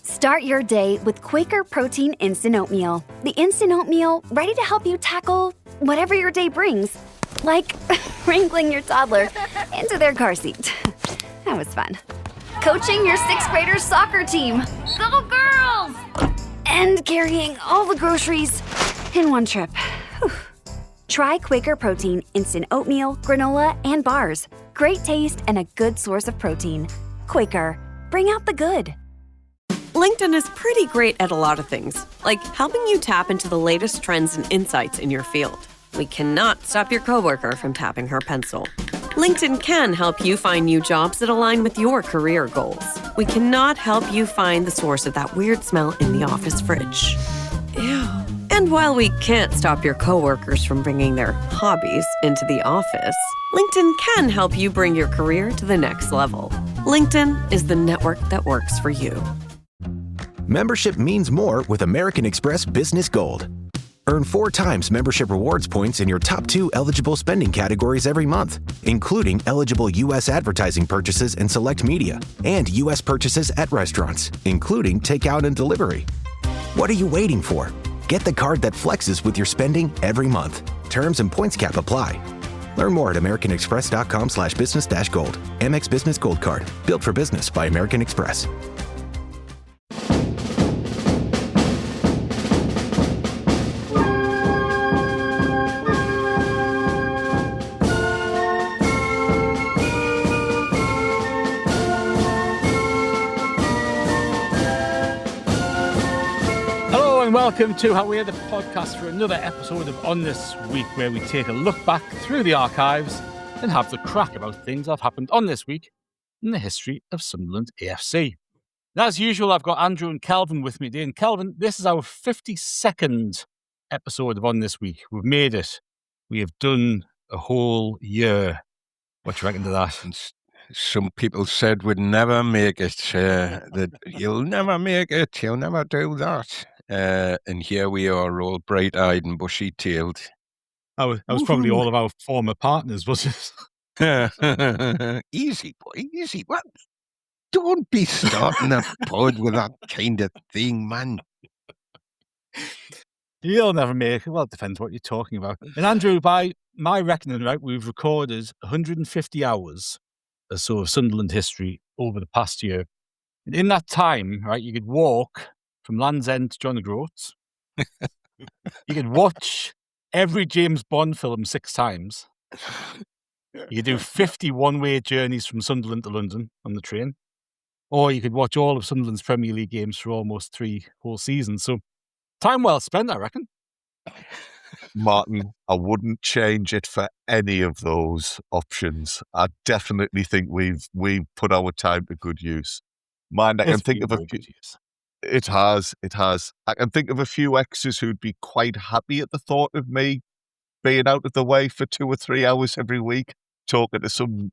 Start your day with Quaker Protein Instant Oatmeal. The instant oatmeal ready to help you tackle whatever your day brings. Like wrangling your toddler into their car seat. That was fun. Coaching your 6th graders soccer team. Go girls! And carrying all the groceries in one trip. Whew. Try Quaker Protein Instant Oatmeal, granola, and bars. Great taste and a good source of protein. Quaker, bring out the good. LinkedIn is pretty great at a lot of things, like helping you tap into the latest trends and insights in your field. We cannot stop your coworker from tapping her pencil. LinkedIn can help you find new jobs that align with your career goals. We cannot help you find the source of that weird smell in the office fridge. Ew. And while we can't stop your coworkers from bringing their hobbies into the office, LinkedIn can help you bring your career to the next level. LinkedIn is the network that works for you. Membership means more with American Express Business Gold. Earn 4 times membership rewards points in your top 2 eligible spending categories every month, including eligible U.S. advertising purchases and select media, and U.S. purchases at restaurants, including takeout and delivery. What are you waiting for? Get the card that flexes with your spending every month. Terms and points cap apply. Learn more at americanexpress.com/business-gold. Amex Business Gold Card. Built for business by American Express. Welcome to How We're the podcast for another episode of On This Week, where we take a look back through the archives and have the crack about things that have happened on this week in the history of Sunderland AFC. And as usual, I've got Andrew and Kelvin with me today. And Kelvin, this is our 52nd episode of On This Week. We've made it. We have done a whole year. What do you reckon to that? Some people said we'd never make it, that you'll never make it, you'll never do that. And here we are, all bright-eyed and bushy-tailed. That was probably all of our former partners, was it? Easy, boy, easy. What? Don't be starting a pod with that kind of thing, man. You'll never make it. Well, it depends what you're talking about. And Andrew, by my reckoning, right, we've recorded 150 hours or so of Sunderland history over the past year. And in that time, right, you could walk from Land's End to John O'Groats. You could watch every James Bond film 6 times. You could do 50 one-way journeys from Sunderland to London on the train. Or you could watch all of Sunderland's Premier League games for almost 3 whole seasons. So, time well spent, I reckon. Martin, I wouldn't change it for any of those options. I definitely think we've put our time to good use. Mind, I can think of a few. It has. I can think of a few exes who'd be quite happy at the thought of me being out of the way for 2 or 3 hours every week, talking to some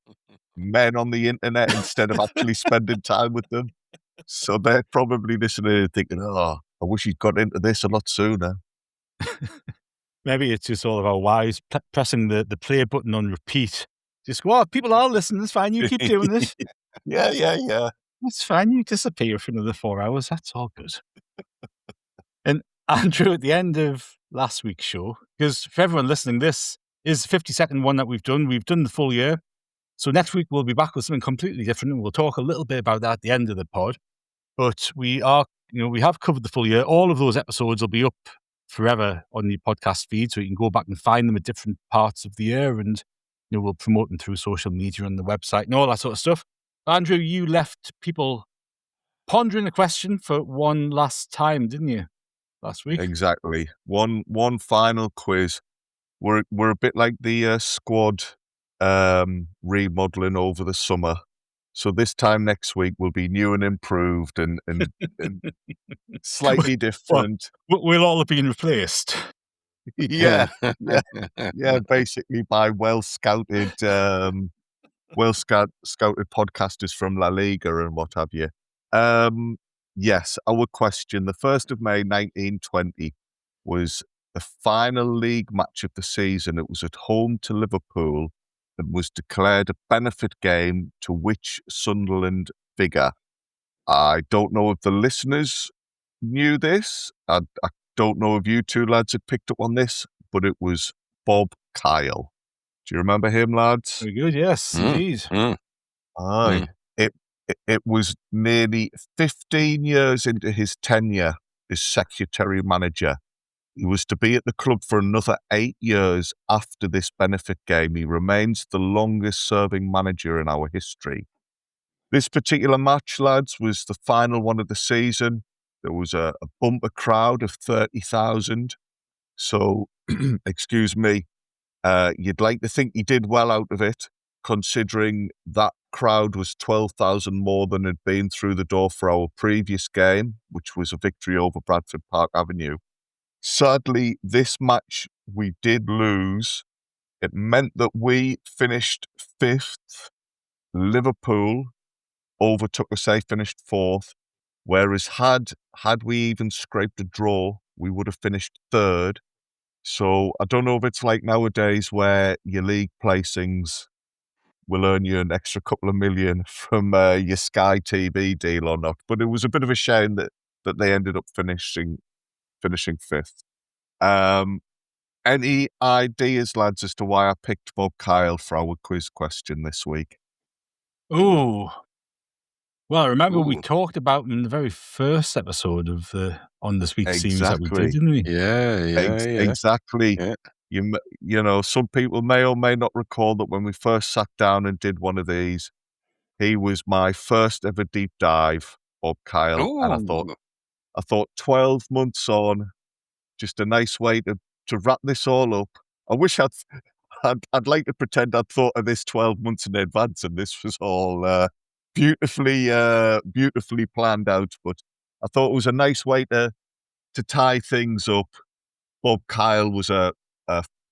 men on the internet instead of actually spending time with them. So they're probably listening and thinking, I wish he'd got into this a lot sooner. Maybe it's just all of our wives pressing the play button on repeat. Just go, people are listening, it's fine, you keep doing this. Yeah. It's fine, you disappear for another 4 hours, that's all good. And Andrew, at the end of last week's show, because for everyone listening, this is the 52nd one that we've done the full year. So next week we'll be back with something completely different, and we'll talk a little bit about that at the end of the pod. But we have covered the full year. All of those episodes will be up forever on the podcast feed, so you can go back and find them at different parts of the year, and we'll promote them through social media and the website and all that sort of stuff. Andrew, you left people pondering a question for one last time, didn't you, last week? Exactly. One final quiz. We're a bit like the squad remodeling over the summer. So this time next week will be new and improved and slightly different. We'll all have been replaced. Yeah, basically by well-scouted podcasters from La Liga and what have you. Yes, our question, the 1st of May 1920 was the final league match of the season. It was at home to Liverpool and was declared a benefit game to which Sunderland figure? I don't know if the listeners knew this. I don't know if you two lads had picked up on this, but it was Bob Kyle. Do you remember him, lads? Very good, yes, indeed. Aye. It was nearly 15 years into his tenure as secretary manager. He was to be at the club for another 8 years after this benefit game. He remains the longest serving manager in our history. This particular match, lads, was the final one of the season. There was a bumper crowd of 30,000. So, excuse me, you'd like to think he did well out of it, considering that crowd was 12,000 more than had been through the door for our previous game, which was a victory over Bradford Park Avenue. Sadly, this match we did lose. It meant that we finished 5th. Liverpool overtook us, they finished 4th. Whereas had we even scraped a draw, we would have finished 3rd. So I don't know if it's like nowadays where your league placings will earn you an extra couple of million from your Sky TV deal or not. But it was a bit of a shame that they ended up finishing 5th. Any ideas, lads, as to why I picked Bob Kyle for our quiz question this week? Oh, well, I remember we talked about him in the very first episode of On This Week's series that we did, didn't we? Yeah. Exactly. Yeah. You know, some people may or may not recall that when we first sat down and did one of these, he was my first ever deep dive, Bob Kyle, and I thought 12 months on, just a nice way to wrap this all up. I wish I'd like to pretend I'd thought of this 12 months in advance and this was all beautifully planned out. But I thought it was a nice way to tie things up. Bob Kyle was a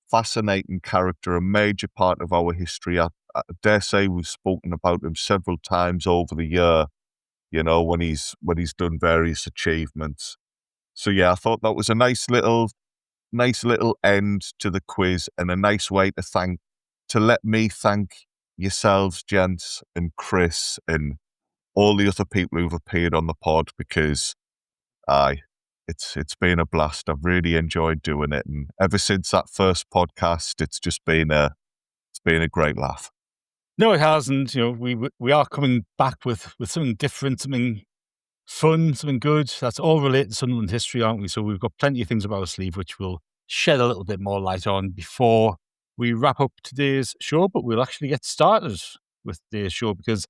fascinating character, a major part of our history. I dare say we've spoken about him several times over the year, you know, when he's done various achievements. So yeah, I thought that was a nice little end to the quiz and a nice way to let me thank yourselves, gents, and Chris, and all the other people who've appeared on the pod, because it's been a blast. I've really enjoyed doing it, and ever since that first podcast, it's been a great laugh. No, it hasn't. You know, we are coming back with something different, something fun, something good. That's all related to Sunderland history, aren't we? So we've got plenty of things up our sleeve, which we'll shed a little bit more light on before we wrap up today's show. But we'll actually get started with today's show, because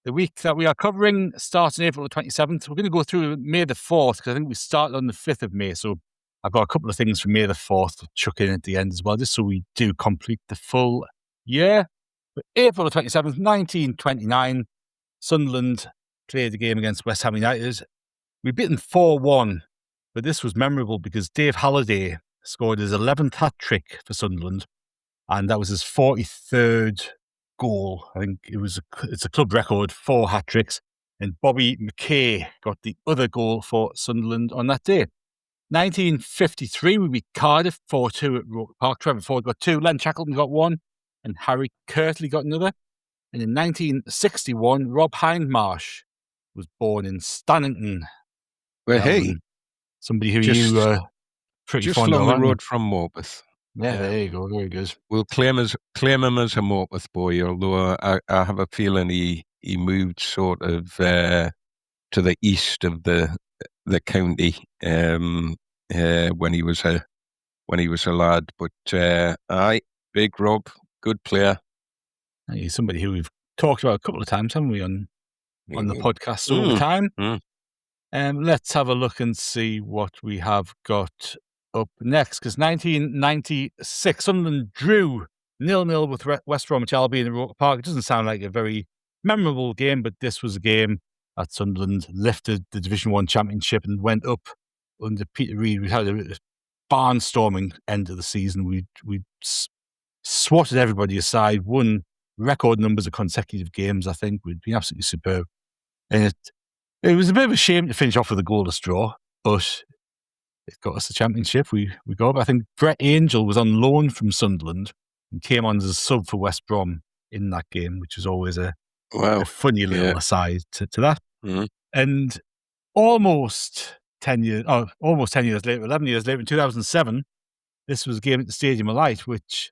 the week that we are covering starts on April the 27th. We're going to go through May the 4th, because I think we started on the 5th of May. So I've got a couple of things from May the 4th to chuck in at the end as well, just so we do complete the full year. But April the 27th, 1929, Sunderland played the game against West Ham United. We beat them 4-1, but this was memorable because Dave Halliday scored his 11th hat-trick for Sunderland, and that was his 43rd goal. I think it's a club record, 4 hat-tricks, and Bobby McKay got the other goal for Sunderland on that day. 1953, we beat Cardiff 4-2 at Roker Park. Trevor Ford got 2, Len Shackleton got 1, and Harry Kirtley got another. And in 1961, Rob Hindmarsh was born in Stannington. Well, hey, somebody who you pretty just fond of, along the road from Morpeth. Yeah, there you go. Very good. We'll claim him as a Morpeth boy, although I have a feeling he moved sort of to the east of the county when he was a lad. But big Rob, good player. He's somebody who we've talked about a couple of times, haven't we, on the podcast over time? Let's have a look and see what we have got up next, because 1996, Sunderland drew 0-0 with West Brom Albion in Roker Park. It doesn't sound like a very memorable game, but this was a game that Sunderland lifted the Division 1 Championship and went up under Peter Reid. We had a barnstorming end of the season. We swatted everybody aside, won record numbers of consecutive games. I think we'd been absolutely superb. And it was a bit of a shame to finish off with a goalless draw, but it got us the championship. We got up. I think Brett Angel was on loan from Sunderland and came on as a sub for West Brom in that game, which was always a funny little aside to that. And almost 10 years later, 11 years later, in 2007, this was a game at the Stadium of Light, which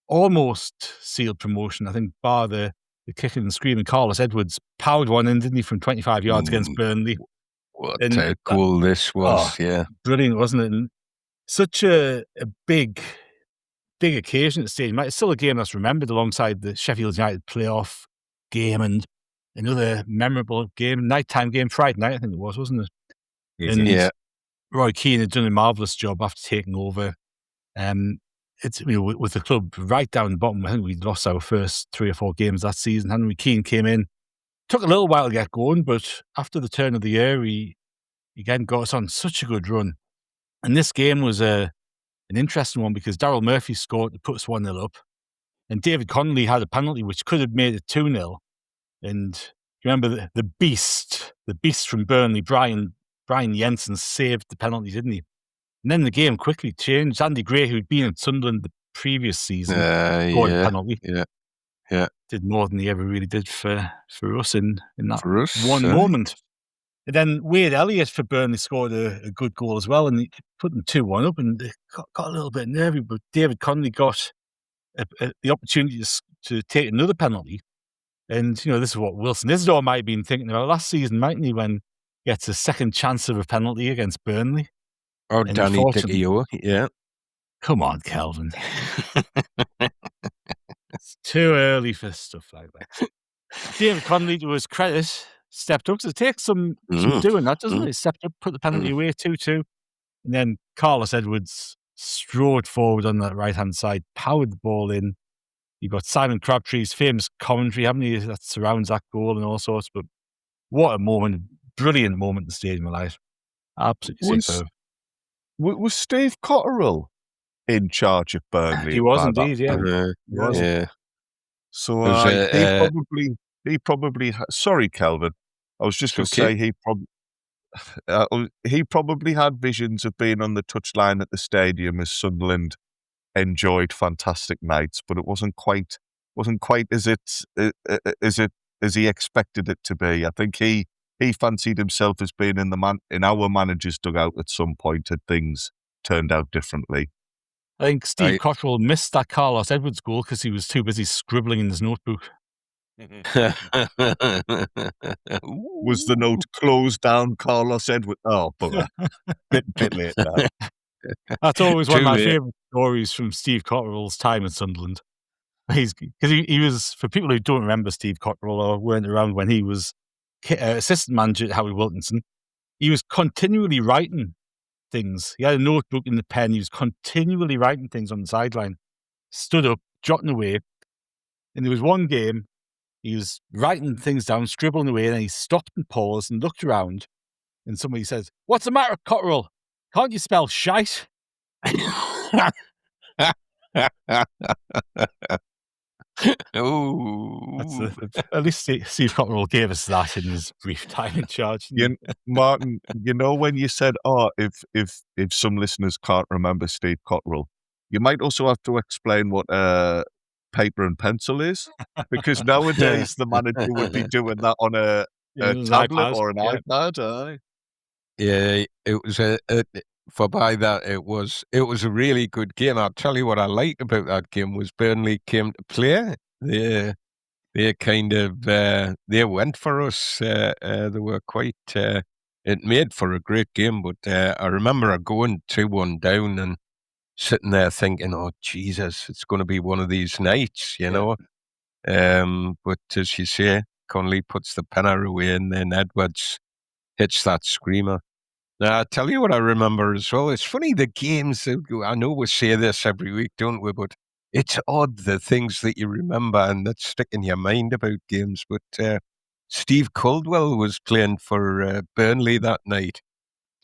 almost sealed promotion. I think bar the kicking and screaming, Carlos Edwards powered one in, didn't he, from 25 yards against Burnley. What And a goal this was, yeah. Brilliant, wasn't it? And such a big occasion at the Stadium. It's still a game that's remembered alongside the Sheffield United playoff game and another memorable game, nighttime game, Friday night, I think it was, wasn't it? And Roy Keane had done a marvellous job after taking over. It's with the club right down the bottom. I think we'd lost our first 3 or 4 games that season. Henry Keane came in. Took a little while to get going, but after the turn of the year, he again got us on such a good run. And this game was an interesting one because Daryl Murphy scored to put us 1-0 up. And David Connolly had a penalty which could have made it 2-0. And you remember the beast from Burnley, Brian Jensen, saved the penalty, didn't he? And then the game quickly changed. Andy Gray, who'd been at Sunderland the previous season, scored a penalty. Yeah. Did more than he ever really did for us in that For moment. And then Wade Elliott for Burnley scored a good goal as well, and he put them 2-1 up, and they got a little bit nervy, but David Connolly got the opportunity to take another penalty. And, this is what Wilson Isidore might have been thinking about last season, mightn't he, when he gets a second chance of a penalty against Burnley. Or Danny Dickio, yeah. Come on, Kelvin. It's too early for stuff like that. David Connolly, to his credit, stepped up. So it takes some doing that, doesn't it? He stepped up, put the penalty away, 2-2. And then Carlos Edwards strode forward on that right-hand side, powered the ball in. You've got Simon Crabtree's famous commentary, haven't you, that surrounds that goal and all sorts. But what a moment. Brilliant moment in the Stadium of Light. Absolutely superb. Was Steve Cotterill in charge of Burnley? He was indeed, yeah. He was. Yeah. So he probably sorry, Kelvin. I was just going to say he probably had visions of being on the touchline at the stadium as Sunderland enjoyed fantastic nights, but it wasn't quite as he expected it to be. I think he fancied himself as being in our manager's dugout at some point, and things turned out differently. I think Steve Cotterill missed that Carlos Edwards goal because he was too busy scribbling in his notebook. Was the note closed down, Carlos Edwards? Oh, bugger. bit late now. That's always one of my favourite stories from Steve Cotterill's time at Sunderland. Because he was, for people who don't remember Steve Cotterill or weren't around when he was assistant manager at Howie Wilkinson, he was continually writing things. He had a notebook in the pen. He was continually writing things on the sideline. Stood up, jotting away. And there was one game, he was writing things down, scribbling away, and then he stopped and paused and looked around. And somebody says, "What's the matter, Cotterill? Can't you spell shite?" At least Steve Cotterill gave us that in his brief time in charge. Martin, when you said, if some listeners can't remember Steve Cotterill, you might also have to explain what paper and pencil is, because nowadays the manager would be doing that on a tablet or an iPad. Yeah, it was it was a really good game. I'll tell you what I liked about that game was Burnley came to play. They kind of they went for us. They were quite. It made for a great game, but I remember going 2-1 down and sitting there thinking, "Oh Jesus, it's going to be one of these nights," you know. But as you say, Connolly puts the penner away, and then Edwards hits that screamer. Now, I'll tell you what I remember as well. It's funny, the games, I know we say this every week, don't we? But it's odd, the things that you remember and that stick in your mind about games. But Steve Caldwell was playing for Burnley that night.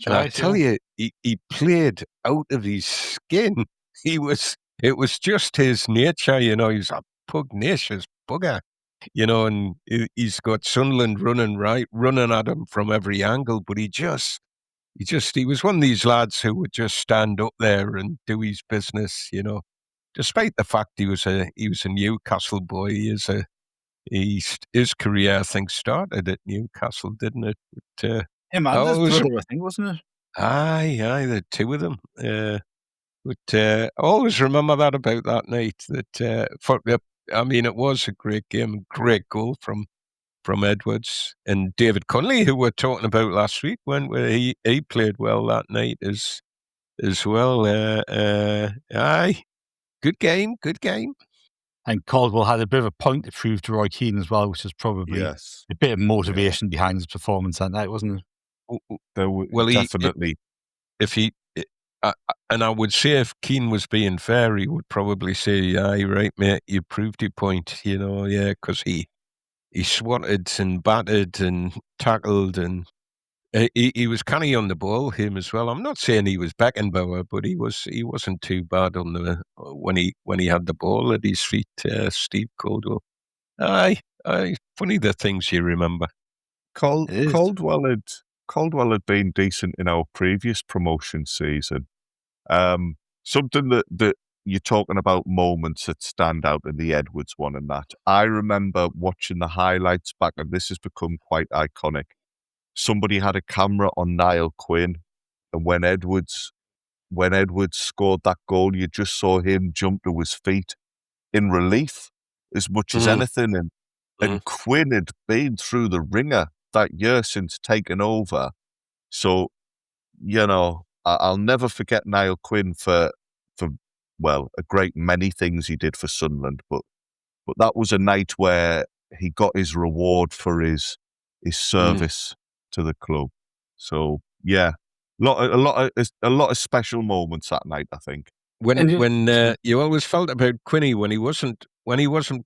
And I tell you, he played out of his skin. It was just his nature, he was a pugnacious bugger. And he's got Sunderland running at him from every angle, but he was one of these lads who would just stand up there and do his business, despite the fact he was a Newcastle boy. He is his career, I think, started at Newcastle, didn't it? But, Him I and his always, brother, I think, wasn't it? the two of them. But I always remember that about that night. I mean, it was a great game, great goal from Edwards and David Connolly, who we were talking about last week. He played well that night as well. Aye, good game. And Caldwell had a bit of a point to prove to Roy Keane as well, which was probably Yes. a bit of motivation behind his performance that night, wasn't it? There were Well, definitely. And I would say if Keane was being fair, he would probably say, "Aye, right, mate, you proved your point." Because he swatted and batted and tackled, and he was canny on the ball, him as well. I'm not saying he was Beckenbauer, but he wasn't too bad on the when he had the ball at his feet. Steve Caldwell. Aye, funny the things you remember. It is. Caldwell had been decent in our previous promotion season. Something that you're talking about, moments that stand out in the Edwards one and that. I remember watching the highlights back, and this has become quite iconic. Somebody had a camera on Niall Quinn, and when Edwards scored that goal, you just saw him jump to his feet in relief as much as anything. And Quinn had been through the ringer that year since taking over. So, I'll never forget Niall Quinn for a great many things he did for Sunderland, but that was a night where he got his reward for his service to the club. So yeah, a lot of special moments that night, I think. When you always felt about Quinny when he wasn't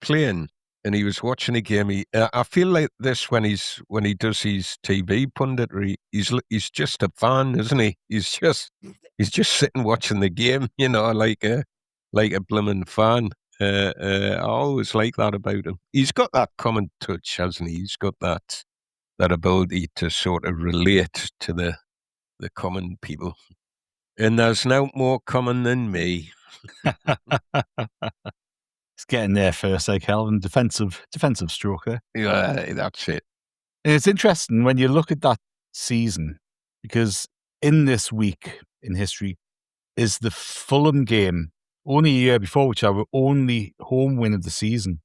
playing and he was watching a game. I feel like this when he does his TV punditry. He's just a fan, isn't he? He's just sitting watching the game, like a blooming fan. I always like that about him. He's got that common touch, hasn't he? He's got that ability to sort of relate to the common people. And there's no more common than me. It's getting there first, Kelvin. Defensive stroke there. Yeah, that's it. And it's interesting when you look at that season, because in this week in history is the Fulham game, only a year before, which our only home win of the season.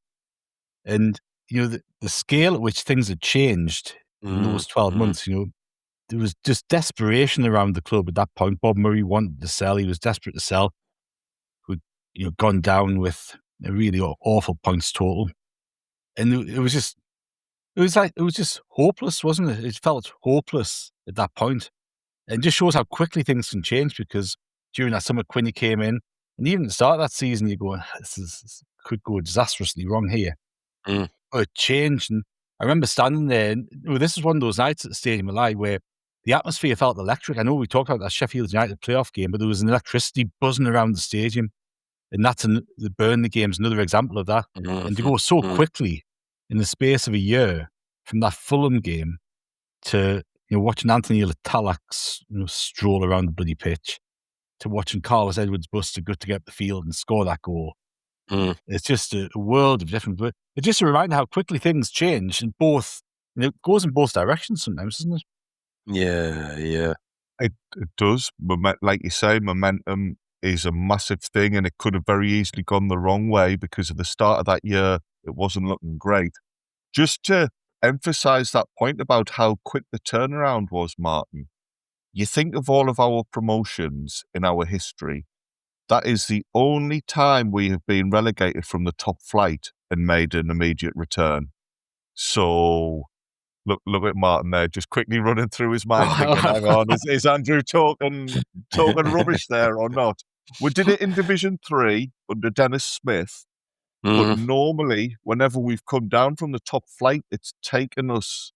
And, the scale at which things had changed in those 12 months, there was just desperation around the club at that point. Bob Murray wanted to sell. He was desperate to sell. Who'd, gone down with a really awful points total. And it was just hopeless, wasn't it? It felt hopeless at that point. And it just shows how quickly things can change, because during that summer, Quinny came in, and even at the start of that season, you're going, this could go disastrously wrong here. But it changed, and I remember standing there, and this was one of those nights at the Stadium of Light where the atmosphere felt electric. I know we talked about that Sheffield United playoff game, but there was an electricity buzzing around the stadium, and the Burnley game's another example of that. And to go so quickly in the space of a year from that Fulham game to watching Anthony Talak stroll around the bloody pitch, to watching Carlos Edwards bust a gut to get up the field and score that goal. It's just a world of difference. But it's just a reminder how quickly things change, and it goes in both directions sometimes, doesn't it? Yeah. It does. Like you say, momentum is a massive thing, and it could have very easily gone the wrong way because at the start of that year, it wasn't looking great. Just to emphasize that point about how quick the turnaround was, Martin, you think of all of our promotions in our history, that is the only time we have been relegated from the top flight and made an immediate return. So look at Martin there, just quickly running through his mind, thinking, hang on, is Andrew talking rubbish there or not? We did it in Division 3 under Dennis Smith, but normally, whenever we've come down from the top flight, it's taken us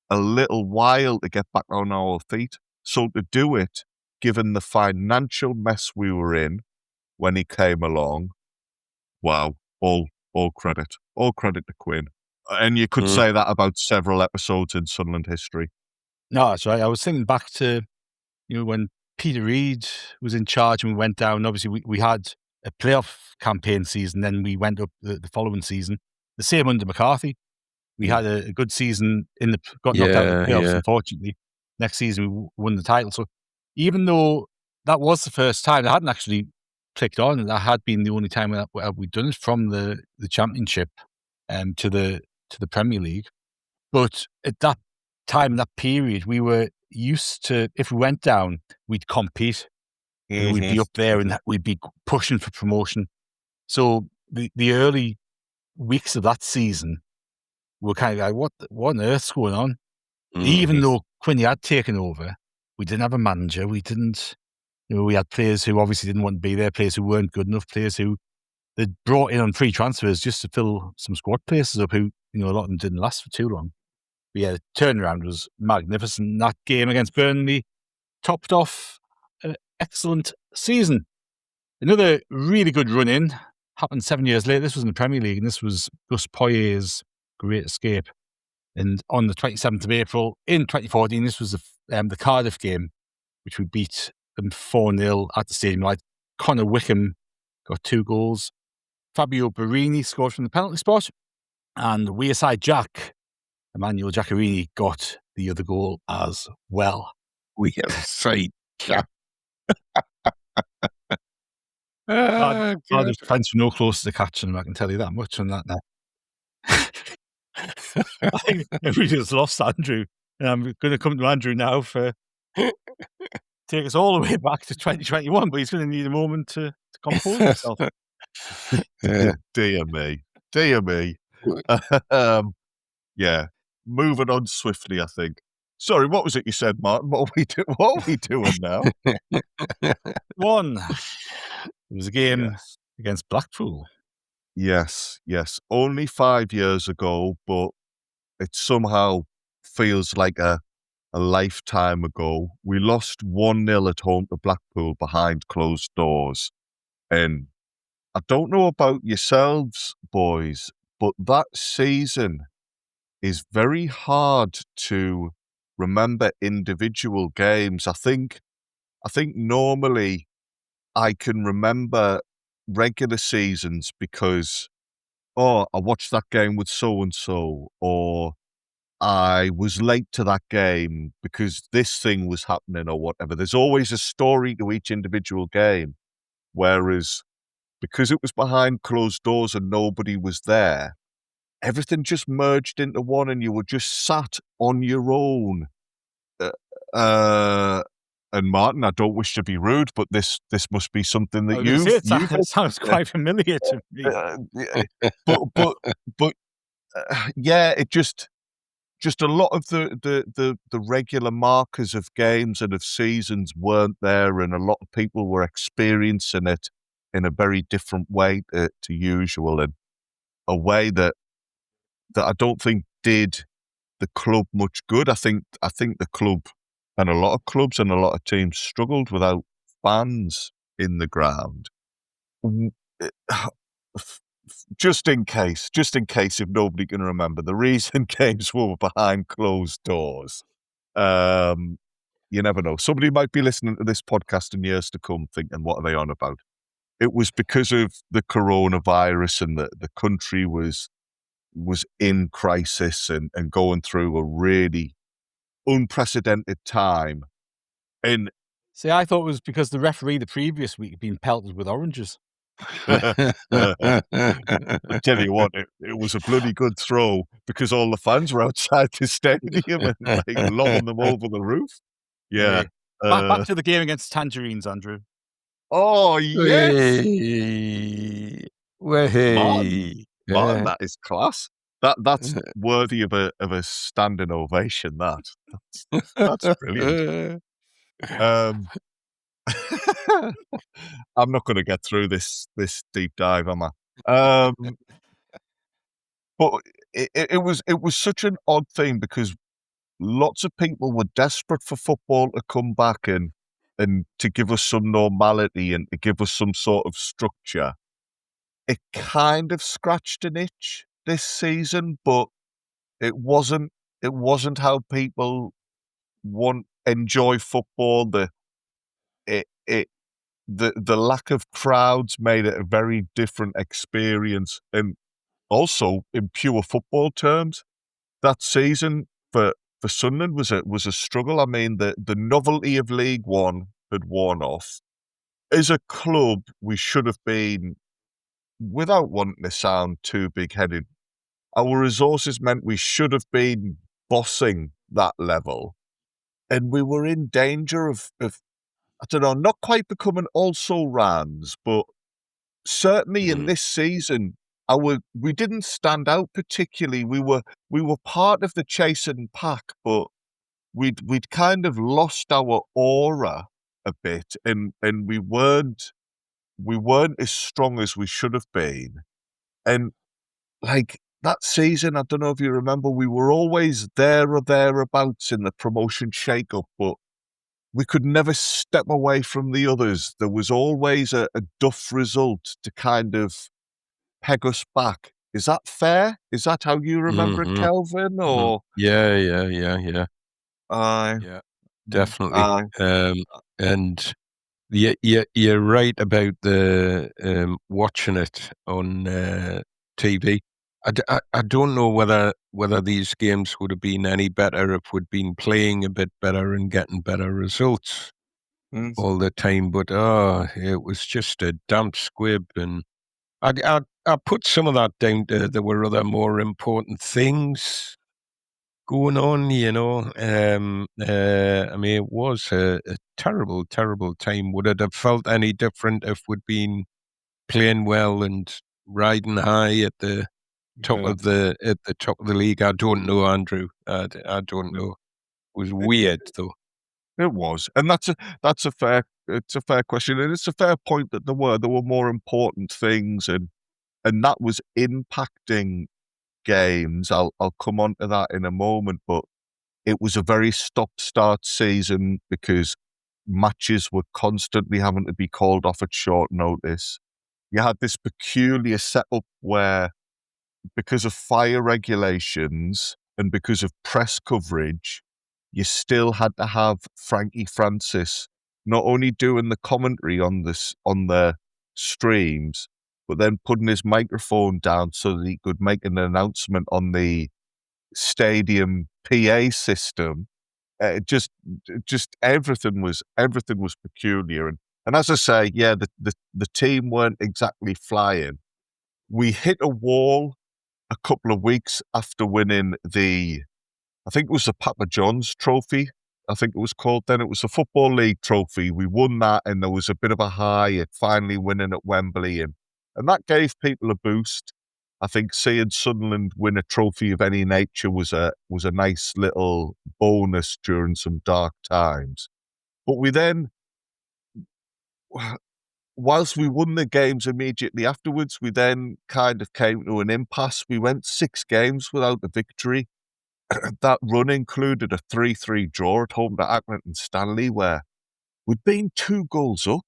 a little while to get back on our feet. So to do it, given the financial mess we were in when he came along, wow, all credit to Quinn. And you could say that about several episodes in Sunderland history. No, that's right. I was thinking back to, when Peter Reid was in charge and we went down. Obviously, we had a playoff campaign season, then we went up the following season. the same under McCarthy. We had a good season got knocked out of the playoffs, unfortunately. Next season, we won the title. So even though that was the first time, I hadn't actually clicked on, and that had been the only time that we'd done it from the Championship to the Premier League. But at that time, that period, we were used to, if we went down, we'd compete. And we'd be up there and we'd be pushing for promotion. So the early weeks of that season were kind of like, what on earth's going on? Even though Quinny had taken over, we didn't have a manager. We didn't, we had players who obviously didn't want to be there, players who weren't good enough, players who they'd brought in on free transfers just to fill some squad places up who, a lot of them didn't last for too long. But yeah, the turnaround was magnificent. That game against Burnley topped off an excellent season. Another really good run-in happened 7 years later. This was in the Premier League, and this was Gus Poyet's great escape. And on the 27th of April in 2014, this was the Cardiff game, which we beat them 4-0 at the Stadium Light. Connor Wickham got 2 goals. Fabio Barini scored from the penalty spot. And Wearside Jack, Emmanuel Giaccherini, got the other goal as well. Wearside Jack. Cardiff fans were no closer to catching them, I can tell you that much on that now. I think we just lost Andrew, and I'm going to come to Andrew now for take us all the way back to 2021, but he's going to need a moment to compose himself. Dear me. Yeah, moving on swiftly, I think. Sorry, what was it you said, Martin? What are we doing now? One. It was a game against Blackpool. Yes. Only 5 years ago, but it somehow feels like a lifetime ago. We lost 1-0 at home to Blackpool behind closed doors. And I don't know about yourselves, boys, but that season is very hard to remember individual games. I think normally I can remember regular seasons because, I watched that game with so-and-so, or I was late to that game because this thing was happening or whatever. There's always a story to each individual game. Whereas because it was behind closed doors and nobody was there, everything just merged into one and you were just sat on your own. And Martin, I don't wish to be rude, but this must be something that it sounds quite familiar to me. But yeah, it just a lot of the regular markers of games and of seasons weren't there, and a lot of people were experiencing it in a very different way to usual, and a way that I don't think did the club much good. I think the club and a lot of clubs and a lot of teams struggled without fans in the ground. Just in case, if nobody can remember, the reason games were behind closed doors, you never know. Somebody might be listening to this podcast in years to come thinking, what are they on about? It was because of the coronavirus, and the country was in crisis and going through a really unprecedented time. And see, I thought it was because the referee the previous week had been pelted with oranges. I tell you what, it was a bloody good throw because all the fans were outside the stadium and like lobbing them over the roof. Yeah. Back to the game against Tangerines, Andrew. Oh, yes. Martin, that is class. That's worthy of a standing ovation. That's brilliant. I'm not going to get through this deep dive, am I? But it was such an odd thing because lots of people were desperate for football to come back and to give us some normality and to give us some sort of structure. It kind of scratched an itch this season, but it wasn't how people enjoy football. The lack of crowds made it a very different experience. And also in pure football terms, that season for Sunderland was a struggle. I mean, the novelty of League One had worn off. As a club, we should have been, without wanting to sound too big-headed, our resources meant we should have been bossing that level. And we were in danger of I don't know, not quite becoming also-rans, but certainly in this season, we didn't stand out particularly. We were part of the chasing pack, but we'd kind of lost our aura a bit, and we weren't as strong as we should have been. And like that season, I don't know if you remember, we were always there or thereabouts in the promotion shake-up, but we could never step away from the others. There was always a duff result to kind of peg us back. Is that fair? Is that how you remember it, Kelvin? Or Yeah. aye, Yeah, definitely. aye, And you're right about the watching it on TV. I don't know whether these games would have been any better if we'd been playing a bit better and getting better results all the time. But it was just a damp squib, and I put some of that down to there were other more important things going on, you know. I mean, it was a terrible, terrible time. Would it have felt any different if we'd been playing well and riding high at the top yeah. of the league? I don't know, Andrew. I don't know. It was weird, though. It was, and that's a fair question, and it's a fair point that there were more important things, and that was impacting games. I'll come on to that in a moment, but it was a very stop-start season because matches were constantly having to be called off at short notice. You had this peculiar setup where, because of fire regulations and because of press coverage, you still had to have Frankie Francis not only doing the commentary on the streams, but then putting his microphone down so that he could make an announcement on the stadium PA system. Just everything was peculiar, and as I say, yeah, the team weren't exactly flying. We hit a wall a couple of weeks after winning I think it was the Papa John's Trophy. I think it was called then. It was a Football League trophy. We won that, and there was a bit of a high at finally winning at Wembley, and that gave people a boost. I think seeing Sunderland win a trophy of any nature was a nice little bonus during some dark times. But we then, whilst we won the games immediately afterwards, we then kind of came to an impasse. We went 6 games without a victory. That run included a 3-3 draw at home to Accrington Stanley, where we'd been 2 goals up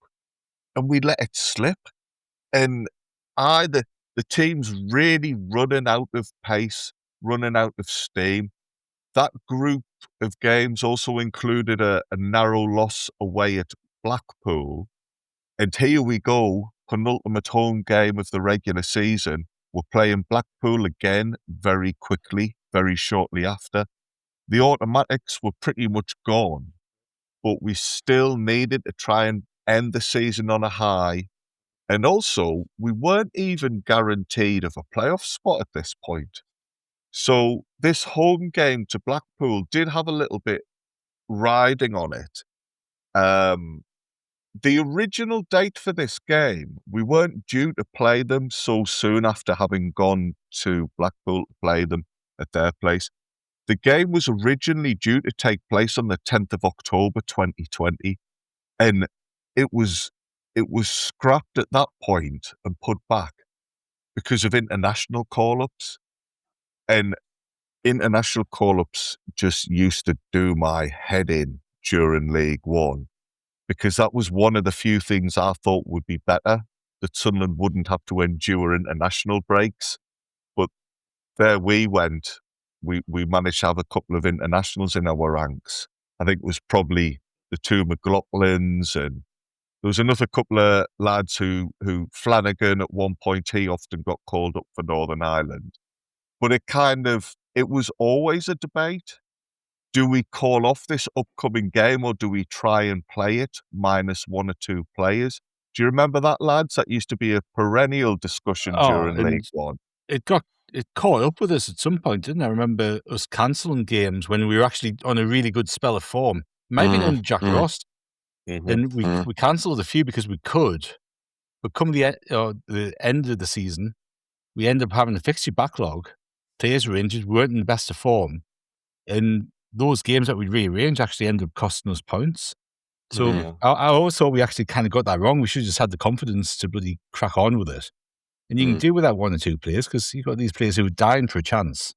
and we let it slip. And the team's really running out of pace, running out of steam. That group of games also included a narrow loss away at Blackpool. And here we go, penultimate home game of the regular season. We're playing Blackpool again very quickly, very shortly after. The automatics were pretty much gone, but we still needed to try and end the season on a high. And also, we weren't even guaranteed of a playoff spot at this point. So this home game to Blackpool did have a little bit riding on it. The original date for this game, we weren't due to play them so soon after having gone to Blackpool to play them at their place. The game was originally due to take place on the 10th of October 2020, and it was scrapped at that point and put back because of international call-ups. And international call-ups just used to do my head in during League One, because that was one of the few things I thought would be better, that Sunderland wouldn't have to endure international breaks. But there we went. We managed to have a couple of internationals in our ranks. I think it was probably the 2 McLaughlins, and was another couple of lads who Flanagan at one point, he often got called up for Northern Ireland. But it was always a debate. Do we call off this upcoming game or do we try and play it minus one or two players? Do you remember that, lads? That used to be a perennial discussion during League One. It caught up with us at some point, didn't it? I remember us cancelling games when we were actually on a really good spell of form. Maybe under Jack Ross. And we cancelled a few because we could. But come the end of the season, we ended up having a fixture backlog. Players were injured, we weren't in the best of form. And those games that we rearranged actually ended up costing us points. So I always thought we actually kind of got that wrong. We should have just had the confidence to bloody crack on with it. And you can do without one or two players because you've got these players who are dying for a chance,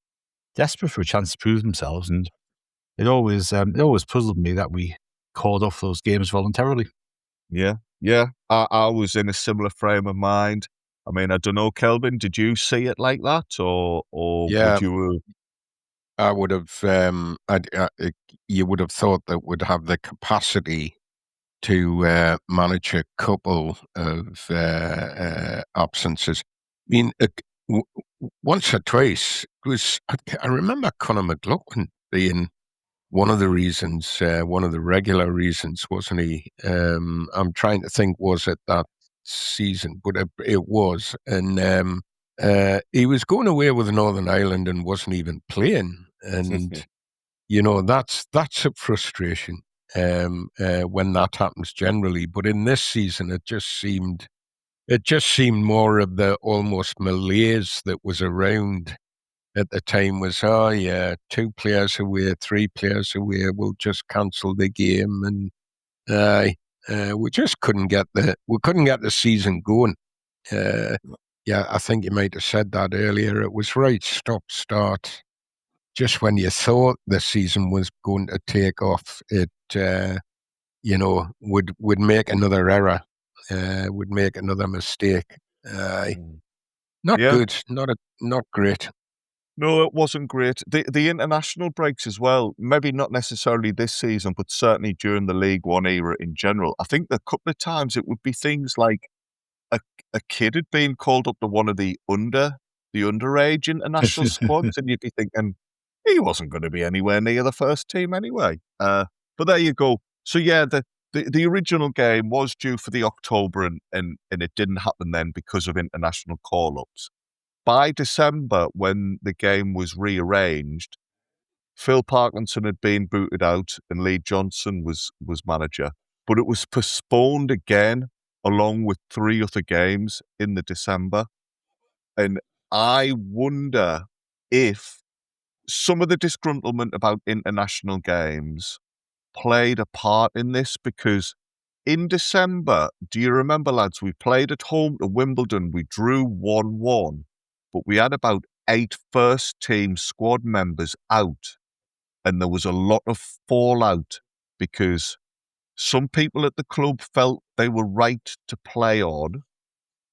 desperate for a chance to prove themselves. And it always puzzled me that we called off those games voluntarily. Yeah. I was in a similar frame of mind. I mean, I don't know, Kelvin, did you see it like that, or Yeah. would you? I would have. You would have thought that would have the capacity to manage a couple of absences. I mean, once or twice, it was. I remember Conor McLaughlin being one of the reasons, one of the regular reasons, wasn't he? I'm trying to think, was it that season? But it was, and he was going away with Northern Ireland and wasn't even playing, and that's a frustration when that happens generally. But in this season, it just seemed more of the almost malaise that was around at the time. Was, oh yeah, 2 players away, 3 players away, we'll just cancel the game, and we just couldn't get the season going. Yeah, I think you might have said that earlier. It was right stop start. Just when you thought the season was going to take off, it would make another error, would make another mistake. Not good, not great. No, it wasn't great. The international breaks as well, maybe not necessarily this season, but certainly during the League One era in general. I think a couple of times it would be things like a kid had been called up to one of the underage international squads, and you'd be thinking he wasn't going to be anywhere near the first team anyway. But there you go. So yeah, the original game was due for the October, and it didn't happen then because of international call-ups. By December, when the game was rearranged, Phil Parkinson had been booted out and Lee Johnson was manager, but it was postponed again along with 3 other games in the December. And I wonder if some of the disgruntlement about international games played a part in this, because in December, do you remember, lads, we played at home to Wimbledon, we drew 1-1, but we had about 8 first-team squad members out, and there was a lot of fallout because some people at the club felt they were right to play on.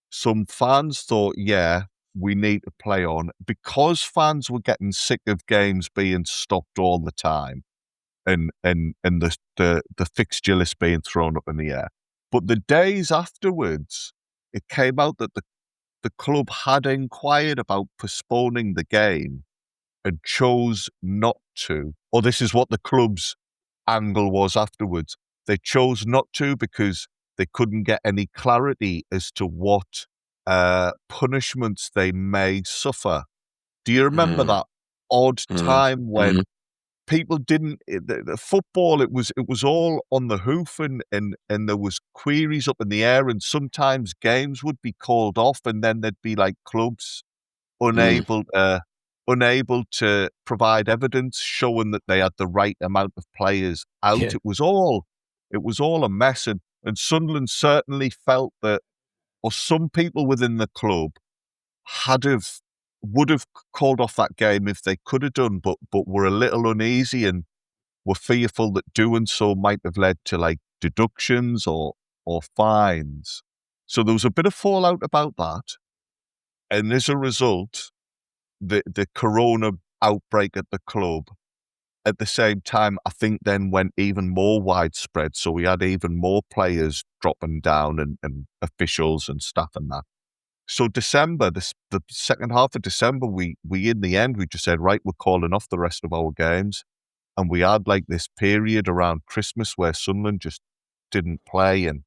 Some fans thought, yeah, we need to play on, because fans were getting sick of games being stopped all the time and the fixture list being thrown up in the air. But the days afterwards, it came out that the club had inquired about postponing the game and chose not to. Or this is what the club's angle was afterwards. They chose not to because they couldn't get any clarity as to what punishments they may suffer. Do you remember that odd time when people didn't, the football, it was all on the hoof, and there was queries up in the air, and sometimes games would be called off, and then there'd be like clubs unable to provide evidence showing that they had the right amount of players out. Yeah. It was all a mess, and Sunderland certainly felt that, or some people within the club would have called off that game if they could have done, but were a little uneasy and were fearful that doing so might have led to like deductions or fines. So there was a bit of fallout about that. And as a result, the corona outbreak at the club at the same time, I think then went even more widespread. So we had even more players dropping down and officials and staff and that. So December, the second half of December, we in the end, we just said, right, we're calling off the rest of our games. And we had like this period around Christmas where Sunderland just didn't play. And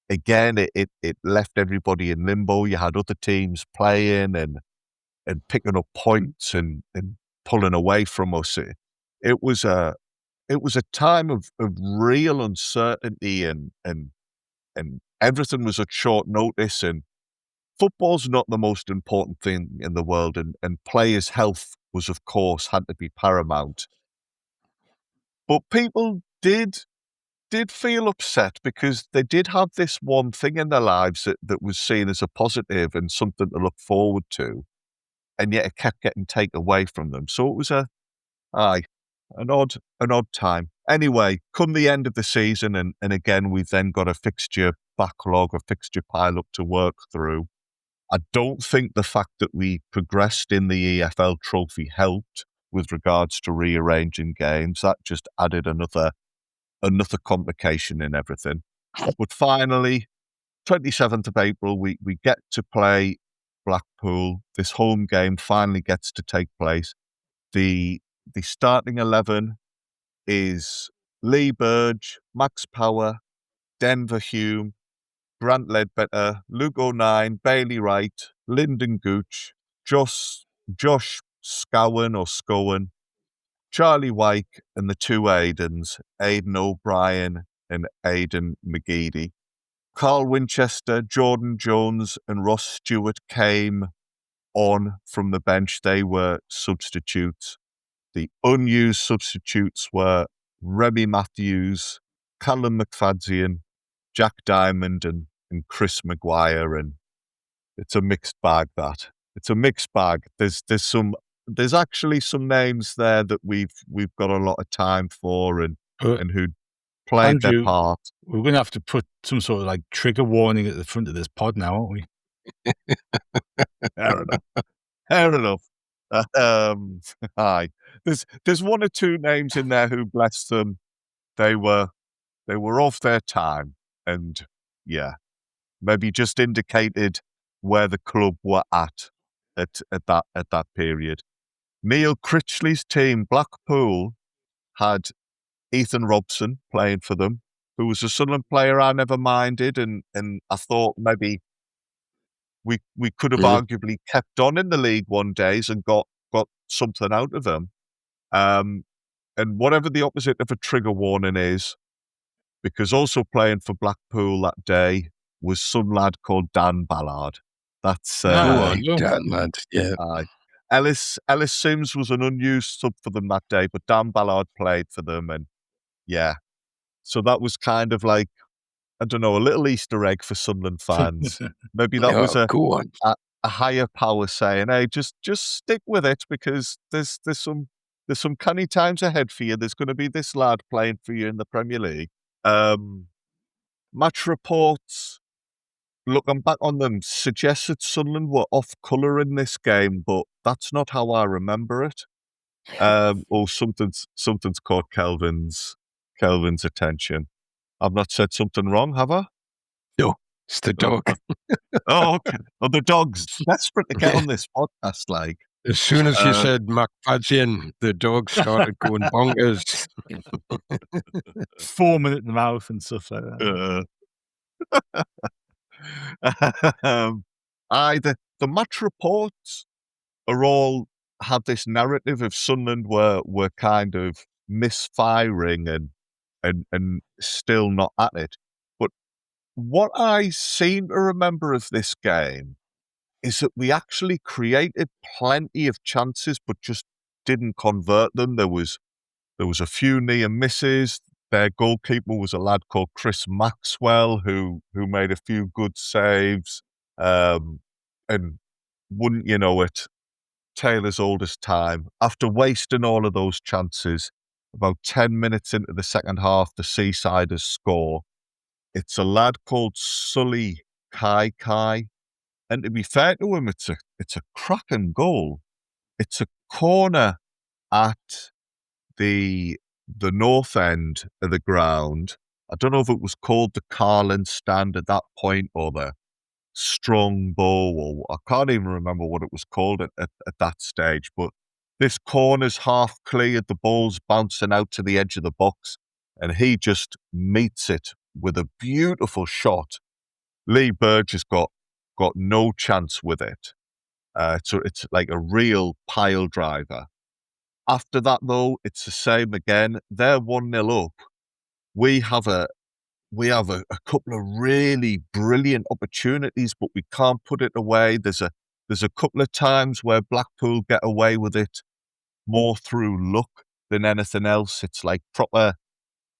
again, it left everybody in limbo. You had other teams playing and picking up points and pulling away from us. It was a time of real uncertainty and everything was at short notice, and football's not the most important thing in the world, and players' health was, of course, had to be paramount. But people did feel upset because they did have this one thing in their lives that was seen as a positive and something to look forward to, and yet it kept getting taken away from them. So it was an odd time. Anyway, come the end of the season, and again, we've then got a fixture backlog, a fixture pile-up to work through. I don't think the fact that we progressed in the EFL trophy helped with regards to rearranging games. That just added another complication in everything. But finally, 27th of April, we get to play Blackpool. This home game finally gets to take place. The starting 11 is Lee Burge, Max Power, Denver Hume, Grant Ledbetter, Luke O'Nien, Bailey Wright, Lyndon Gooch, Josh Scowen, Charlie Wyke, and the two Aidens, Aidan O'Brien and Aidan McGeady. Carl Winchester, Jordan Jones, and Ross Stewart came on from the bench. They were substitutes. The unused substitutes were Remy Matthews, Callum McFadzean, Jack Diamond, and Chris Maguire. And it's a mixed bag, that. It's a mixed bag. There's actually some names there that we've got a lot of time for and who played Andrew, their part. We're going to have to put some sort of like trigger warning at the front of this pod now, aren't we? Fair enough. Aye. There's one or two names in there who, bless them, they were off their time, and yeah, maybe just indicated where the club were at that period. Neil Critchley's team, Blackpool, had Ethan Robson playing for them, who was a Sunderland player I never minded, and I thought maybe we could have arguably kept on in the League One days and got something out of them. And whatever the opposite of a trigger warning is, because also playing for Blackpool that day was some lad called Dan Ballard. That's Dan, lad, yeah. Ellis Sims was an unused sub for them that day, but Dan Ballard played for them, and yeah, so that was kind of like, I don't know, a little Easter egg for Sunderland fans. Maybe that was a higher power saying, "Hey, just stick with it because there's some canny times ahead for you. There's going to be this lad playing for you in the Premier League." Match reports, looking back on them, suggested Sunderland were off colour in this game, but that's not how I remember it. Or something's caught Kelvin's attention. I've not said something wrong, have I? No, it's the dog. Oh, okay. Well, the dog's desperate to get on this podcast, like. As soon as you said McFadzean, the dog started going bonkers. 4 minute in the mouth and stuff like that. The match reports are all have this narrative of Sunderland were kind of misfiring and still not at it. But what I seem to remember of this game is that we actually created plenty of chances, but just didn't convert them. There was a few near misses. Their goalkeeper was a lad called Chris Maxwell, who made a few good saves. And wouldn't you know it, Taylor's oldest time, after wasting all of those chances, about 10 minutes into the second half, the Seasiders score. It's a lad called Sully Kai. And to be fair to him, it's a cracking goal. It's a corner at the north end of the ground. I don't know if it was called the Carlin Stand at that point or the Strongbow, or I can't even remember what it was called at that stage. But this corner's half cleared, the ball's bouncing out to the edge of the box, and he just meets it with a beautiful shot. Lee Burgess got no chance with it. So it's like a real pile driver. After that, though, it's the same again. They're 1-0 up. We have a couple of really brilliant opportunities, but we can't put it away. There's a couple of times where Blackpool get away with it more through luck than anything else. It's like proper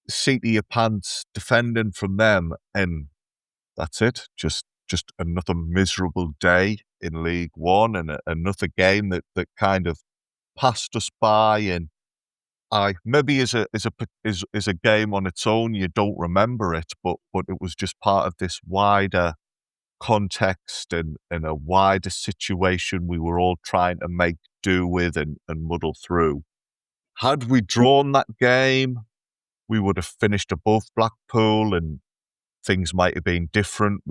seat of your pants defending from them, and that's it. Just another miserable day in League One, and another game that kind of passed us by. And maybe as a game on its own, you don't remember it, but it was just part of this wider context and a wider situation we were all trying to make do with and muddle through. Had we drawn that game, we would have finished above Blackpool, and things might have been different.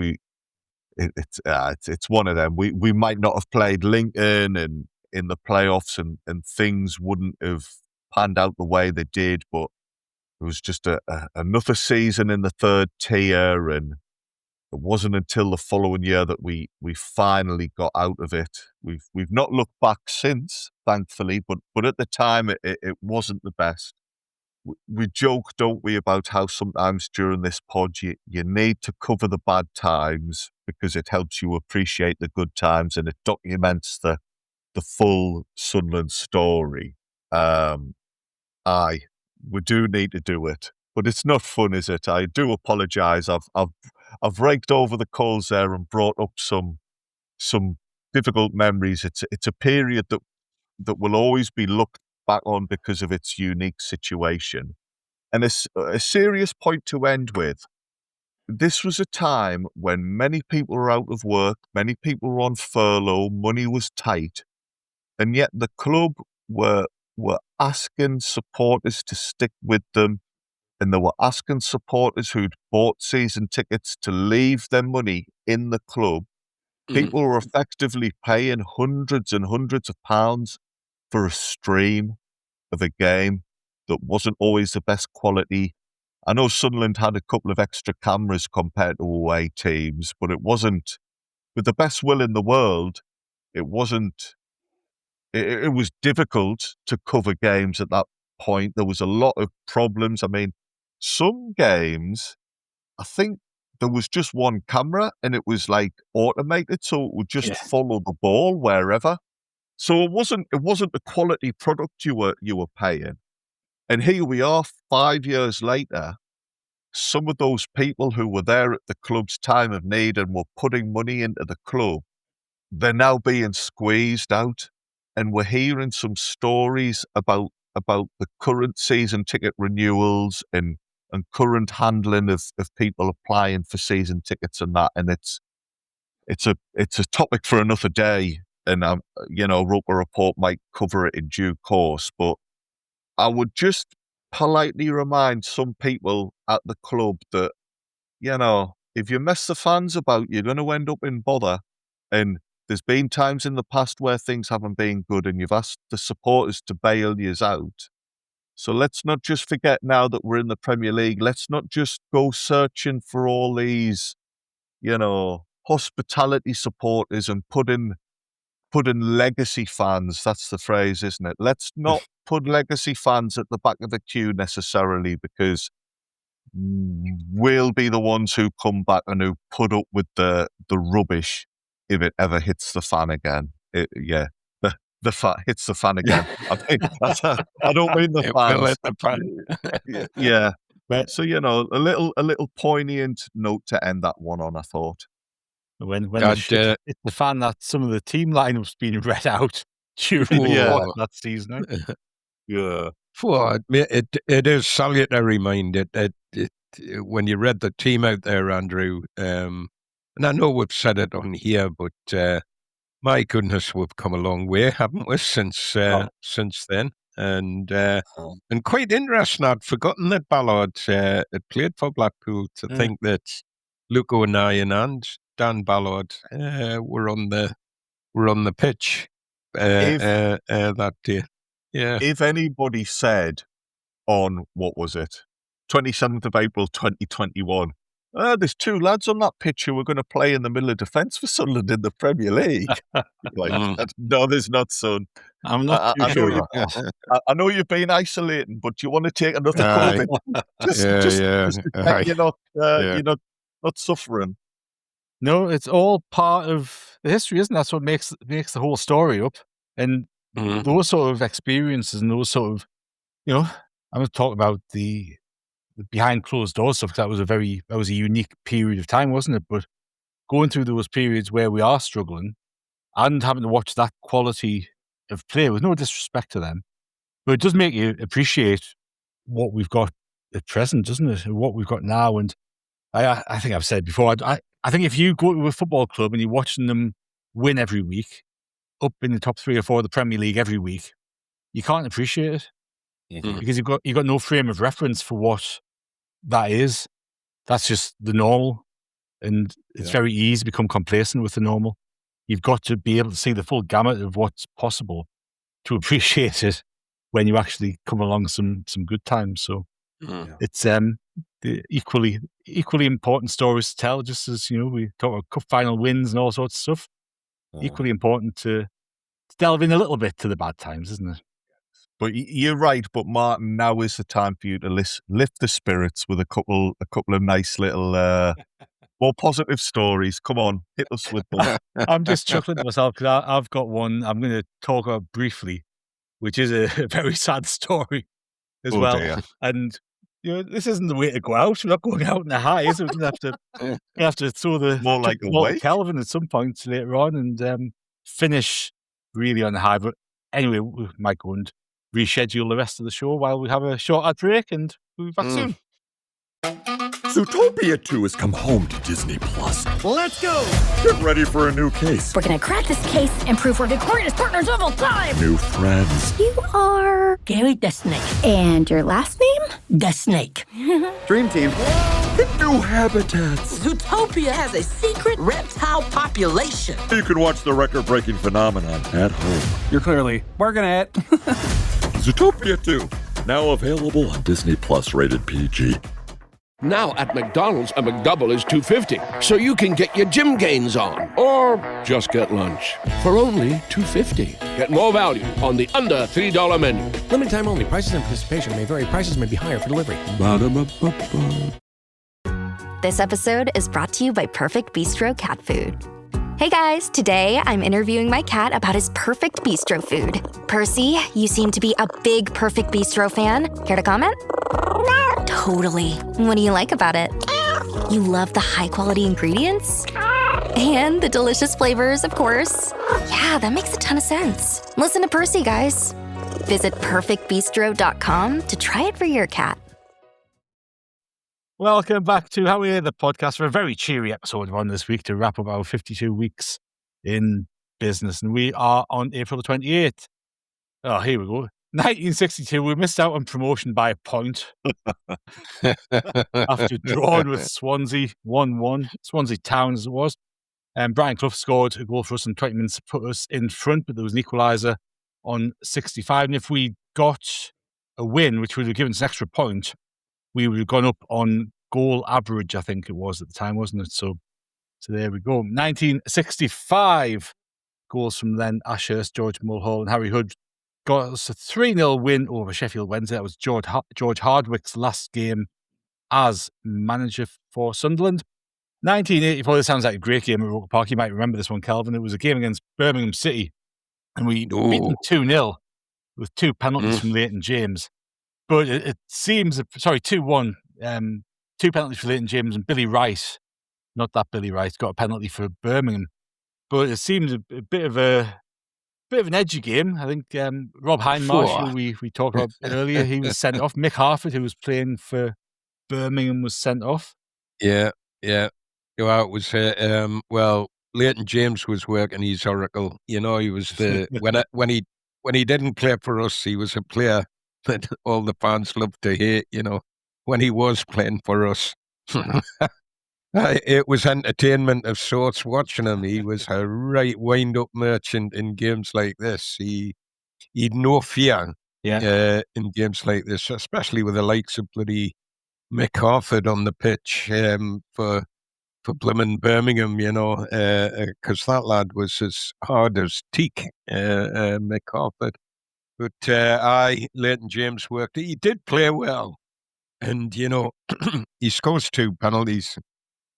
It's one of them. We might not have played Lincoln and in the playoffs, and things wouldn't have panned out the way they did, but it was just another season in the third tier, and it wasn't until the following year that we finally got out of it. We've not looked back since, thankfully, but at the time it wasn't the best. We joke, don't we, about how sometimes during this pod you need to cover the bad times because it helps you appreciate the good times, and it documents the full Sunderland story. We do need to do it, but it's not fun, is it? I do apologise. I've raked over the coals there and brought up some difficult memories. It's a period that will always be looked back on because of its unique situation. And a serious point to end with. This was a time when many people were out of work, many people were on furlough, money was tight, and yet the club were asking supporters to stick with them, and they were asking supporters who'd bought season tickets to leave their money in the club. People were effectively paying hundreds and hundreds of pounds for a stream of a game that wasn't always the best quality. I know Sunderland had a couple of extra cameras compared to away teams, but it wasn't, with the best will in the world, it wasn't. It was difficult to cover games at that point. There was a lot of problems. I mean, some games, I think there was just one camera and it was like automated, so it would just follow the ball wherever. So it wasn't the quality product you were paying. And here we are 5 years later. Some of those people who were there at the club's time of need and were putting money into the club, they're now being squeezed out. And we're hearing some stories about the current season ticket renewals and current handling of people applying for season tickets and that. And it's a topic for another day. And Roker Report might cover it in due course. But I would just politely remind some people at the club that, if you mess the fans about, you're going to end up in bother. And there's been times in the past where things haven't been good and you've asked the supporters to bail you out. So let's not just forget now that we're in the Premier League. Let's not just go searching for all these, hospitality supporters and put in legacy fans. That's the phrase, isn't it? Let's not put legacy fans at the back of the queue necessarily, because we'll be the ones who come back and who put up with the rubbish if it ever hits the fan again. The fan hits the fan again. I don't mean the fans. Will hit the fan. Yeah. So a little poignant note to end that one on, I thought. When it's the fan that some of the team lineup's been read out during that season. Yeah. It is salutary, mind it. When you read the team out there, Andrew, and I know we've said it on here, but my goodness, we've come a long way, haven't we, since then? and quite interesting. I'd forgotten that Ballard had played for Blackpool. To think that Luke O'Neill and Dan Ballard were on the pitch that day. Yeah. If anybody said on, what was it, 27th of April 2021, there's two lads on that pitch who are going to play in the middle of defence for Sunderland in the Premier League. No, there's not, son. I'm not too sure. I know you've been isolating, but you want to take another COVID. Just pretend you're not suffering. No, it's all part of the history, isn't it? That's what makes the whole story up. And those sort of experiences and those sort of, I'm going to talk about the behind closed doors stuff, because that was a unique period of time, wasn't it? But going through those periods where we are struggling and having to watch that quality of play, with no disrespect to them, but it does make you appreciate what we've got at present, doesn't it? And what we've got now. And I think I've said before, I think if you go to a football club and you're watching them win every week, up in the top 3 or 4 of the Premier League every week, you can't appreciate it because you've got no frame of reference for what that is. That's just the normal, and it's very easy to become complacent with the normal. You've got to be able to see the full gamut of what's possible to appreciate it when you actually come along some good times. So it's the equally important stories to tell, just as we talk about cup final wins and all sorts of stuff. Equally important to delve in a little bit to the bad times, isn't it? But you're right. But Martin, now is the time for you to lift the spirits with a couple of nice little more positive stories. Come on, hit us with them. I'm just chuckling to myself because I've got one I'm going to talk about briefly, which is a very sad story as well. Dear. And this isn't the way to go out. We're not going out in a high, is it? We're going to have to throw the More like a wake. Kelvin at some point later on and finish really on the high. But anyway, we might go and reschedule the rest of the show while we have a short ad break, and we'll be back soon. Zootopia 2 has come home to Disney Plus. Let's go! Get ready for a new case. We're gonna crack this case and prove we're the greatest partners of all time! New friends. You are... Gary the Snake. And your last name? The Snake. Dream Team. And new habitats. Zootopia has a secret reptile population. You can watch the record-breaking phenomenon at home. You're clearly working at Zootopia 2. Now available on Disney Plus, rated PG. Now at McDonald's, a McDouble is $2.50, so you can get your gym gains on, or just get lunch for only $2.50. Get more value on the under $3 menu. limited time only. Prices and participation may vary. Prices may be higher for delivery. Ba-da-ba-ba-ba. This episode is brought to you by Perfect Bistro Cat Food. Hey guys, today I'm interviewing my cat about his Perfect Bistro food. Percy, you seem to be a big Perfect Bistro fan. Care to comment? Totally. What do you like about it? You love the high-quality ingredients? And the delicious flavors, of course. Yeah, that makes a ton of sense. Listen to Percy, guys. Visit perfectbistro.com to try it for your cat. Welcome back to How We Hear the podcast for a very cheery episode on this week to wrap up our 52 weeks in business. And we are on April the 28th. Oh, here we go. 1962, we missed out on promotion by a point after drawing with Swansea 1-1. Swansea Town, as it was. Brian Clough scored a goal for us in 20 minutes to put us in front, but there was an equaliser on 65. And if we got a win, which would have given us an extra point, we would have gone up on goal average, I think it was at the time, wasn't it? So there we go. 1965 goals from then Ashurst, George Mulhall and Harry Hood got us a 3-0 win over Sheffield Wednesday. That was George Hardwick's last game as manager for Sunderland. 1984, this sounds like a great game at Roker Park. You might remember this one, Kelvin. It was a game against Birmingham City, and we beat them 2-0 with 2 penalties from Leighton James. But it seems, 2-1, 2 penalties for Leighton James, and Billy Wright, not that Billy Wright, got a penalty for Birmingham. But it seems a bit of an edgy game. I think Rob Hindmarsh, who we talked about earlier, he was sent off. Mick Harford, who was playing for Birmingham, was sent off. Yeah. Well, it was Leighton James was working his oracle. He was the when he when he didn't play for us, he was a player that all the fans loved to hate, when he was playing for us. It was entertainment of sorts watching him. He was a right wind-up merchant in games like this. He'd no fear in games like this, especially with the likes of bloody Mick Harford on the pitch for blimmin' Birmingham, because that lad was as hard as teak, Mick Harford. But Leighton James worked. He did play well. And, he scores 2 penalties.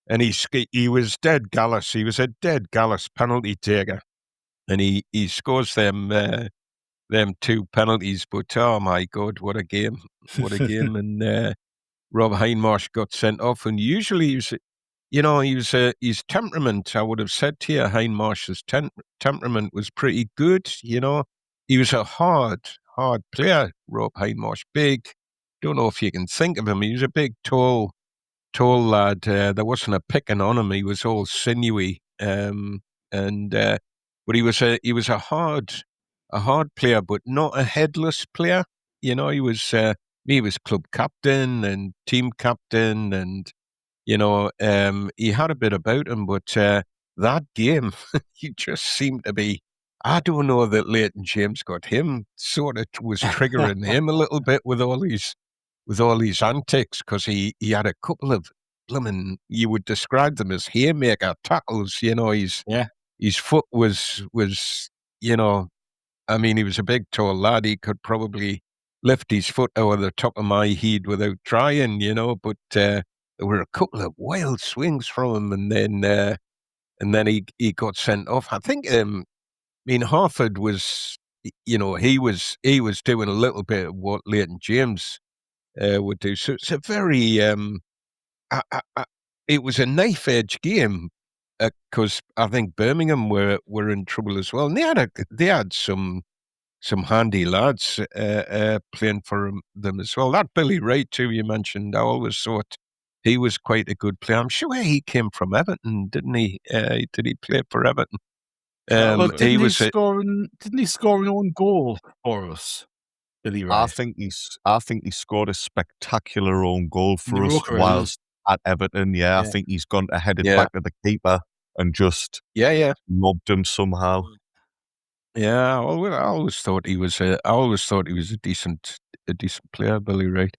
And he was dead gallus. He was a dead gallus penalty taker. And he scores them 2 penalties. But, oh, my God, what a game. What a game. And Rob Hindmarsh got sent off. And usually his temperament, I would have said to you, Hindmarsh's temperament was pretty good, He was a hard player, Rob Hindmarsh. Big. Don't know if you can think of him. He was a big, tall lad. There wasn't a picking on him. He was all sinewy. But he was a hard player, but not a headless player. He was club captain and team captain, and he had a bit about him. But that game, he just seemed to be. I don't know that Leighton James got him. Sort of was triggering him a little bit with all these antics, because he had a couple of blimmin', you would describe them as haymaker tackles. His foot was he was a big tall lad. He could probably lift his foot over the top of my head without trying, but there were a couple of wild swings from him, and then he got sent off. I think Harford was, he was doing a little bit of what Leighton James would do. So it's a very, it was a knife edge game, because I think Birmingham were in trouble as well, and they had some handy lads playing for them as well. That Billy Wright too, you mentioned, I always thought he was quite a good player. I'm sure he came from Everton, didn't he? Did he play for Everton? Didn't he score an own goal for us, Billy Wright? I think he scored a spectacular own goal for us whilst at Everton. Yeah, I think he's gone to head it back to the keeper and just lobbed him somehow. Yeah, I always thought he was a decent player, Billy Wright.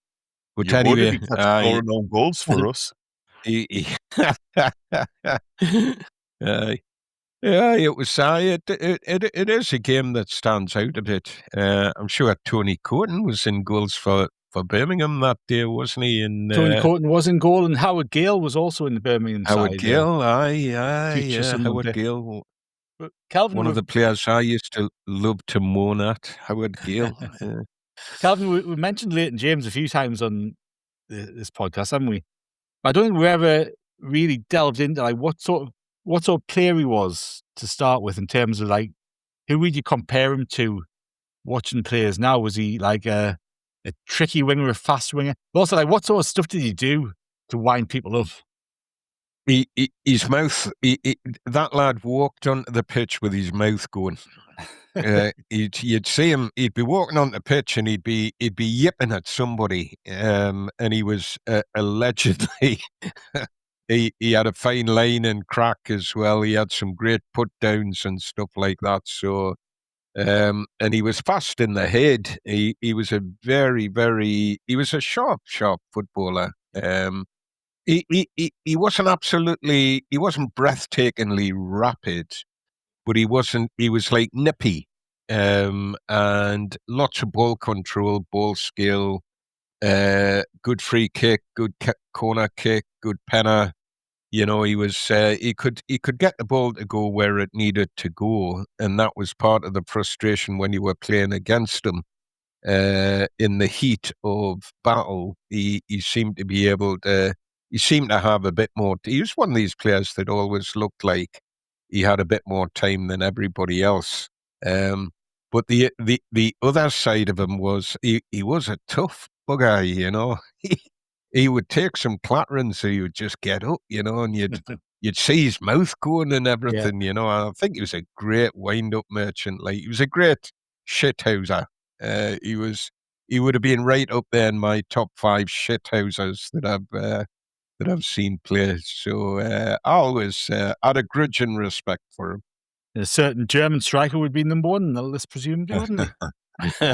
But anyway, he kept scoring own goals for us. Yeah, it was. It is a game that stands out a bit. I'm sure Tony Coton was in goals for Birmingham that day, wasn't he? And Tony Coton was in goal, and Howard Gale was also in the Birmingham side. Howard Gale, Howard Gale. But Kelvin, one of the players I used to love to moan at, Howard Gale. Kelvin, we mentioned Leighton James a few times on this podcast, haven't we? I don't think we ever really delved into what sort of player he was to start with, in terms of who would you compare him to watching players now? Was he like a tricky winger, a fast winger? But also, what sort of stuff did he do to wind people up? His mouth, that lad walked onto the pitch with his mouth going. You'd see him, he'd be walking on the pitch and he'd be yipping at somebody, and he was allegedly he had a fine line and crack as well. He had some great put downs and stuff like that. So and he was fast in the head. He was a he was a sharp footballer. He wasn't breathtakingly rapid, but he was like nippy, and lots of ball control, ball skill, good free kick, good corner kick, good penner. He was he could get the ball to go where it needed to go, and that was part of the frustration when you were playing against him. In the heat of battle, he seemed to be able to. He seemed to have a bit more. He was one of these players that always looked like he had a bit more time than everybody else. But the other side of him was he was a tough bugger. He would take some clattering, so he would just get up, and you'd see his mouth going and everything. I think he was a great wind-up merchant. He was a great shithouser. He would have been right up there in my top 5 shithousers that I've seen play. So I always had a grudging respect for him. A certain German striker would be number 1 on the list, presumably, wouldn't he?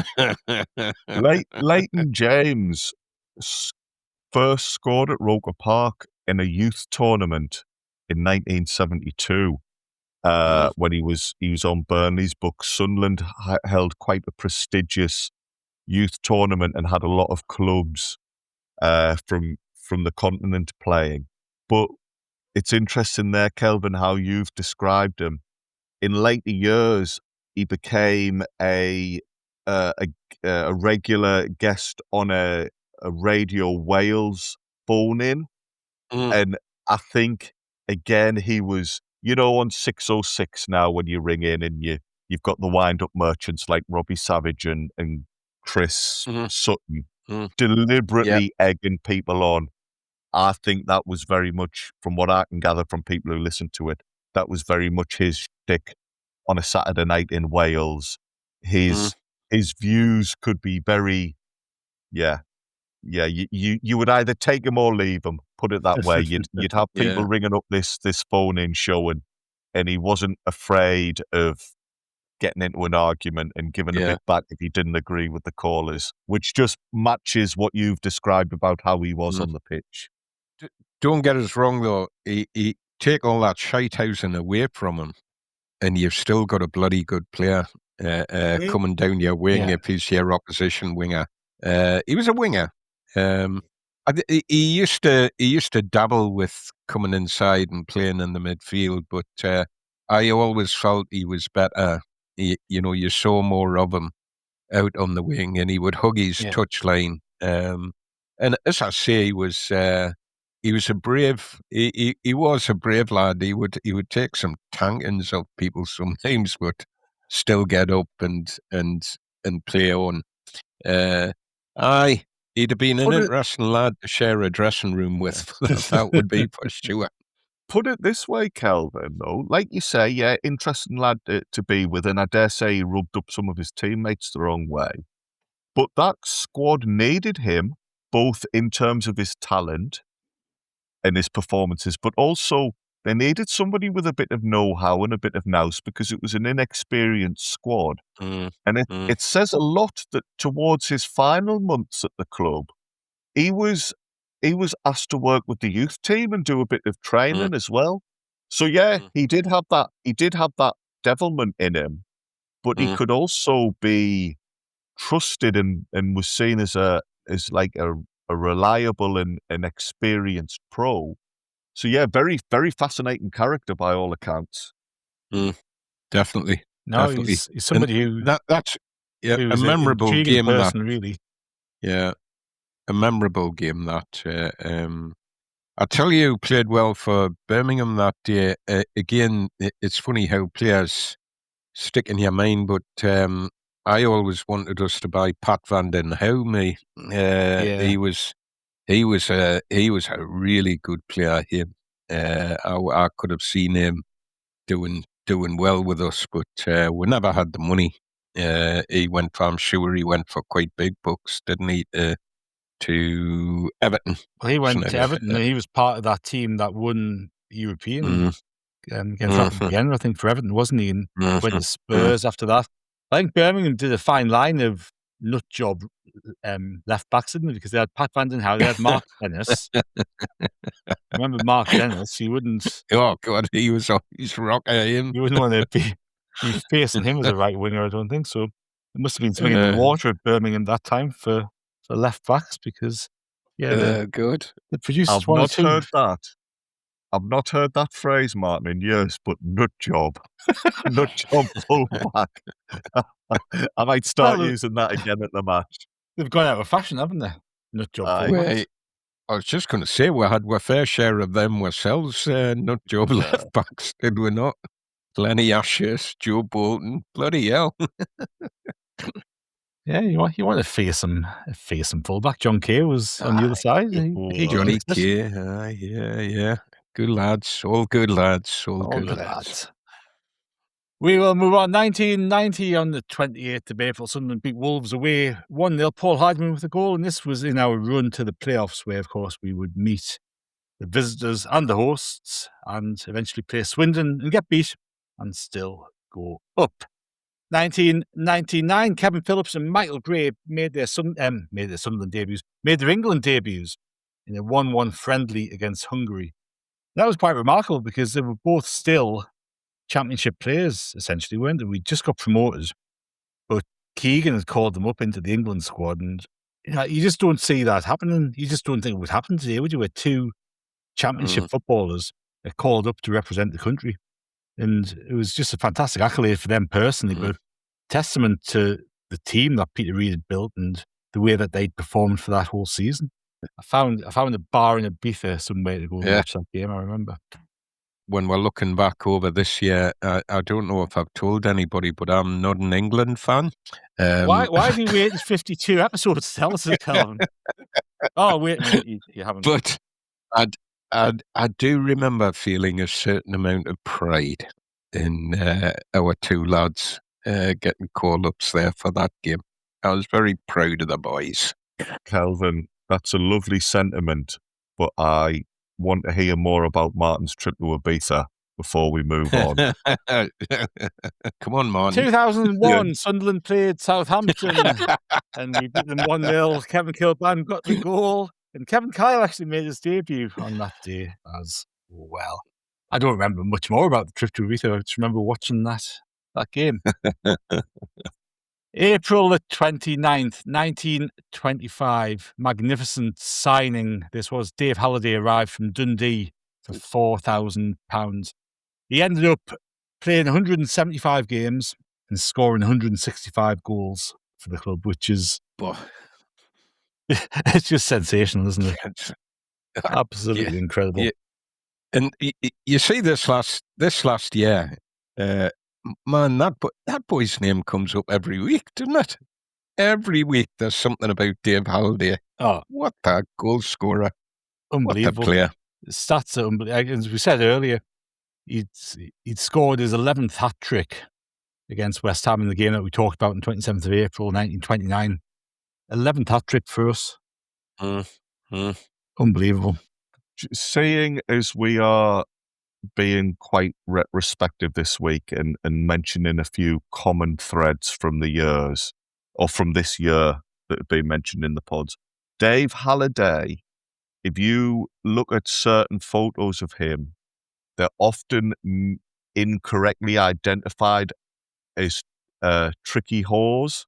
Leighton James first scored at Roker Park in a youth tournament in 1972 when he was on Burnley's books. Sunderland held quite a prestigious youth tournament and had a lot of clubs from the continent playing. But it's interesting there, Kelvin, how you've described him. In later years, he became a regular guest on a Radio Wales phone-in. And I think, again, he was, on 606 now when you ring in and you've got the wind-up merchants like Robbie Savage and Chris Sutton deliberately egging people on. I think that was very much, from what I can gather from people who listen to it, that was very much his shtick on a Saturday night in Wales. His views could be very, you would either take him or leave him, put it that way. You'd have people ringing up this phone-in show and he wasn't afraid of getting into an argument and giving a bit back if he didn't agree with the callers, which just matches what you've described about how he was on the pitch. Don't get us wrong, though. He take all that shitehousing away from him, and you've still got a bloody good player coming down your wing if he's your opposition winger. He was a winger. He used to dabble with coming inside and playing in the midfield, but I always felt he was better. You saw more of him out on the wing, and he would hug his touchline. And as I say, he was a brave. He was a brave lad. He would take some tankings of people sometimes, but still get up and play on. He'd have been an interesting lad to share a dressing room with. That would be for sure. Put it this way, Kelvin, though, like you say, interesting lad to be with, and I dare say he rubbed up some of his teammates the wrong way. But that squad needed him, both in terms of his talent and his performances, but also they needed somebody with a bit of know-how and a bit of nous, because it was an inexperienced squad. And it says a lot that towards his final months at the club, he was asked to work with the youth team and do a bit of training as well. So he did have that devilment in him, but he could also be trusted and was seen as a reliable and experienced pro. So very, very fascinating character by all accounts. Definitely. No, definitely. He's somebody who that's a memorable game. Person, really. Yeah, a memorable game that. I tell you, played well for Birmingham that day. Again, it's funny how players stick in your mind, but I always wanted us to buy Pat van den Houme. He was a really good player. Him, I could have seen him doing well with us, but we never had the money. I'm sure he went for quite big bucks, didn't he? To Everton. Well, he went to Everton, and he was part of that team that won European against I think, for Everton, wasn't he? And went to Spurs after that. I think Birmingham did a fine line of nut job left backs, didn't they? Because they had Pat van den Houwe, they had Mark Dennis. Remember Mark Dennis? You wouldn't. Oh God, he's rocker. Him. You wouldn't want to be facing him as a right winger. I don't think so. It must have been something in the water at Birmingham that time for left backs, because good. They produced I've not heard that. I've not heard that phrase, Martin, in years. But nut job, nut job fullback. I might start using that again at the match. They've gone out of fashion, haven't they? Nut job fullback. I was just going to say we had our fair share of them ourselves. Nut job left backs, did we not? Lenny Ashurst, Joe Bolton, bloody hell. Yeah, you want to face some fullback. John Kay was on the other side. Johnny Kay, yeah. Good lads, all good lads, all good lads. We will move on. 1990 on the 28th of April. Sunderland beat Wolves away 1-0. Paul Hardman with a goal. And this was in our run to the playoffs where, of course, we would meet the visitors and the hosts and eventually play Swindon and get beat and still go up. 1999, Kevin Phillips and Michael Gray made their Sunderland debuts, made their England debuts in a 1-1 friendly against Hungary. That was quite remarkable because they were both still championship players, essentially, weren't they? We just got promoted, but Keegan had called them up into the England squad, and you just don't see that happening. You just don't think it would happen today, would you? Where two championship footballers are called up to represent the country, and it was just a fantastic accolade for them personally, but testament to the team that Peter Reid had built and the way that they'd performed for that whole season. I found a bar in Ibiza somewhere to go and watch that game. I remember. When we're looking back over this year, I don't know if I've told anybody, but I'm not an England fan. Why have you waited 52 episodes to tell us this, Kelvin? Oh, wait a minute, you haven't. But I do remember feeling a certain amount of pride in our two lads getting call-ups there for that game. I was very proud of the boys. Kelvin, that's a lovely sentiment, but I want to hear more about Martin's trip to Ibiza before we move on. Come on, Martin. 2001, Sunderland played Southampton and we beat them 1-0. Kevin Kilban got the goal, and Kevin Kyle actually made his debut on that day as well. I don't remember much more about the trip to Ibiza. I just remember watching that game. April the 29th, 1925. Magnificent signing. This was Dave Halliday arrived from Dundee for £4,000. He ended up playing 175 games and scoring 165 goals for the club, which is it's just sensational, isn't it? Absolutely incredible. Yeah. And you see this last year, man, that boy's name comes up every week, doesn't it? Every week there's something about Dave Halliday. Oh, what a goal scorer! Unbelievable. What a player. The stats are unbelievable. As we said earlier, he'd scored his 11th hat trick against West Ham in the game that we talked about on 27th of April, 1929. 11th hat trick for us. Unbelievable. Seeing as we are being quite retrospective this week and mentioning a few common threads from the years, or from this year, that have been mentioned in the pods. Dave Halliday, if you look at certain photos of him, they're often incorrectly identified as Tricky Hawes.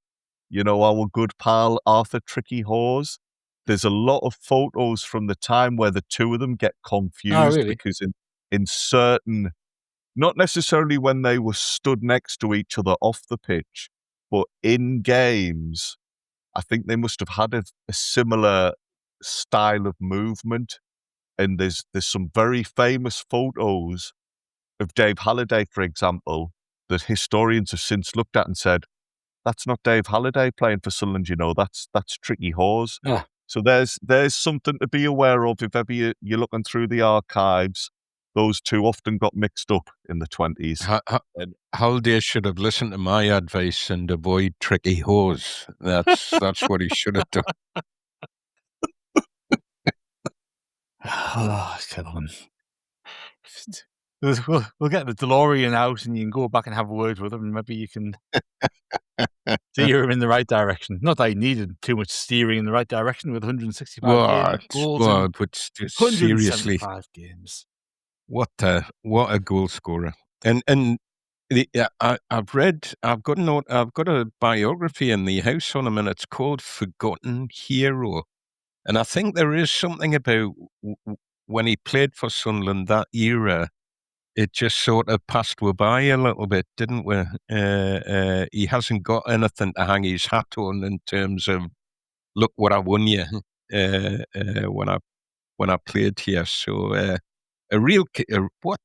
You know, our good pal Arthur Tricky Hawes. There's a lot of photos from the time where the two of them get confused because in certain, not necessarily when they were stood next to each other off the pitch, but in games, I think they must have had a similar style of movement. And there's some very famous photos of Dave Halliday, for example, that historians have since looked at and said, that's not Dave Halliday playing for Sunderland, you know, that's Tricky Hawes. Yeah. So there's something to be aware of if ever you're looking through the archives. Those two often got mixed up in the 20s. Halliday should have listened to my advice and avoid Tricky Hawes. That's what he should have done. Oh, come on. We'll get the DeLorean out and you can go back and have a word with him and maybe you can steer him in the right direction. Not that he needed too much steering in the right direction with 165 goals. But seriously, games. What a goal scorer! And I've got a biography in the house on him, and it's called Forgotten Hero. And I think there is something about when he played for Sunderland that era. It just sort of passed we by a little bit, didn't we? He hasn't got anything to hang his hat on in terms of, look what I won you when I played here. So what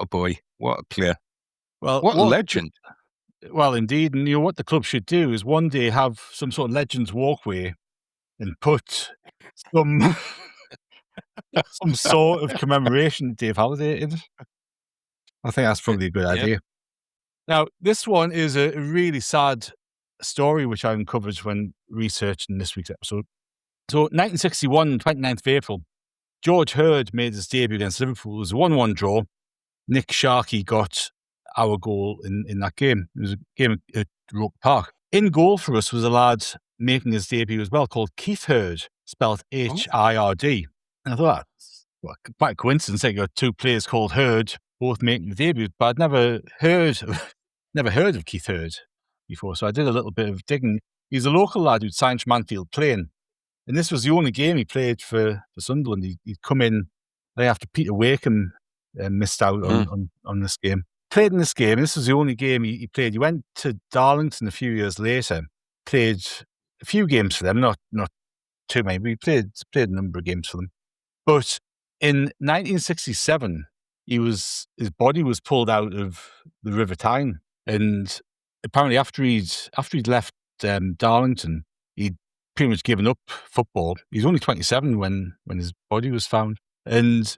a boy, what a player, what a legend. Well, indeed, and you know what the club should do is one day have some sort of Legends Walkway and put some sort of commemoration to Dave Halliday in it. I think that's probably a good idea. Now, this one is a really sad story which I uncovered when researching this week's episode. So, 1961, 29th of April, George Hurd made his debut against Liverpool. It was a 1-1 draw. Nick Sharkey got our goal in that game. It was a game at Roker Park. In goal for us was a lad making his debut as well called Keith Hurd, spelled Hird. And I thought, quite a coincidence. You got two players called Hurd, both making the debut, but I'd never heard of Keith Hurd before. So I did a little bit of digging. He's a local lad who'd signed for Manfield playing. And this was the only game he played for Sunderland. He'd come in after Peter Wakeham missed out on this game. Played in this game. This was the only game he played. He went to Darlington a few years later. Played a few games for them, not too many, but he played a number of games for them. But in 1967, his body was pulled out of the River Tyne, and apparently after he'd left Darlington, he'd pretty much given up football. He was only 27 when his body was found, and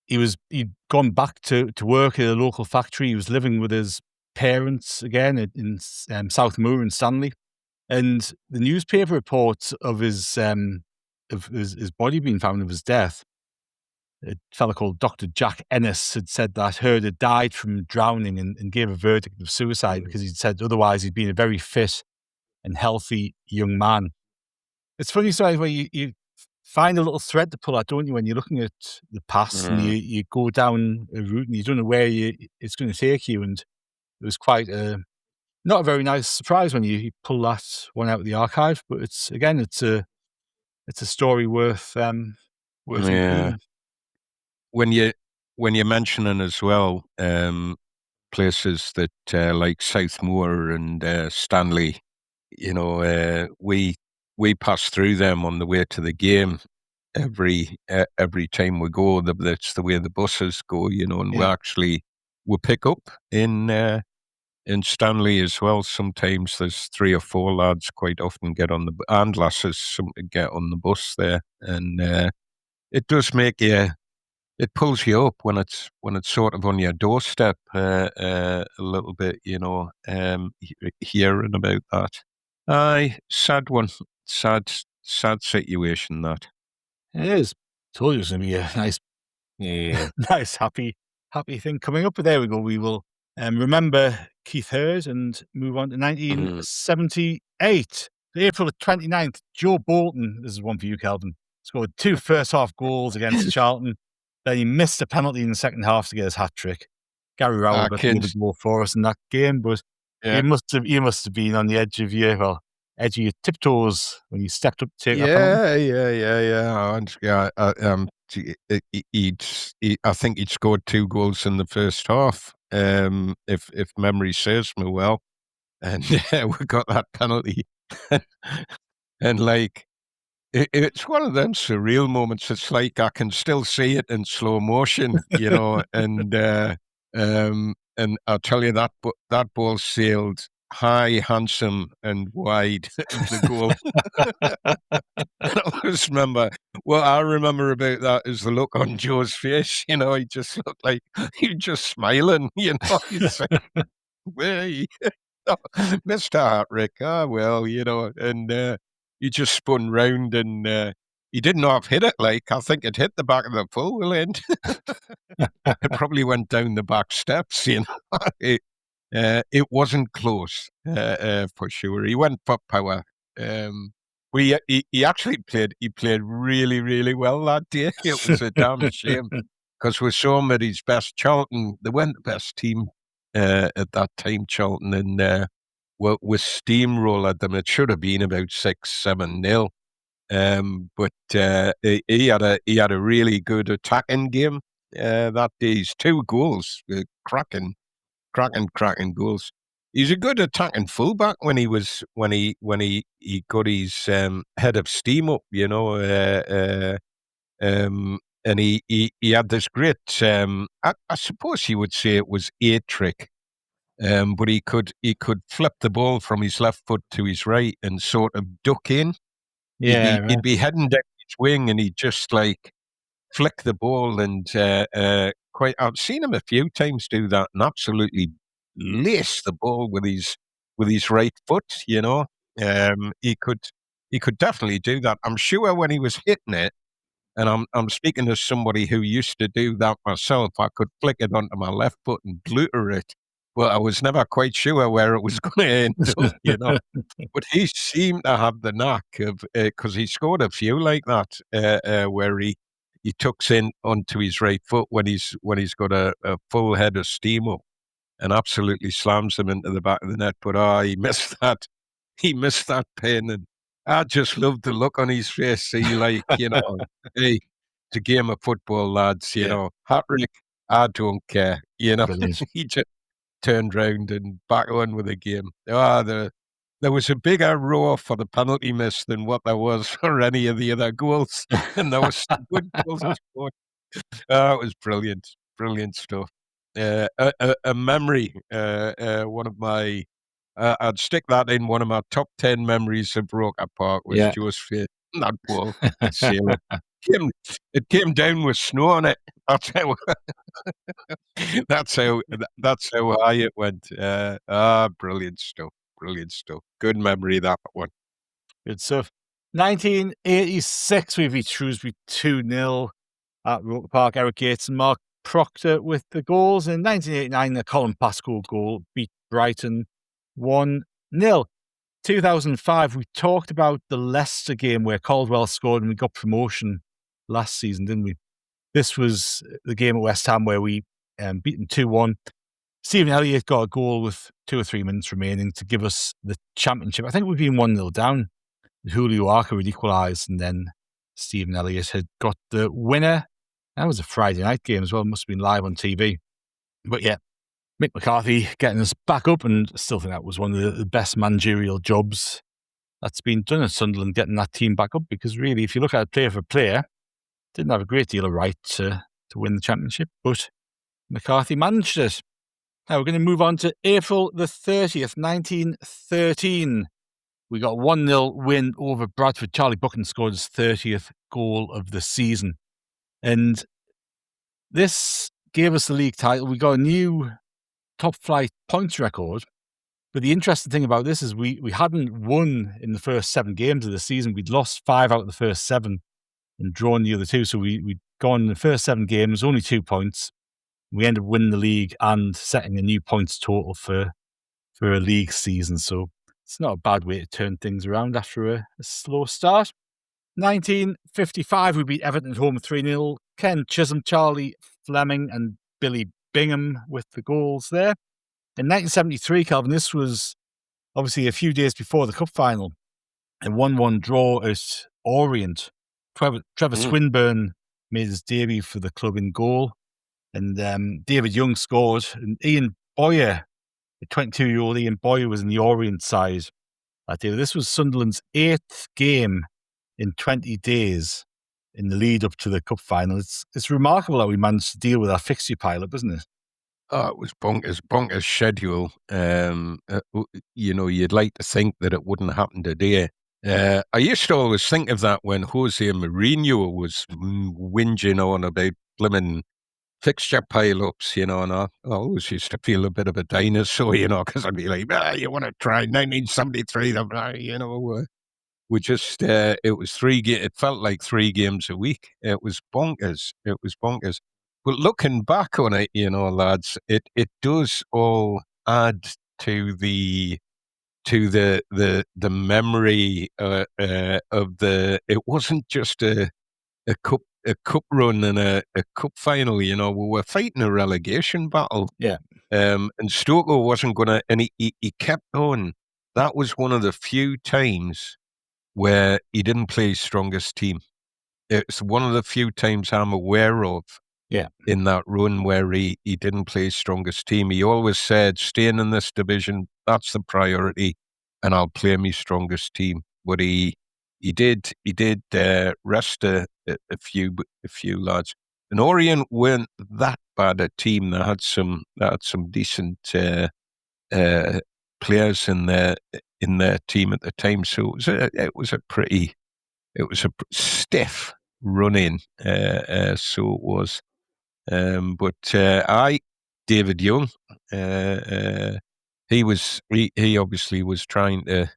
he'd gone back to work at a local factory. He was living with his parents again in South Moor in Stanley, and the newspaper reports of his body being found, of his death. A fellow called Dr. Jack Ennis had said that Hurd had died from drowning and gave a verdict of suicide because he'd said otherwise he'd been a very fit and healthy young man. It's funny stories where you find a little thread to pull out, don't you, when you're looking at the past and you go down a route and you don't know where it's going to take you. And it was quite not a very nice surprise when you pull that one out of the archive. But it's a story worth including. When you're mentioning as well places that like Southmoor and Stanley, we pass through them on the way to the game every time we go. That's the way the buses go, and we pick up in Stanley as well. Sometimes there's 3 or 4 lads quite often get on and lasses some get on the bus there, and it does make you. It pulls you up when it's sort of on your doorstep a little bit, hearing about that. Aye, sad one, sad situation that. It is. Told you it was going to be a nice, nice, happy thing coming up. But there we go. We will remember Keith Hurd and move on to 1978. April 29th, Joe Bolton, this is one for you, Kelvin, scored 2 first-half goals against Charlton. Then he missed a penalty in the second half to get his hat-trick. Gary Rowell got the goal for us in that game, but you must have been on the edge of your tiptoes when you stepped up to take that penalty. I think he'd scored 2 goals in the first half, if memory serves me well. And we got that penalty. And it's one of them surreal moments. It's like I can still see it in slow motion, and I'll tell you that ball sailed high, handsome, and wide into the goal. I always remember, what I remember about that is the look on Joe's face. He just looked like he was just smiling. He's like, "Way, Mr. Hartrick, and he just spun round and he didn't half hit it. I think it hit the back of the full end. It probably went down the back steps. It wasn't close for sure. He went for power. He actually played. He played really, really well that day. It was a damn shame because we saw him at his best. Charlton, they weren't the best team at that time. Charlton, and we steamrolled them. It should have been about 6-7-0. But he had a really good attacking game that day. He's 2 goals, cracking goals. He's a good attacking fullback when he got his head of steam up, and he had this great. I suppose you would say it was a trick. But he could flip the ball from his left foot to his right and sort of duck in. He'd be heading down his wing and he'd just flick the ball and I've seen him a few times do that and absolutely lace the ball with his right foot. He could definitely do that. I'm sure when he was hitting it, and I'm speaking to somebody who used to do that myself, I could flick it onto my left foot and gluter it. Well, I was never quite sure where it was going to end up. But he seemed to have the knack of, because he scored a few like that, where he tucks in onto his right foot when he's got a full head of steam up and absolutely slams them into the back of the net. But he missed that. He missed that pin, and I just loved the look on his face. He hey, it's a game of football, lads. Hat-trick, I don't care. He just turned round and back on with the game. There was a bigger roar for the penalty miss than what there was for any of the other goals, and there was some good goals scored. It was brilliant, brilliant stuff. A memory, one of my, I'd stick that in one of my top 10 memories of Roker Park was Joe's face. That ball, it came down with snow on it. That's how high it went. Brilliant stuff. Brilliant stuff. Good memory, that one. Good stuff. 1986, we beat Shrewsbury 2-0 at Roker Park. Eric Gates and Mark Proctor with the goals. In 1989, the Colin Pascoe goal beat Brighton 1-0. 2005, we talked about the Leicester game where Caldwell scored and we got promotion last season, didn't we? This was the game at West Ham where we beat them 2-1. Stephen Elliott got a goal with 2 or 3 minutes remaining to give us the championship. I think we'd been 1-0 down. Julio Arca had equalised, and then Stephen Elliott had got the winner. That was a Friday night game as well. It must have been live on TV. But yeah, Mick McCarthy getting us back up, and I still think that was one of the best managerial jobs that's been done at Sunderland, getting that team back up, because really, if you look at it player for player, didn't have a great deal of right to win the championship, but McCarthy managed it. Now we're going to move on to April the 30th, 1913. We got a 1-0 win over Bradford. Charlie Buchan scored his 30th goal of the season. And this gave us the league title. We got a new top flight points record. But the interesting thing about this is we hadn't won in the first 7 games of the season. We'd lost 5 out of the first 7 and drawn the other 2. So we'd gone in the first 7 games, only 2 points. We ended up winning the league and setting a new points total for a league season. So it's not a bad way to turn things around after a slow start. 1955, we beat Everton at home 3-0. Ken Chisholm, Charlie Fleming and Billy Bingham with the goals there. In 1973, Kelvin, this was obviously a few days before the cup final. A 1-1 draw at Orient. Trevor Swinburne made his debut for the club in goal. And David Young scored. And Ian Boyer, the 22-year-old Ian Boyer, was in the Orient side that day. This was Sunderland's 8th game in 20 days in the lead up to the cup final. It's remarkable how we managed to deal with our fixture pile-up, isn't it? Oh, it was bonkers schedule. You'd like to think that it wouldn't happen today. I used to always think of that when Jose Mourinho was whinging on about blimmin' fixture pile-ups, and I always used to feel a bit of a dinosaur, because I'd be like, you want to try 1973, we just, it was it felt like 3 games a week. It was bonkers. But looking back on it, lads, it does all add to the memory of it wasn't just a cup run and a cup final. We were fighting a relegation battle. Yeah. And Stoker wasn't going to, and he kept on. That was one of the few times where he didn't play his strongest team. It's one of the few times I'm aware of in that run where he didn't play his strongest team. He always said, staying in this division, that's the priority, and I'll play my strongest team. But he did rest a few lads. And Orient weren't that bad a team. They had some decent players in their team at the time. So it was a stiff run in. So it was. But David Young. He obviously was trying to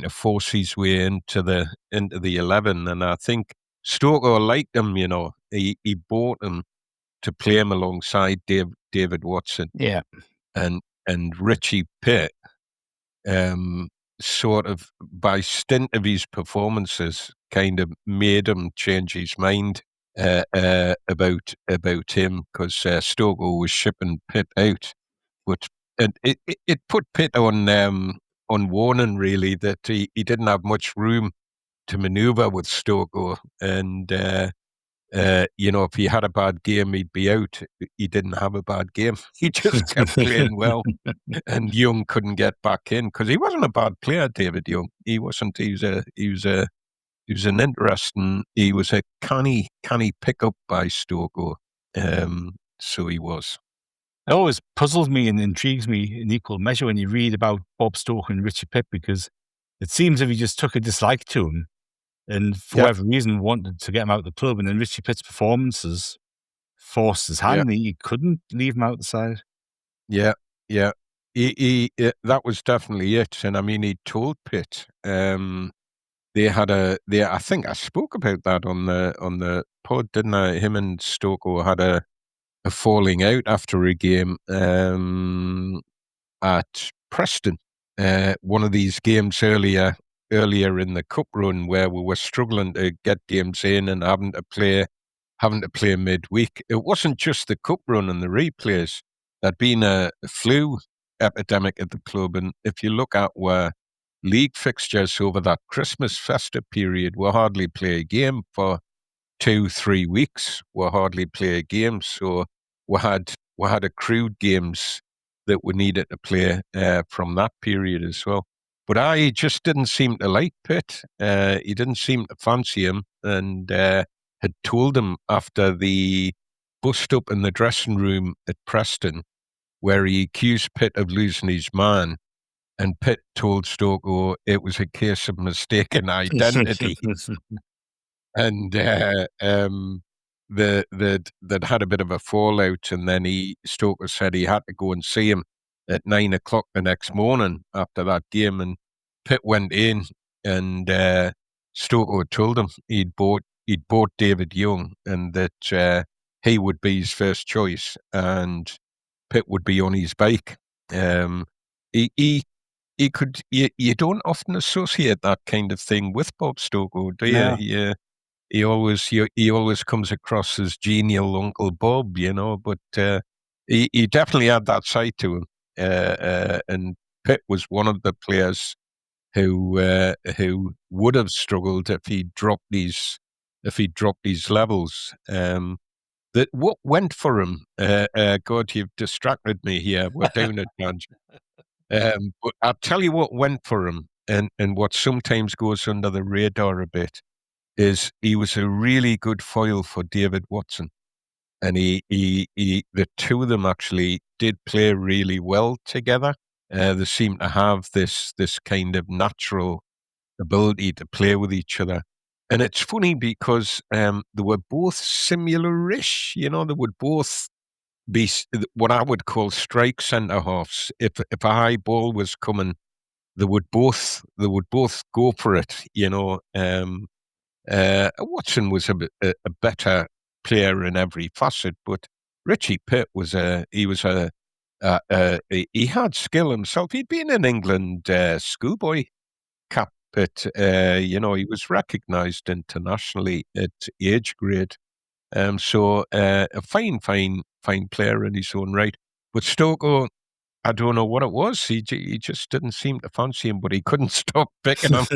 force his way into the 11, and I think Stoker liked him. He bought him to play him alongside David Watson. Yeah, and Richie Pitt. Sort of by stint of his performances, kind of made him change his mind about him, because Stoker was shipping Pitt out, but it put Pitt on warning, really, that he didn't have much room to manoeuvre with Stoker, and if he had a bad game, he'd be out. He didn't have a bad game. He just kept playing well, and Young couldn't get back in, because he wasn't a bad player, David Young. He wasn't. He was an interesting. He was a canny pickup by Stoker. So he was. It always puzzles me and intrigues me in equal measure when you read about Bob Stoker and Richie Pitt, because it seems if he just took a dislike to him, and for whatever reason wanted to get him out of the club, and then Richie Pitt's performances forced his hand. He couldn't leave him out the side. Yeah. That was definitely it. And I mean, he told Pitt. I think I spoke about that on the pod, didn't I? Him and Stoker had a falling out after a game at Preston. One of these games earlier in the cup run, where we were struggling to get games in and having to play midweek. It wasn't just the cup run and the replays. There'd been a flu epidemic at the club, and if you look at where league fixtures over that Christmas festive period, we'll hardly play a game for 2-3 weeks. We'll hardly play a game, so we had accrued games that we needed to play from that period as well. But I just didn't seem to like Pitt. He didn't seem to fancy him, and had told him after the bust-up in the dressing room at Preston, where he accused Pitt of losing his man, and Pitt told Stoker it was a case of mistaken identity. And they'd had a bit of a fallout, and then Stoker said he had to go and see him at 9:00 the next morning after that game, and Pitt went in, and Stoker told him he'd bought David Young, and that he would be his first choice, and Pitt would be on his bike. He could. You don't often associate that kind of thing with Bob Stoker, do you? No. He always comes across as genial Uncle Bob, but he definitely had that side to him. And Pitt was one of the players who would have struggled if he dropped these levels. That what went for him? God, you've distracted me here. We're down a tangent. But I'll tell you what went for him, and what sometimes goes under the radar a bit, is he was a really good foil for David Watson. And the two of them actually did play really well together. They seemed to have this kind of natural ability to play with each other. And it's funny because they were both similar-ish. They would both be what I would call strike centre halves. If a high ball was coming, they would both go for it. Watson was a better player in every facet, but Richie Pitt he had skill himself. He'd been in England schoolboy cap at he was recognised internationally at age grade. So a fine player in his own right. But Stoker, I don't know what it was. He just didn't seem to fancy him, but he couldn't stop picking him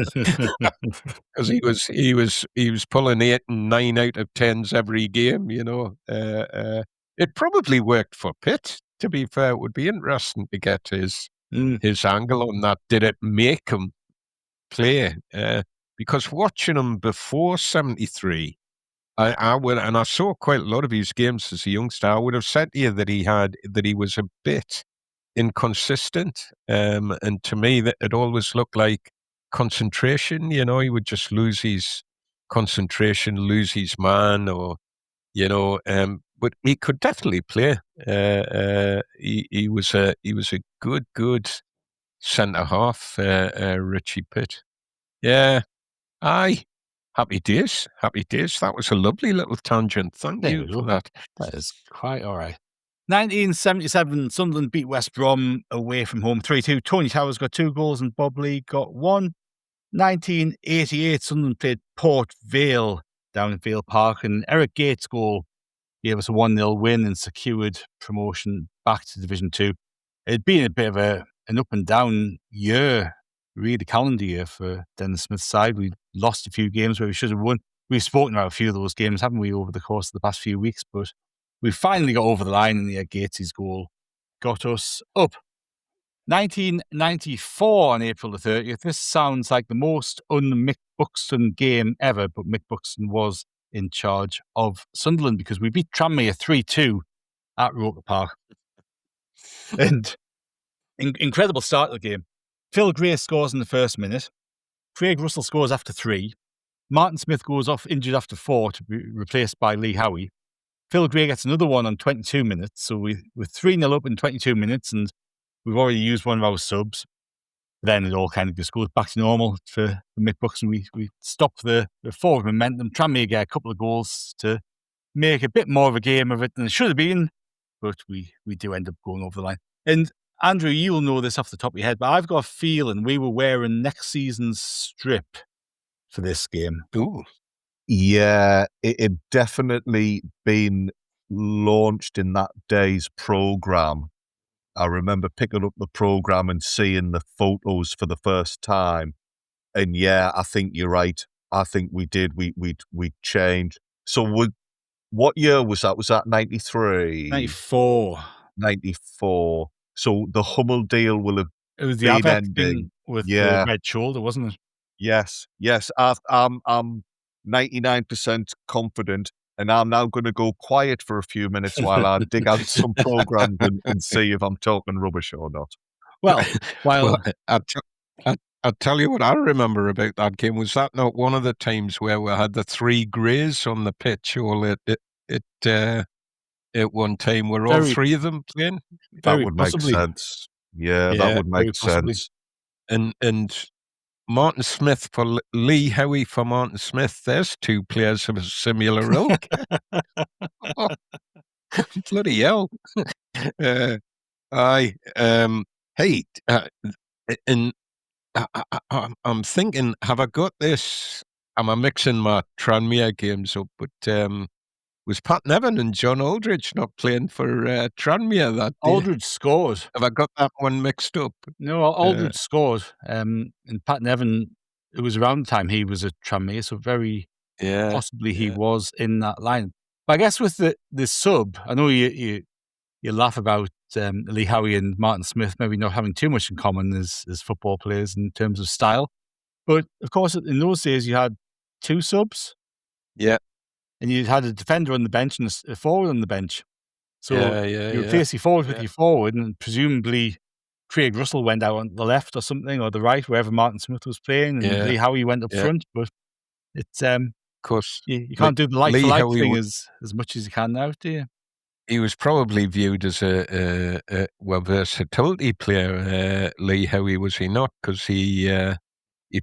because he was pulling 8 and 9 out of 10s every game. It probably worked for Pitt. To be fair, it would be interesting to get his angle on that. Did it make him play? Because watching him before 73. I saw quite a lot of his games as a youngster. I would have said to you that he was a bit inconsistent, and to me that it always looked like concentration. He would just lose his concentration, lose his man, or but he could definitely play. He was a good centre half, Richie Pitt. Yeah, aye. Happy days. That was a lovely little tangent. Thank There you we for go. that. That is quite all right. 1977, Sunderland beat West Brom away from home 3-2. Tony Towers got 2 goals and Bob Lee got 1. 1988, Sunderland played Port Vale down in Vale Park, and Eric Gates' goal gave us a 1-0 win and secured promotion back to Division 2. It had been a bit of an up and down year, really, calendar year for Dennis Smith's side. We lost a few games where we should have won. We've spoken about a few of those games, haven't we, over the course of the past few weeks, but we finally got over the line, and Gates' goal got us up. 1994 on April the 30th. This sounds like the most un-Mick Buxton game ever, but Mick Buxton was in charge of Sunderland because we beat Tranmere 3-2 at Roker Park. And incredible start of the game. Phil Gray scores in the first minute. Craig Russell scores after 3. Martin Smith goes off injured after 4 to be replaced by Lee Howie. Phil Gray gets another one on 22 minutes. So we're 3-0 up in 22 minutes, and we've already used one of our subs. Then it all kind of just goes back to normal for Mick Buxton. We stop the forward momentum. Tranmere get a couple of goals to make a bit more of a game of it than it should have been, but we do end up going over the line. And Andrew, you'll know this off the top of your head, but I've got a feeling we were wearing next season's strip for this game. Ooh. Yeah, it had definitely been launched in that day's programme. I remember picking up the programme and seeing the photos for the first time. And yeah, I think you're right. I think we did. We changed. So what year was that? Was that 93? 94. 94. So the Hummel deal will have It was the been Avec ending. thing with the red shoulder, wasn't it? Yes. I'm 99% confident, and I'm now going to go quiet for a few minutes while I dig out some programs and see if I'm talking rubbish or not. Well, I'll tell you what I remember about that game. Was that not one of the times where we had the 3 greys on the pitch all at one time? Were all 3 of them playing? That would make sense. Yeah, that would make sense. And Martin Smith for Lee Howie for Martin Smith. There's 2 players of a similar ilk. Bloody hell. Hey, and I'm thinking, have I got this? Am I mixing my Tranmere games up? But was Pat Nevin and John Aldridge not playing for Tranmere that day? Aldridge scored. Have I got that one mixed up? No, Aldridge scored. And Pat Nevin, it was around the time he was at Tranmere, so very possibly he was in that line. But I guess with the sub, I know you laugh about Lee Howie and Martin Smith maybe not having too much in common as football players in terms of style. But of course, in those days, you had 2 subs. Yeah. And you had a defender on the bench and a forward on the bench. So you replace your forward with your forward, and presumably Craig Russell went out on the left or something, or the right, wherever Martin Smith was playing, and Lee Howie went up front. But it's of course you can't do the like-for-like thing as much as you can now, do you? He was probably viewed as a versatility player, Lee Howie, was he not? Because he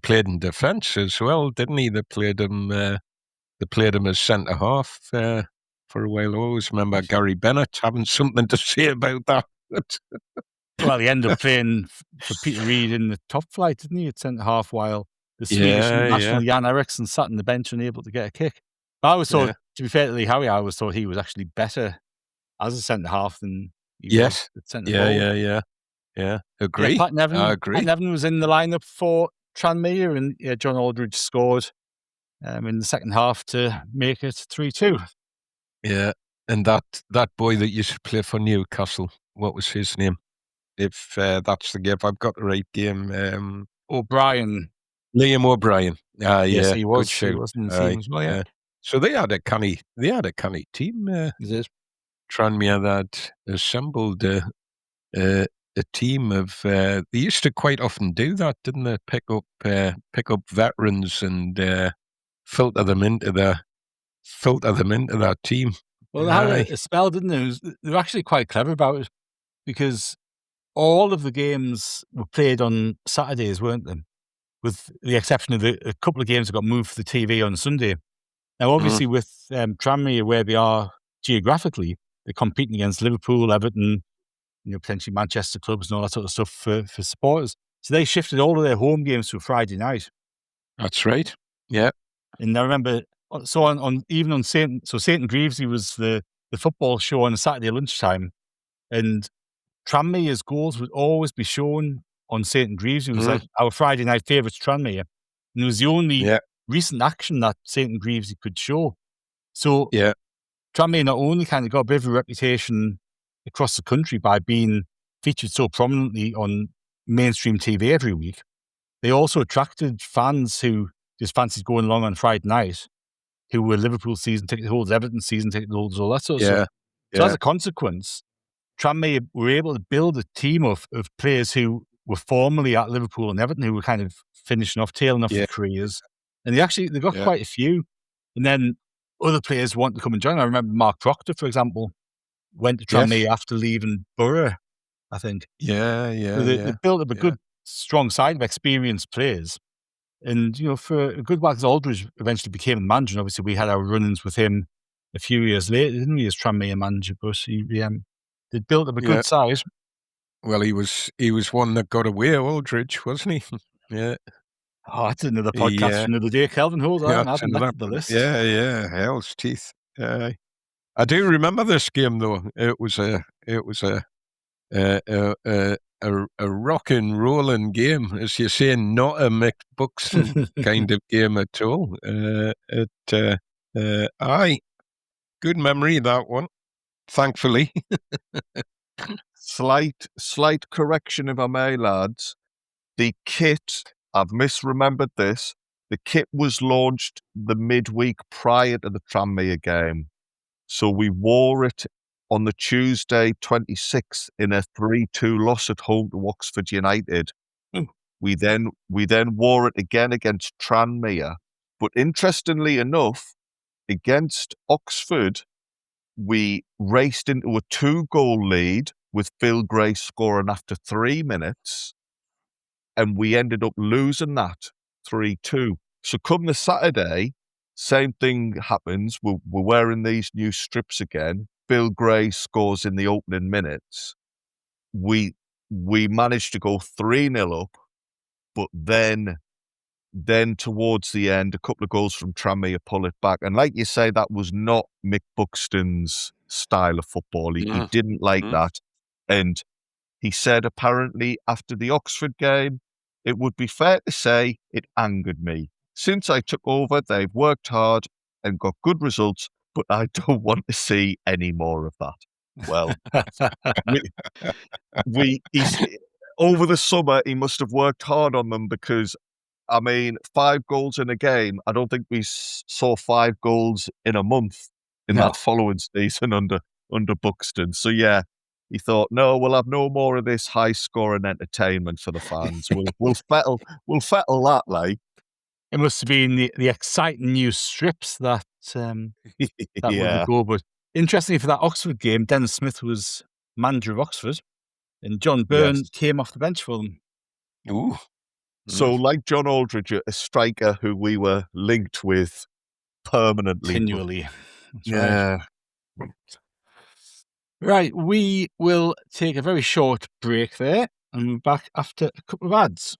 played in defence as well, didn't he? They played him as centre half for a while. I always remember Gary Bennett having something to say about that. Well, he ended up playing for Peter Reid in the top flight, didn't he, at centre half, while the Swedish national Jan Eriksson sat on the bench unable to get a kick. But I always thought, to be fair to Lee Howie, I always thought he was actually better as a centre half than he was at centre forward. Yeah. Agree. Yeah, Pat Nevin, I agree. Pat Nevin was in the lineup for Tranmere, and John Aldridge scored in the second half to make it 3-2. Yeah, and that boy that used to play for Newcastle, what was his name? If that's the game, if I've got the right game. O'Brien. Liam O'Brien. Yes, he was. Good He was in the team as well, So they had a canny team. Tranmere that assembled a team of. They used to quite often do that, didn't they? Pick up veterans and filter them into that team. Well, they had a spell, didn't they? They were actually quite clever about it because all of the games were played on Saturdays, weren't they? With the exception of a couple of games that got moved for the TV on Sunday. Now, obviously, with Tranmere, where they are geographically, they're competing against Liverpool, Everton, potentially Manchester clubs and all that sort of stuff for supporters. So they shifted all of their home games to a Friday night. That's right. Yeah. And I remember, so even on St. Greavesy was the football show on a Saturday lunchtime, and Tranmere's goals would always be shown on St. Greavesy. It was like our Friday night favourites, Tranmere. And it was the only recent action that St. Greavesy could show. So Tranmere not only kind of got a bit of a reputation across the country by being featured so prominently on mainstream TV every week, they also attracted fans who just fancied going along on Friday night, who were Liverpool season ticket holders, Everton season ticket holders, all that sort of stuff. So as a consequence, Tranmere were able to build a team of players who were formerly at Liverpool and Everton, who were kind of finishing off, tailing off their careers. And they got quite a few. And then other players wanted to come and join. I remember Mark Proctor, for example, went to Tranmere after leaving Borough, I think. They built up a good, strong side of experienced players. And, for a good while, because Aldridge eventually became the manager, and obviously we had our run-ins with him a few years later, didn't we, as Tranmere manager? But they built up a good side. Well, he was one that got away, Aldridge, wasn't he? Yeah. Oh, that's another podcast for another day. Kelvin, hold on. I've added the list. Yeah. Hell's teeth. I do remember this game though. It was a rock and rolling game, as you say, not a Mick Buxton kind of game at all. Good memory, that one. Thankfully. Slight correction, if I may, lads. The kit, I've misremembered this. The kit was launched the midweek prior to the Tranmere game. So we wore it on the Tuesday 26th in a 3-2 loss at home to Oxford United. We then wore it again against Tranmere. But interestingly enough, against Oxford, we raced into a 2-goal lead with Phil Gray scoring after 3 minutes. And we ended up losing that 3-2. So come the Saturday, same thing happens. We're wearing these new strips again. Phil Gray scores in the opening minutes. We managed to go 3-0 up, but then towards the end, a couple of goals from Tranmere pull it back. And like you say, that was not Mick Buxton's style of football. He didn't like that. And he said apparently after the Oxford game, it would be fair to say it angered me. Since I took over, they've worked hard and got good results, but I don't want to see any more of that. Well, over the summer, he must have worked hard on them because, 5 goals in a game. I don't think we saw 5 goals in a month in that following season under Buxton. So yeah, he thought, no, we'll have no more of this high-scoring entertainment for the fans. We'll fettle that, like. It must have been the exciting new strips that wouldn't go. But interestingly, for that Oxford game, Dennis Smith was manager of Oxford, and John Byrne came off the bench for them. Ooh. So, like John Aldridge, a striker who we were linked with permanently. Continually. That's right, we will take a very short break there, and we're back after a couple of ads.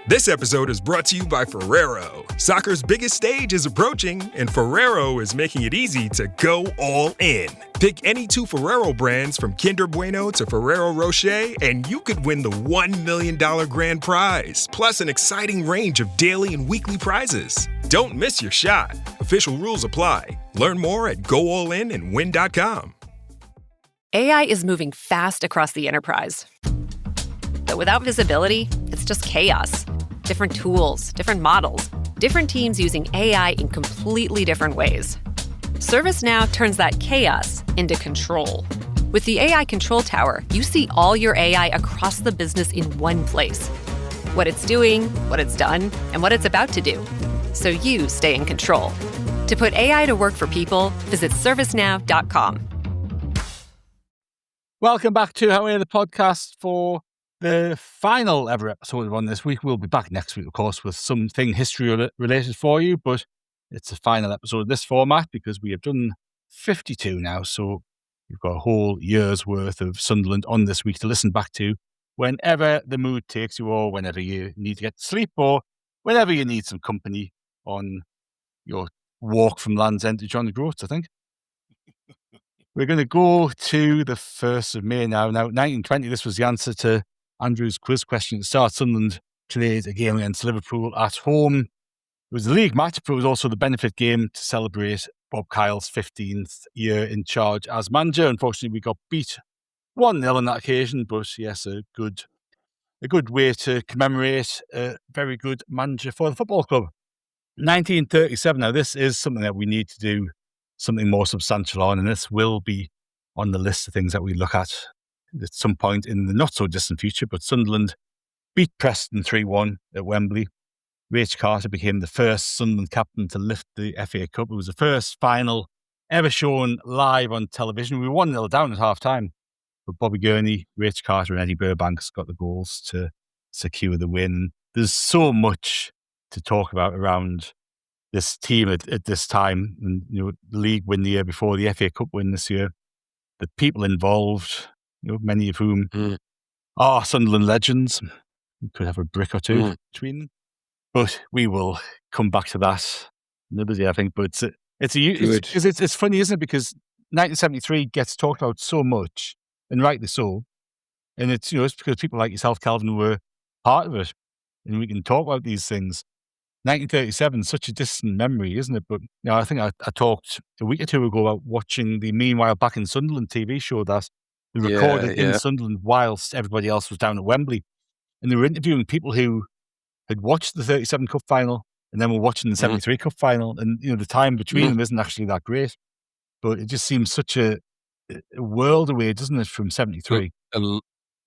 This episode is brought to you by Ferrero. Soccer's biggest stage is approaching, and Ferrero is making it easy to go all in. Pick any 2 Ferrero brands from Kinder Bueno to Ferrero Rocher, and you could win the $1 million grand prize, plus an exciting range of daily and weekly prizes. Don't miss your shot. Official rules apply. Learn more at goallinandwin.com. AI is moving fast across the enterprise. But without visibility, it's just chaos. Different tools, different models, different teams using AI in completely different ways. ServiceNow turns that chaos into control. With the AI Control Tower, you see all your AI across the business in one place. What it's doing, what it's done, and what it's about to do. So you stay in control. To put AI to work for people, visit servicenow.com. Welcome back to How Are the podcast for the final ever episode of On This Week. We'll be back next week, of course, with something history related for you, but it's a final episode of this format because we have done 52 now, so you've got a whole year's worth of Sunderland On This Week to listen back to whenever the mood takes you, or whenever you need to get to sleep, or whenever you need some company on your walk from Land's End to John O'Groats, I think. We're going to go to the 1st of May now. Now, 1920, this was the answer to Andrew's quiz question at the start. Sunderland played a game against Liverpool at home. It was the league match, but it was also the benefit game to celebrate Bob Kyle's 15th year in charge as manager. Unfortunately, we got beat 1-0 on that occasion, but yes, a good way to commemorate a very good manager for the football club. 1937, now this is something that we need to do something more substantial on, and this will be on the list of things that we look at some point in the not so distant future. But Sunderland beat Preston 3-1 at Wembley. Rach Carter became the first Sunderland captain to lift the FA Cup. It was the first final ever shown live on television. We were 1-0 down at half time, but Bobby Gurney, Rach Carter and Eddie Burbanks got the goals to secure the win. There's so much to talk about around this team at this time, and the league win the year before, the FA Cup win this year, the people involved, many of whom are Sunderland legends. We could have a brick or two between them, but we will come back to that another day, I think. But it's funny, isn't it? Because 1973 gets talked about so much, and rightly so, and it's it's because people like yourself, Kelvin, were part of it, and we can talk about these things. 1937, such a distant memory, isn't it? But I think I talked a week or two ago about watching the Meanwhile Back in Sunderland TV show that they recorded in Sunderland whilst everybody else was down at Wembley. And they were interviewing people who had watched the 37 Cup final and then were watching the 73 Cup final. And, the time between them isn't actually that great. But it just seems such a world away, doesn't it, from 73? A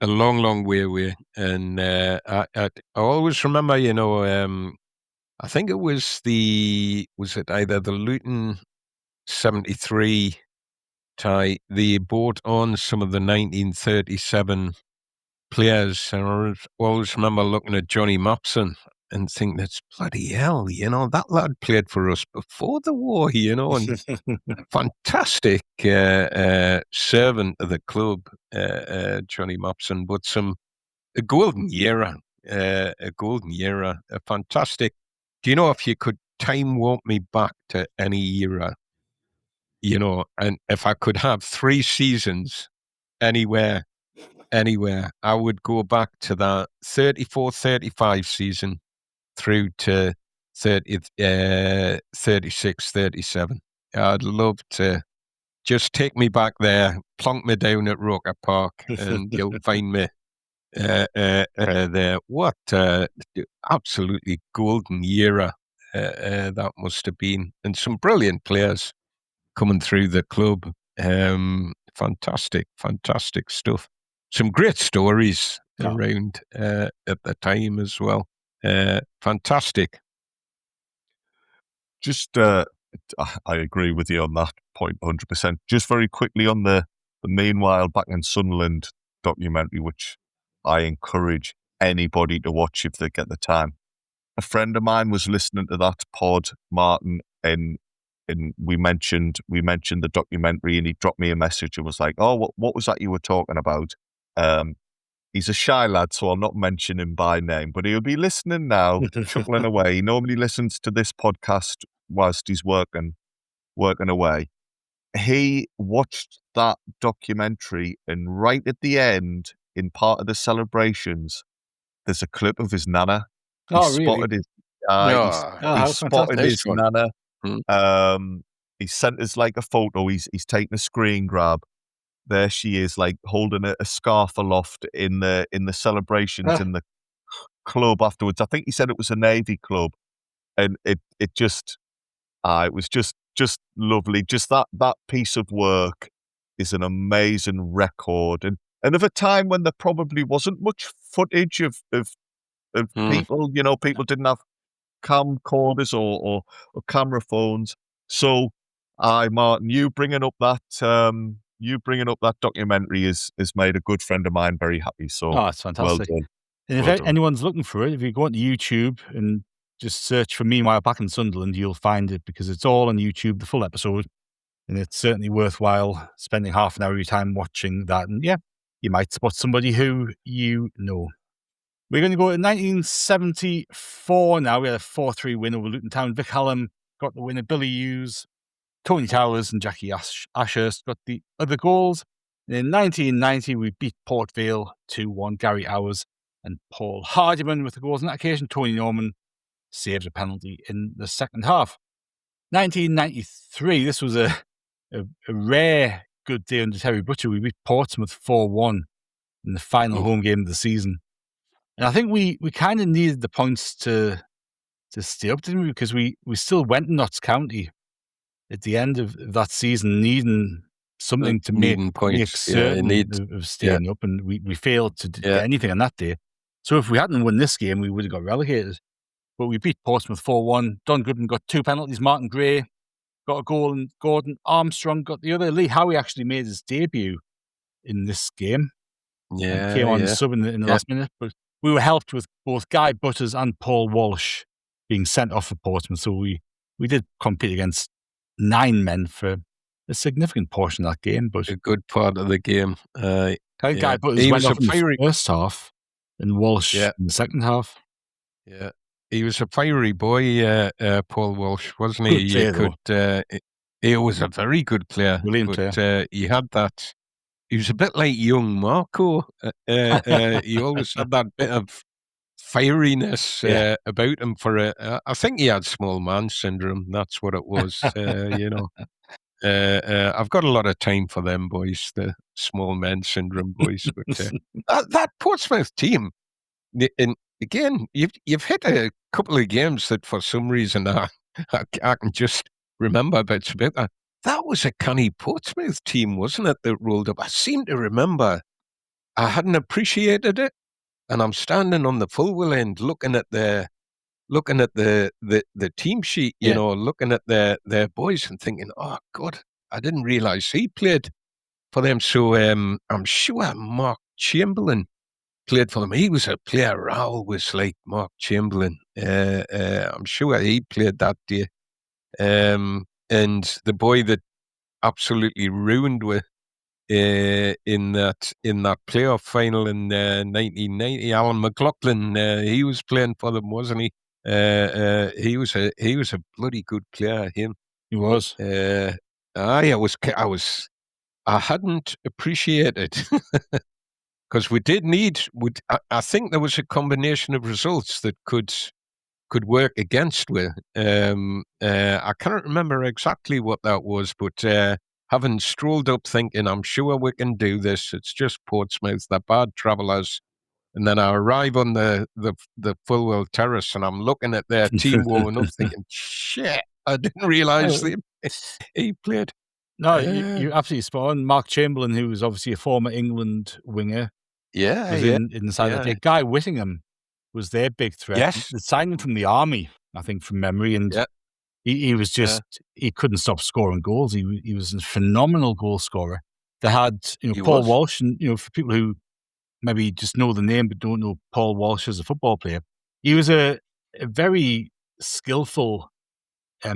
long, long way away. And I always remember, I think it was it either the Luton 73 tie, they brought on some of the 1937 players, and I always remember looking at Johnny Mopson and think, that's bloody hell, that lad played for us before the war, and fantastic servant of the club, Johnny Mopson, but a golden era, a fantastic. Do you know, if you could time warp me back to any era, and if I could have 3 seasons anywhere, I would go back to that 34-35 season through to 36-37. I'd love to just take me back there, plonk me down at Roker Park, and you'll find me there. What absolutely golden era that must have been, and some brilliant players coming through the club. Fantastic stuff. Some great stories around at the time as well. Fantastic. Just, I agree with you on that point 100%. Just very quickly on the Meanwhile Back in Sunderland documentary, which I encourage anybody to watch if they get the time. A friend of mine was listening to that pod, Martin, and we mentioned the documentary, and he dropped me a message and was like, "Oh, what was that you were talking about?" He's a shy lad, so I'll not mention him by name, but he'll be listening now, chuckling away. He normally listens to this podcast whilst he's working away. He watched that documentary, and right at the end, in part of the celebrations, there's a clip of his nana. He spotted his nana. He sent us like a photo. He's taken a screen grab. There she is, like holding a scarf aloft in the celebrations in the club afterwards. I think he said it was a Navy club, and it was just lovely. Just that piece of work is an amazing record, and of a time when there probably wasn't much footage of people. People didn't have camcorders or camera phones. So, Martin, you bringing up that documentary has made a good friend of mine very happy. So, it's well fantastic. done. And Well if done. anyone's looking for it, if you go onto YouTube and just search for Meanwhile Back in Sunderland, you'll find it because it's all on YouTube, the full episode. And it's certainly worthwhile spending half an hour of your time watching that. And yeah, you might spot somebody who you know. We're going to go to 1974 now. We had a 4-3 win over Luton Town. Vic Hallam got the winner. Billy Hughes, Tony Towers and Jackie Ashurst got the other goals. And in 1990, we beat Port Vale 2-1. Gary Hours and Paul Hardiman with the goals. On that occasion, Tony Norman saved a penalty in the second half. 1993, this was a rare good day under Terry Butcher. We beat Portsmouth 4-1 in the final home game of the season. And I think we kind of needed the points to stay up, didn't we? Because we still went in Notts County at the end of that season, needing something to make certain of staying up, and we failed to get anything on that day. So if we hadn't won this game, we would have got relegated. But we beat Portsmouth 4-1. Don Goodman got 2 penalties. Martin Gray got a goal, and Gordon Armstrong got the other. Lee Howie actually made his debut in this game. Yeah, came on sub in the last minute, but we were helped with both Guy Butters and Paul Walsh being sent off for Portsmouth. So we did compete against 9 men for a significant portion of that game. But a good part of the game. Guy Butters went off in the first half and Walsh in the second half. Yeah. He was a fiery boy, Paul Walsh, wasn't he? He was a very good player. Brilliant player. He had that. He was a bit like young Marco. He always had that bit of fieriness about him. I think he had small man syndrome. That's what it was. I've got a lot of time for them boys, the small man syndrome boys. But that Portsmouth team, and again, you've hit a couple of games that for some reason I can just remember about that. That was a canny Portsmouth team, wasn't it, that rolled up? I seem to remember I hadn't appreciated it, and I'm standing on the Fulwell end looking at the team sheet, you know, looking at their boys and thinking, oh God, I didn't realise he played for them. So I'm sure Mark Chamberlain played for them. He was a player. Raoul was like Mark Chamberlain. I'm sure he played that day. And the boy that absolutely ruined with in that playoff final in 1990, Alan McLaughlin, he was playing for them, wasn't he? He was a bloody good player. Him. He was. I hadn't appreciated because we did need. I think there was a combination of results that could work against with. I can't remember exactly what that was, but having strolled up thinking, I'm sure we can do this. It's just Portsmouth, they're bad travellers. And then I arrive on the Fulwell Terrace and I'm looking at their team warming up thinking, shit, I didn't realise he played. No, you're absolutely spot on. Mark Chamberlain, who was obviously a former England winger, was in the side that day. Guy Whittingham was their big threat. Yes. They signed him from the army, I think, from memory. And he was just, he couldn't stop scoring goals. He was a phenomenal goal scorer. They had, Paul Walsh, and, for people who maybe just know the name but don't know Paul Walsh as a football player, he was a very skillful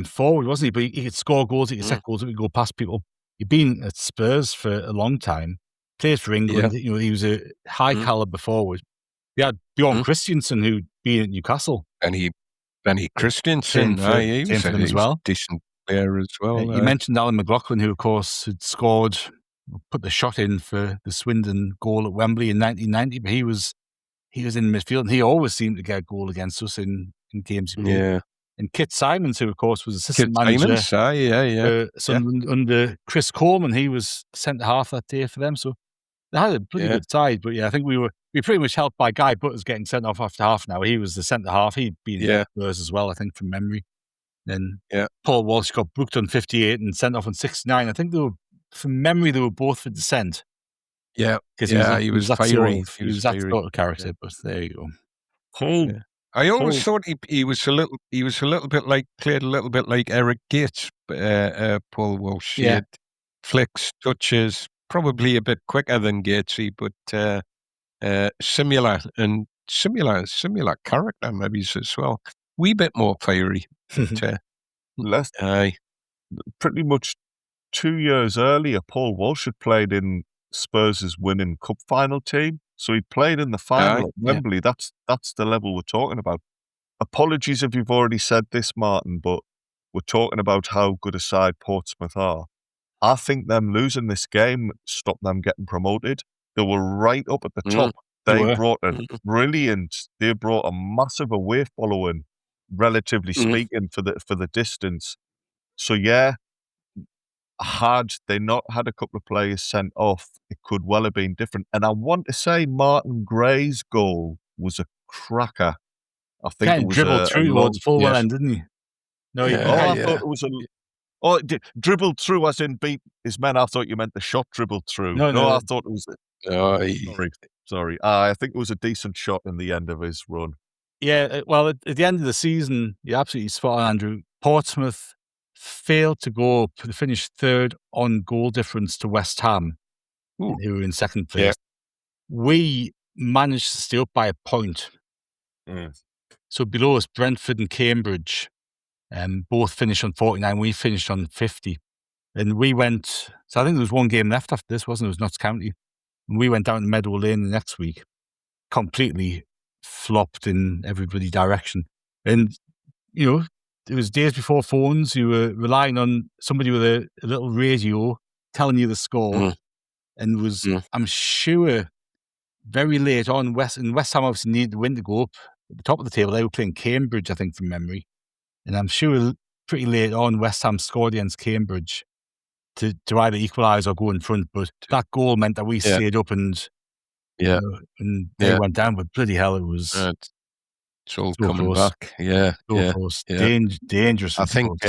forward, wasn't he? But he could score goals, he could set goals, he could go past people. He'd been at Spurs for a long time, played for England. He was a high caliber forward. We had Bjorn Christensen, who'd been at Newcastle. Benny Christensen, he was for them as well. Decent player as well. You mentioned Alan McLaughlin, who, of course, had scored, put the shot in for the Swindon goal at Wembley in 1990, but he was in midfield, and he always seemed to get a goal against us in games. And Kit Simons, who, of course, was assistant manager Sunderland under Chris Coleman, he was centre-half that day for them, so they had a pretty good side. But I think we pretty much helped by Guy Butters getting sent off after half an hour. He was the centre-half. He'd been in Spurs as well, I think, from memory. Then Paul Walsh got booked on 58 and sent off on 69. I think from memory, they were both for dissent. Yeah, because he was fiery. He was that sort of character, but there you go. I always thought he was a little bit like, played a little bit like Eric Gates, Paul Walsh. Yeah. He had flicks, touches, probably a bit quicker than Gatesy, but similar character maybe as well. Wee bit more fiery. But, aye. Pretty much 2 years earlier, Paul Walsh had played in Spurs' winning cup final team. So he played in the final at Wembley. Yeah. That's the level we're talking about. Apologies if you've already said this, Martin, but we're talking about how good a side Portsmouth are. I think them losing this game stopped them getting promoted. They were right up at the top. They brought they brought a massive away following, relatively speaking, for the distance. So yeah, had they not had a couple of players sent off, it could well have been different. And I want to say Martin Gray's goal was a cracker. I think it was dribbled through towards full end, didn't he? No, I thought it was dribbled through as in beat his men. I thought you meant the shot dribbled through. No, I thought it was. Sorry. I think it was a decent shot in the end of his run. Yeah, well, at the end of the season, you're absolutely spot on, Andrew. Portsmouth failed to go up. They finished third on goal difference to West Ham, who were in second place. Yeah. We managed to stay up by a point. So below us, Brentford and Cambridge both finished on 49. We finished on 50. And we went, so I think there was one game left after this, wasn't it? It was Notts County. And we went down to Meadow Lane the next week, completely flopped in every bloody direction. And, you know, it was days before phones. You were relying on somebody with a little radio telling you the score. And was, I'm sure, very late on, West Ham obviously needed the win to go up at the top of the table. They were playing Cambridge, I think, from memory. And I'm sure pretty late on, West Ham scored against Cambridge to either equalise or go in front. But that goal meant that we stayed up and they went down. But bloody hell, it was it's all so coming close. back. Yeah, close. Dangerous. I think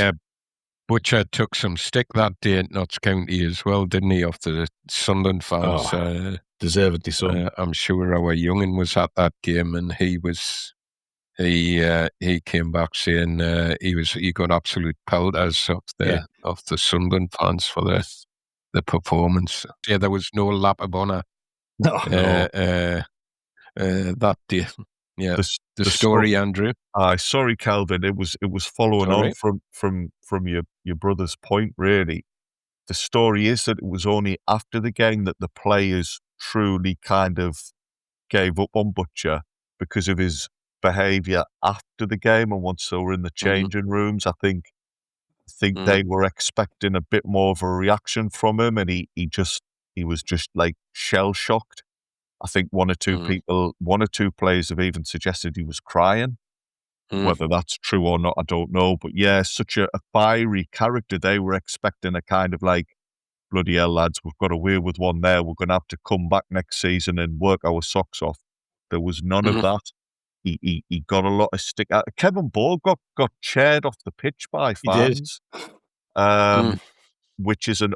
Butcher took some stick that day at Notts County as well, didn't he? Off the Sunderland fans. Deservedly so. I'm sure our young'un was at that game, and he came back saying he got absolute pelters off the Sunderland fans for the performance. Yeah, there was no lap of honour that day. Yeah, the story, Andrew. Sorry, Kelvin. It was following on from your brother's point. Really, the story is that it was only after the game that the players truly kind of gave up on Butcher because of his behaviour after the game, and once they were in the changing rooms, I think they were expecting a bit more of a reaction from him, and he was just like shell shocked. I think one or two players have even suggested he was crying. Whether that's true or not, I don't know. But yeah, such a fiery character. They were expecting a kind of like, bloody hell, lads, we've got away with one there. We're going to have to come back next season and work our socks off. There was none of that. He got a lot of stick. Kevin Ball got chaired off the pitch by fans, which is it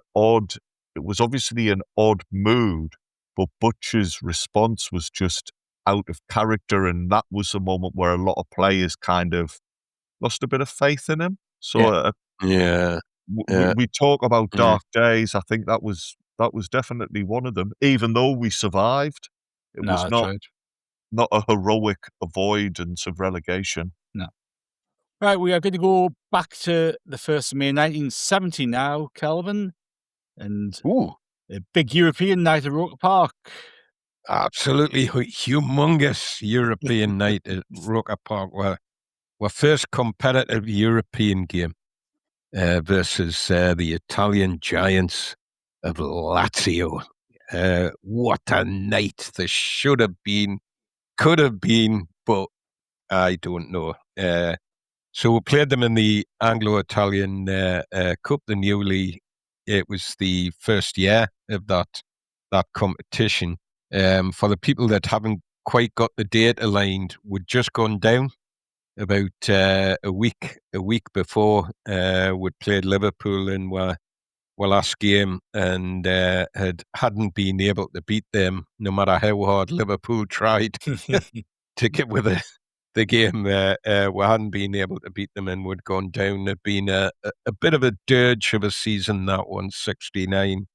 was obviously an odd mood, but Butcher's response was just out of character, and that was a moment where a lot of players kind of lost a bit of faith in him. So we talk about dark days. I think that was definitely one of them. Even though we survived, it was not a heroic avoidance of relegation. No. Right, we are going to go back to the 1st of May 1970 now, Kelvin. And a big European night at Roker Park. Absolutely humongous European night at Roker Park. Our first competitive European game versus the Italian giants of Lazio. What a night this should have been. Could have been, but I don't know. So we played them in the Anglo-Italian Cup, it was the first year of that competition. For the people that haven't quite got the date aligned, we'd just gone down about a week before. We'd played Liverpool in our last game and hadn't been able to beat them, no matter how hard Liverpool tried to get with the game. We hadn't been able to beat them and we'd gone down. It'd been a bit of a dirge of a season, that one, 69,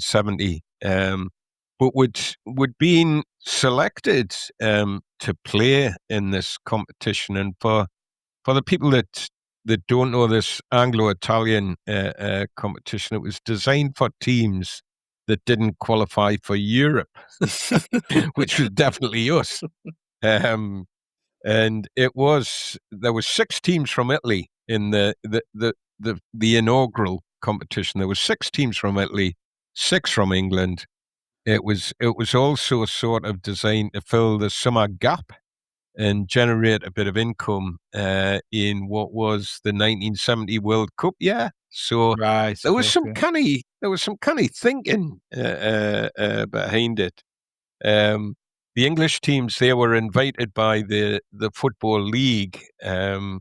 70. But we'd been selected to play in this competition. And for the people that don't know, this Anglo-Italian competition, it was designed for teams that didn't qualify for Europe, which was definitely us. And there was 6 teams from Italy in the inaugural competition. There was 6 teams from Italy, 6 from England. It was also sort of designed to fill the summer gap and generate a bit of income in what was the 1970 World Cup year. So there was some canny thinking behind it. The English teams, they were invited by the Football League, and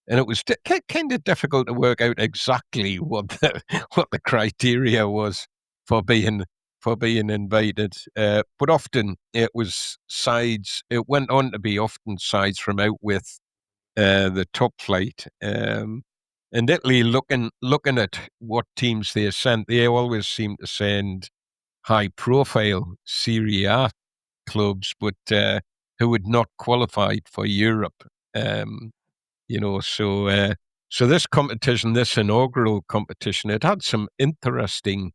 it was kind of difficult to work out exactly what the criteria was for being invited. But often it was sides. It went on to be often sides from out with the top flight. And Italy, looking at what teams they sent, they always seem to send high-profile Serie A clubs, but who had not qualified for Europe. So this competition, this inaugural competition, it had some interesting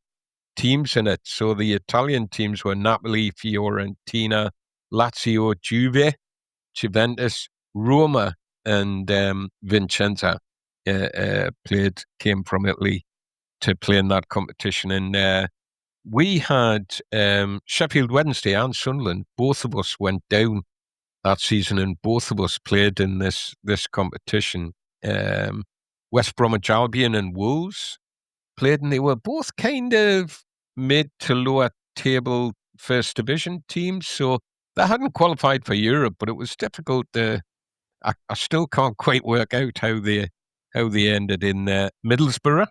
teams in it. So the Italian teams were Napoli, Fiorentina, Lazio, Juventus, Roma, and Vicenza came from Italy to play in that competition. And we had Sheffield Wednesday and Sunderland. Both of us went down that season, and both of us played in this competition. West Bromwich Albion and Wolves played, and they were both kind of mid to lower table first division teams, so they hadn't qualified for Europe. But it was difficult to. I still can't quite work out how they ended in Middlesbrough,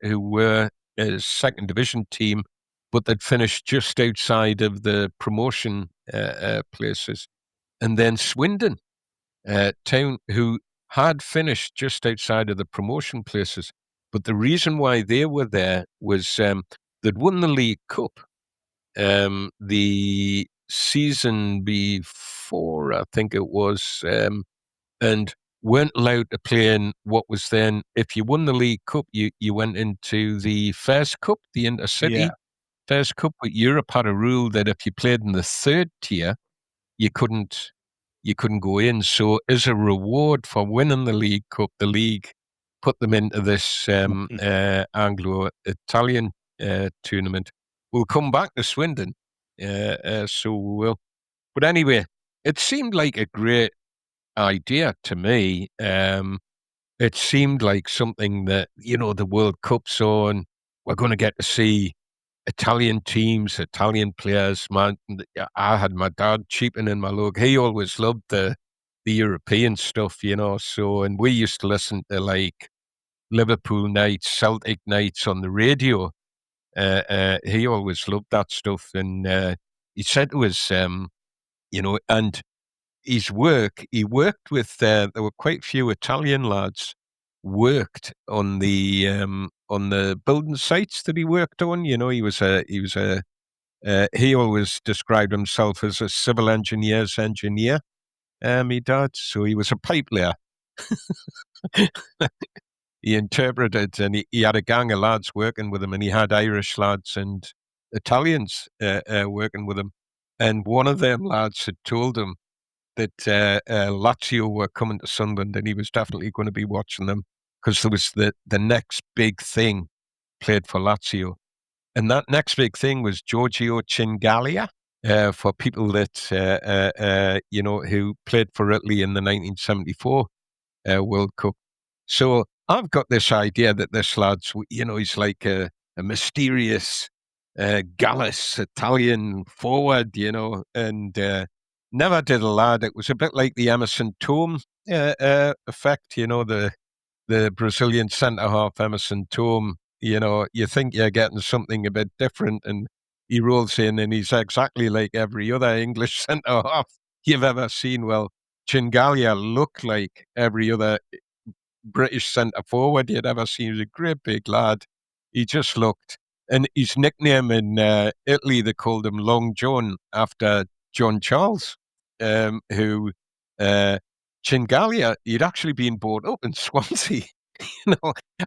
who were a second division team, but they'd finished just outside of the promotion places, and then Swindon Town, who had finished just outside of the promotion places. But the reason why they were there was they'd won the League Cup the season before, I think it was, and weren't allowed to play in what was then, if you won the League Cup, you went into the First Cup, the Intercity First Cup. But Europe had a rule that if you played in the third tier, you couldn't go in. So as a reward for winning the League Cup, the league put them into this Anglo-Italian tournament. We'll come back to Swindon, so we will. But anyway, it seemed like a great idea to me. It seemed like something that, the World Cup's on. We're going to get to see Italian teams, Italian players. I had my dad cheaping in my lug. He always loved the European stuff, So, and we used to listen to like Liverpool nights, Celtic nights on the radio. He always loved that stuff, and he said to us, and his work. He worked with. There were quite a few Italian lads worked on the building sites that he worked on. He was a. He always described himself as a civil engineer's engineer. He did. So he was a pipe layer. He interpreted, and he had a gang of lads working with him, and he had Irish lads and Italians working with him. And one of them lads had told him that Lazio were coming to Sunderland, and he was definitely going to be watching them because there was the next big thing played for Lazio. And that next big thing was Giorgio Chingalia, for people that, who played for Italy in the 1974 World Cup. So I've got this idea that this lad's, he's like a mysterious Gallus Italian forward, and never did a lad. It was a bit like the Emerson Tome effect, the Brazilian centre-half Emerson Tome. You think you're getting something a bit different, and he rolls in and he's exactly like every other English centre-half. you've ever seen. Well, Chingalia looked like every other British centre forward you'd ever seen. He was a great big lad. He just looked, and his nickname in Italy, they called him Long John after John Charles, who Chingalia, he'd actually been brought up in Swansea.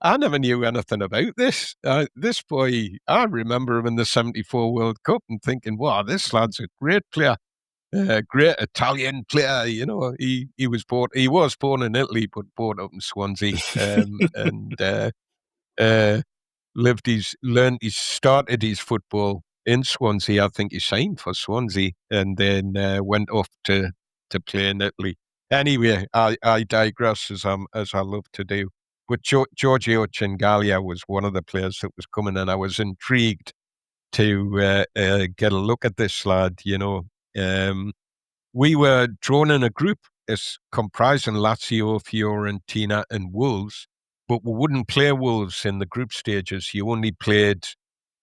I never knew anything about this. This boy, I remember him in the '74 World Cup and thinking, wow, this lad's a great player. Great Italian player, he was born in Italy, but born up in Swansea, and started his football in Swansea. I think he signed for Swansea, and then went off to play in Italy. Anyway, I digress as I love to do. But Giorgio Chingalia was one of the players that was coming, and I was intrigued to get a look at this lad. We were drawn in a group comprising Lazio, Fiorentina, and Wolves, but we wouldn't play Wolves in the group stages. You only played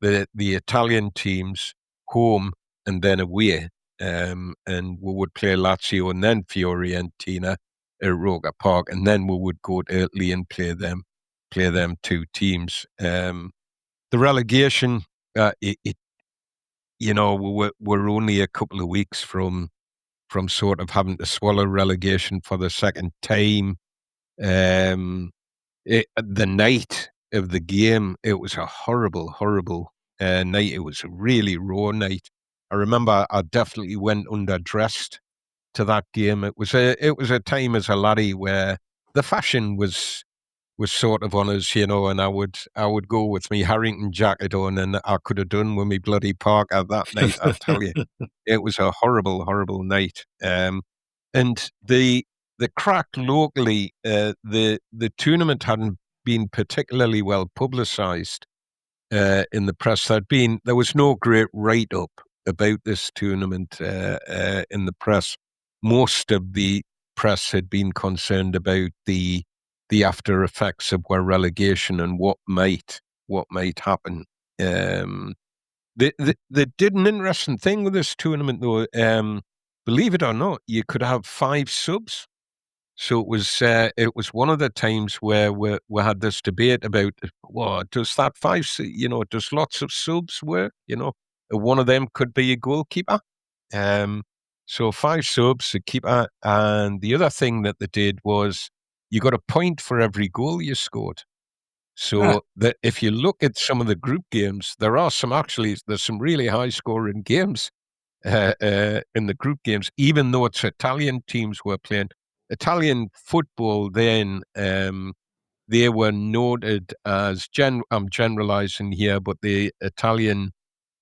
the Italian teams home and then away, and we would play Lazio and then Fiorentina at Roker Park, and then we would go to Italy and play them two teams. The relegation, we're only a couple of weeks from sort of having to swallow relegation for the second time. The night of the game, it was a horrible, horrible night. It was a really raw night. I remember I definitely went underdressed to that game. It was a time as a laddie where the fashion was sort of on us, and I would go with me Harrington jacket on, and I could have done with me bloody Parker that night. I tell you, it was a horrible, horrible night. And the crack locally, the tournament hadn't been particularly well publicised in the press. There was no great write up about this tournament in the press. Most of the press had been concerned about the after effects of where relegation and what might happen. They did an interesting thing with this tournament, though. Believe it or not, you could have 5 subs. So it was one of the times where we had this debate about, well, does that 5, does lots of subs work? One of them could be a goalkeeper. So 5 subs, a keeper, and the other thing that they did was you got a point for every goal you scored. So that if you look at some of the group games, there's some really high scoring games in the group games, even though it's Italian teams were playing. Italian football then, they were noted as, I'm generalizing here, but the Italian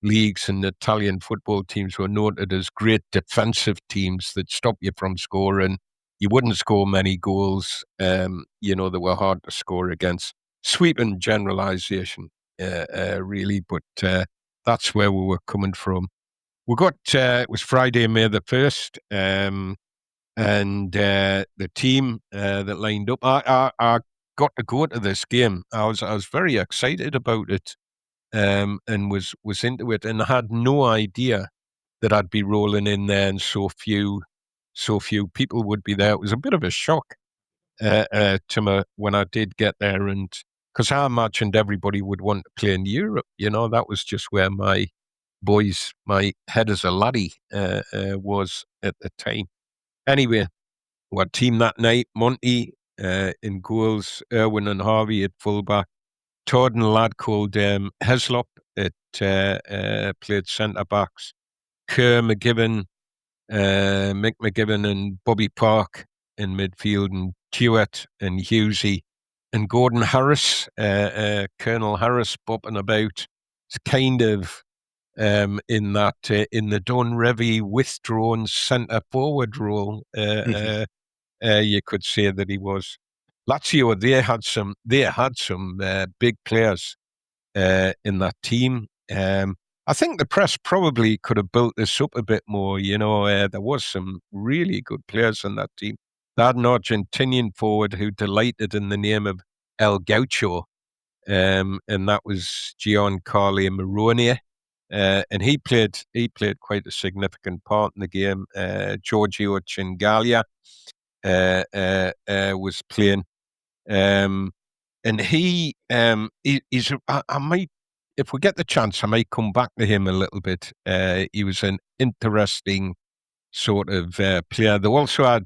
leagues and Italian football teams were noted as great defensive teams that stop you from scoring. You wouldn't score many goals. They were hard to score against. Sweeping generalization, really, but that's where we were coming from. We got, it was Friday, May the 1st, and the team that lined up, I got to go to this game. I was very excited about it, and was into it, and I had no idea that I'd be rolling in there and so few people would be there. It was a bit of a shock to me when I did get there, and because I imagined everybody would want to play in Europe. That was just where my head as a laddie was at the time. Anyway, our team that night, Monty in goals, Irwin and Harvey at fullback, Todd and a lad called Heslop played centre-backs, Kerr, McGibbon, Mick McGibbon and Bobby Park in midfield, and Tuitt and Hughesy and Gordon Harris, Colonel Harris bopping about. It's kind of in the Don Revie withdrawn centre forward role. You could say that he was. Lazio, they had some big players in that team. I think the press probably could have built this up a bit more. There was some really good players in that team. They had an Argentinian forward who delighted in the name of El Gaucho, and that was Giancarlo Moroni. and he played quite a significant part in the game. Giorgio Chingalia was playing, and he's. I might, if we get the chance, I might come back to him a little bit. He was an interesting sort of player. They also had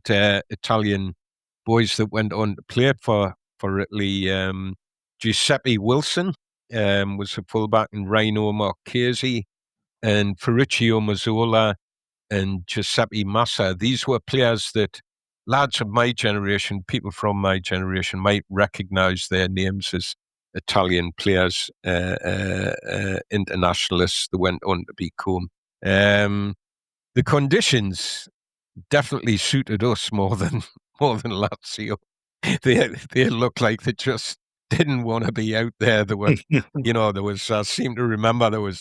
Italian boys that went on to play for Italy. Giuseppe Wilson was a fullback, and Rino Marchesi, and Ferruccio Mazzola, and Giuseppe Massa. These were players that lads of my generation, people from my generation, might recognise their names as Italian players, internationalists that went on to become. The conditions definitely suited us more than Lazio. They looked like they just didn't want to be out there. There were, there was. I seem to remember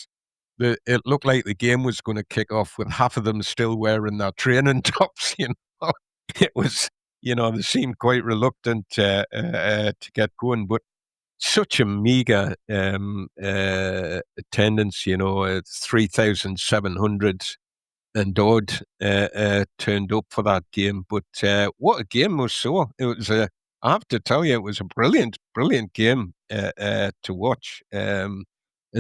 it looked like the game was going to kick off with half of them still wearing their training tops. It was. They seemed quite reluctant to get going, but such a meager attendance. 3,700 and odd turned up for that game. But what a game was so. It was I have to tell you, it was a brilliant game to watch. And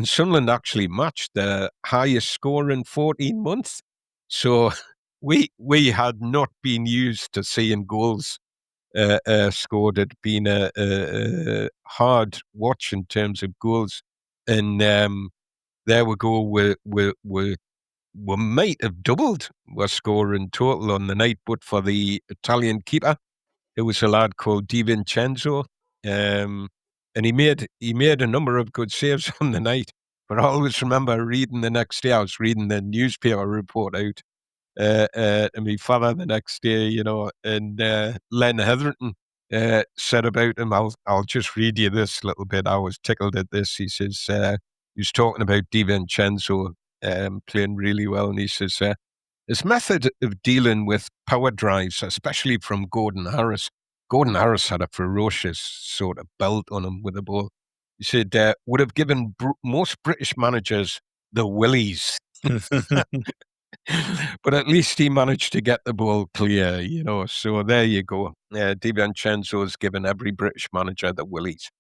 Sunderland actually matched the highest score in 14 months. So we had not been used to seeing goals scored. It had been a hard watch in terms of goals. And there we go. We might have doubled our score in total on the night, but for the Italian keeper, it was a lad called Di Vincenzo, and he made a number of good saves on the night. But I always remember reading the next day. I was reading the newspaper report out to my father the next day, and Len Hetherington said about him. I'll just read you this little bit. I was tickled at this. He says he was talking about Di Vincenzo. Playing really well, and he says his method of dealing with power drives, especially from Gordon Harris. Gordon Harris had a ferocious sort of belt on him with the ball. He said would have given most British managers the willies, but at least he managed to get the ball clear. So there you go. Di Vincenzo's given every British manager the willies.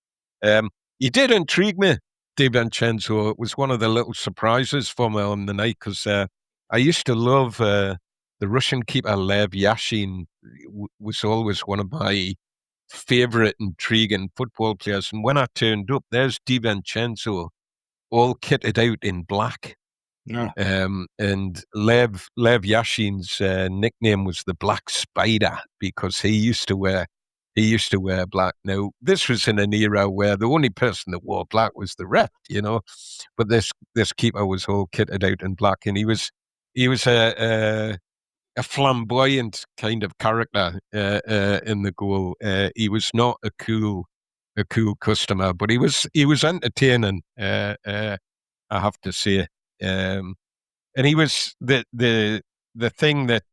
He did intrigue me. Di Vincenzo. It was one of the little surprises for me on the night because I used to love the Russian keeper Lev Yashin. Was always one of my favourite intriguing football players. And when I turned up, there's Di Vincenzo, all kitted out in black. Yeah. And Lev Yashin's nickname was the Black Spider because he used to wear black. Now, this was in an era where the only person that wore black was the ref, But this keeper was all kitted out in black, and he was a flamboyant kind of character in the goal. He was not a cool customer, but he was entertaining. I have to say, and he was the thing that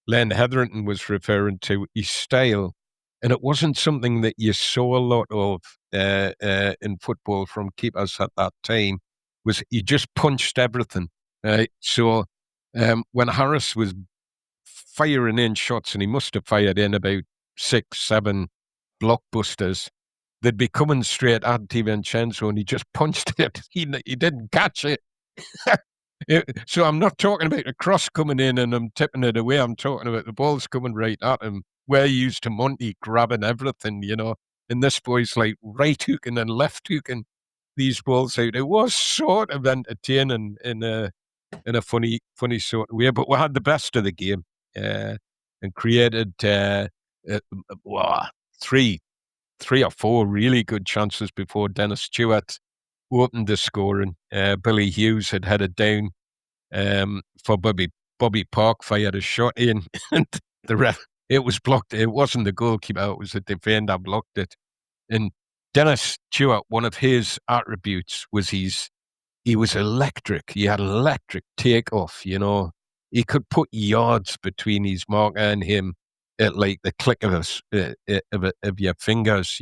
Len Hetherington was referring to. His style. And it wasn't something that you saw a lot of in football from keepers at that time, was he just punched everything. So when Harris was firing in shots, and he must have fired in about 6-7 blockbusters, they'd be coming straight at Di Vincenzo, and he just punched it. He didn't catch it. So I'm not talking about a cross coming in and I'm tipping it away. I'm talking about the ball's coming right at him. We're used to Monty grabbing everything, and this boy's like right hooking and left hooking these balls out. It was sort of entertaining in a funny sort of way, but we had the best of the game and created three or four really good chances before Dennis Stewart opened the scoring. Billy Hughes had headed down for Bobby Park, fired a shot in, and the ref. It was blocked. It wasn't the goalkeeper. It was the defender blocked it. And Dennis Stewart, one of his attributes was he was electric. He had electric takeoff, He could put yards between his marker and him at like the click of your fingers,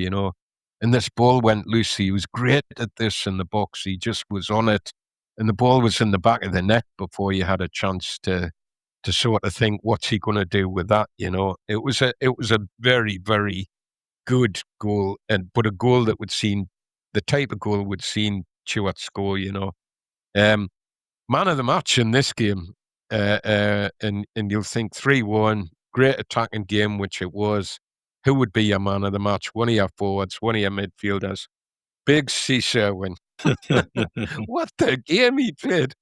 And this ball went loose. He was great at this in the box. He just was on it and the ball was in the back of the net before you had a chance to sort of think, what's he going to do with that? It was a very, very good goal, but a goal that would seen the type of goal would seen Chewat score. Man of the match in this game, and you'll think 3-1, great attacking game, which it was. Who would be your man of the match? One of your forwards, one of your midfielders. Big C. Sherwin. What the game he played.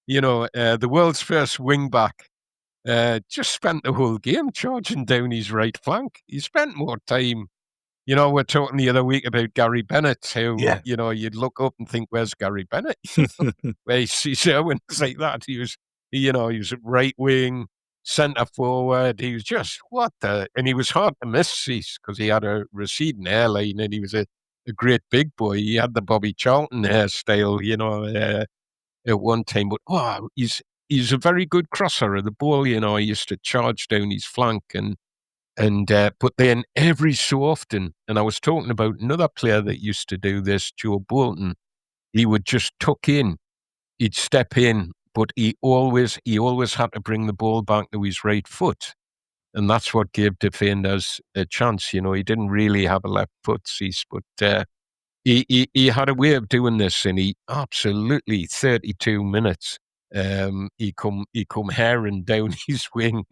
The world's first wing back. Just spent the whole game charging down his right flank. He spent more time. We're talking the other week about Gary Bennett, who, you'd look up and think, where's Gary Bennett? Where he's like that. He was a right wing, centre forward. He was just, and he was hard to miss, Cease, because he had a receding hairline and he was a great big boy. He had the Bobby Charlton hairstyle, at one time. But, he's a very good crosser of the ball. He used to charge down his flank but then every so often, and I was talking about another player that used to do this, Joe Bolton, he would just tuck in, he'd step in, but he always had to bring the ball back to his right foot. And that's what gave defenders a chance. He didn't really have a left foot, Cease, but he had a way of doing this, and he absolutely 32 minutes. He come herring down his wing,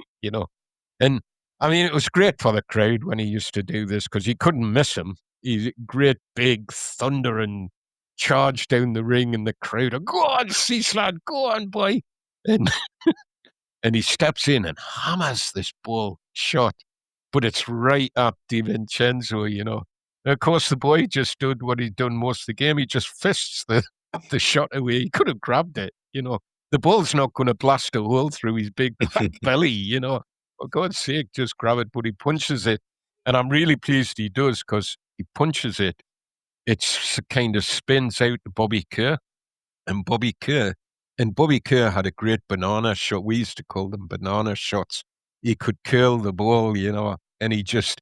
and I mean, it was great for the crowd when he used to do this because you couldn't miss him. He's a great big thundering charge down the ring, and the crowd are, go on, Cease lad, go on, boy. And and he steps in and hammers this ball shot, but it's right at DiVincenzo, And of course, the boy just did what he'd done most of the game. He just fists the shot away. He could have grabbed it, The ball's not going to blast a hole through his big fat belly, For God's sake, just grab it. But he punches it. And I'm really pleased he does because he punches it. It kind of spins out to Bobby Kerr. And Bobby Kerr had a great banana shot. We used to call them banana shots. He could curl the ball, and he just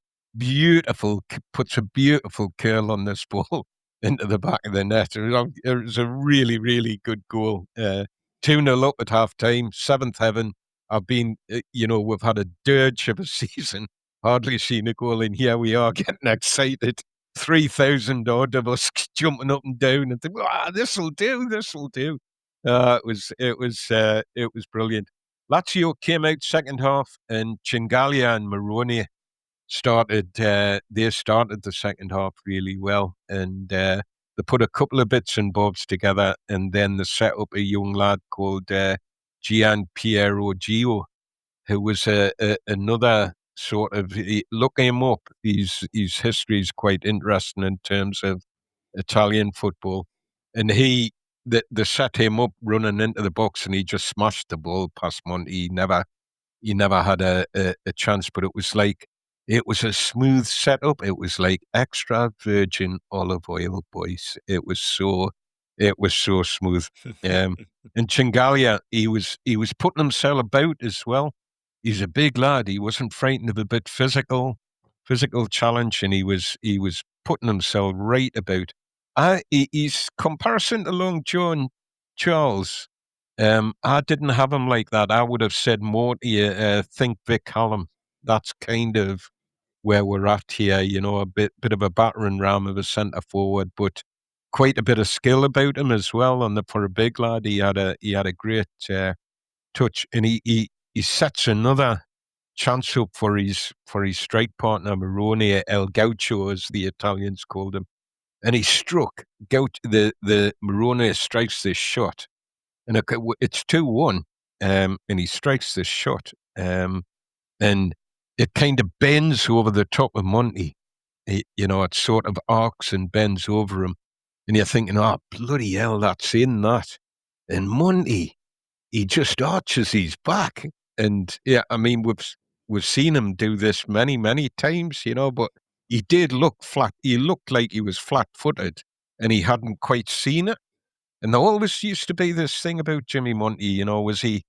puts a beautiful curl on this ball into the back of the net. It was a really, really good goal. 2-0 up at half time, seventh heaven. I've been, we've had a dirge of a season, hardly seen a goal, and here we are getting excited. 3,000 odd of us jumping up and down and thinking, this'll do. It was brilliant. Lazio came out second half, and Chingalia and Moroni started the second half really well, and they put a couple of bits and bobs together, and then they set up a young lad called Gian Piero Gio, who was another sort of, look him up. His history is quite interesting in terms of Italian football, and they set him up running into the box, and he just smashed the ball past Monty. He never had a chance, but it was a smooth setup. It was like extra virgin olive oil, boys. It was so smooth. And Chingalia, he was putting himself about as well. He's a big lad. He wasn't frightened of a bit physical challenge, and he was putting himself right about. His comparison to Long John Charles, I didn't have him like that. I would have said more to you, think Vic Hallam. That's kind of where we're at here, a bit of a battering ram of a centre forward, but quite a bit of skill about him as well. And for a big lad, he had a great touch, and he sets another chance up for his strike partner Moroni, El Gaucho, as the Italians called him, and he struck the Moroni strikes this shot, and it's 2-1, and he strikes this shot, and it kind of bends over the top of Monty. It sort of arcs and bends over him. And you're thinking, oh, bloody hell, that's in that. And Monty, he just arches his back. And yeah, I mean, we've seen him do this many, many times, but he did look flat. He looked like he was flat-footed, and he hadn't quite seen it. And there always used to be this thing about Jimmy Monty, was he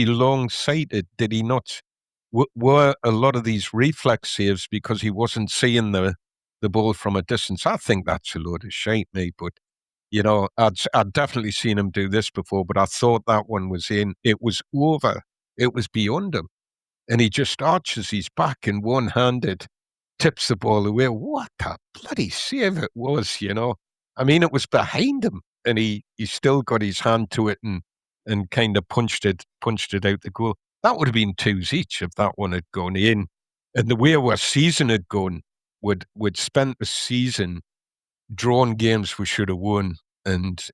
long-sighted? Did he not? Were a lot of these reflex saves because he wasn't seeing the ball from a distance? I think that's a load of shite, mate. But I'd definitely seen him do this before, but I thought that one was in. It was over. It was beyond him. And he just arches his back and one-handed tips the ball away. What a bloody save it was, I mean, it was behind him, and he still got his hand to it and kind of punched it out the goal. That would have been 2s each if that one had gone in. And the way our season had gone, we'd spent the season drawing games we should have won and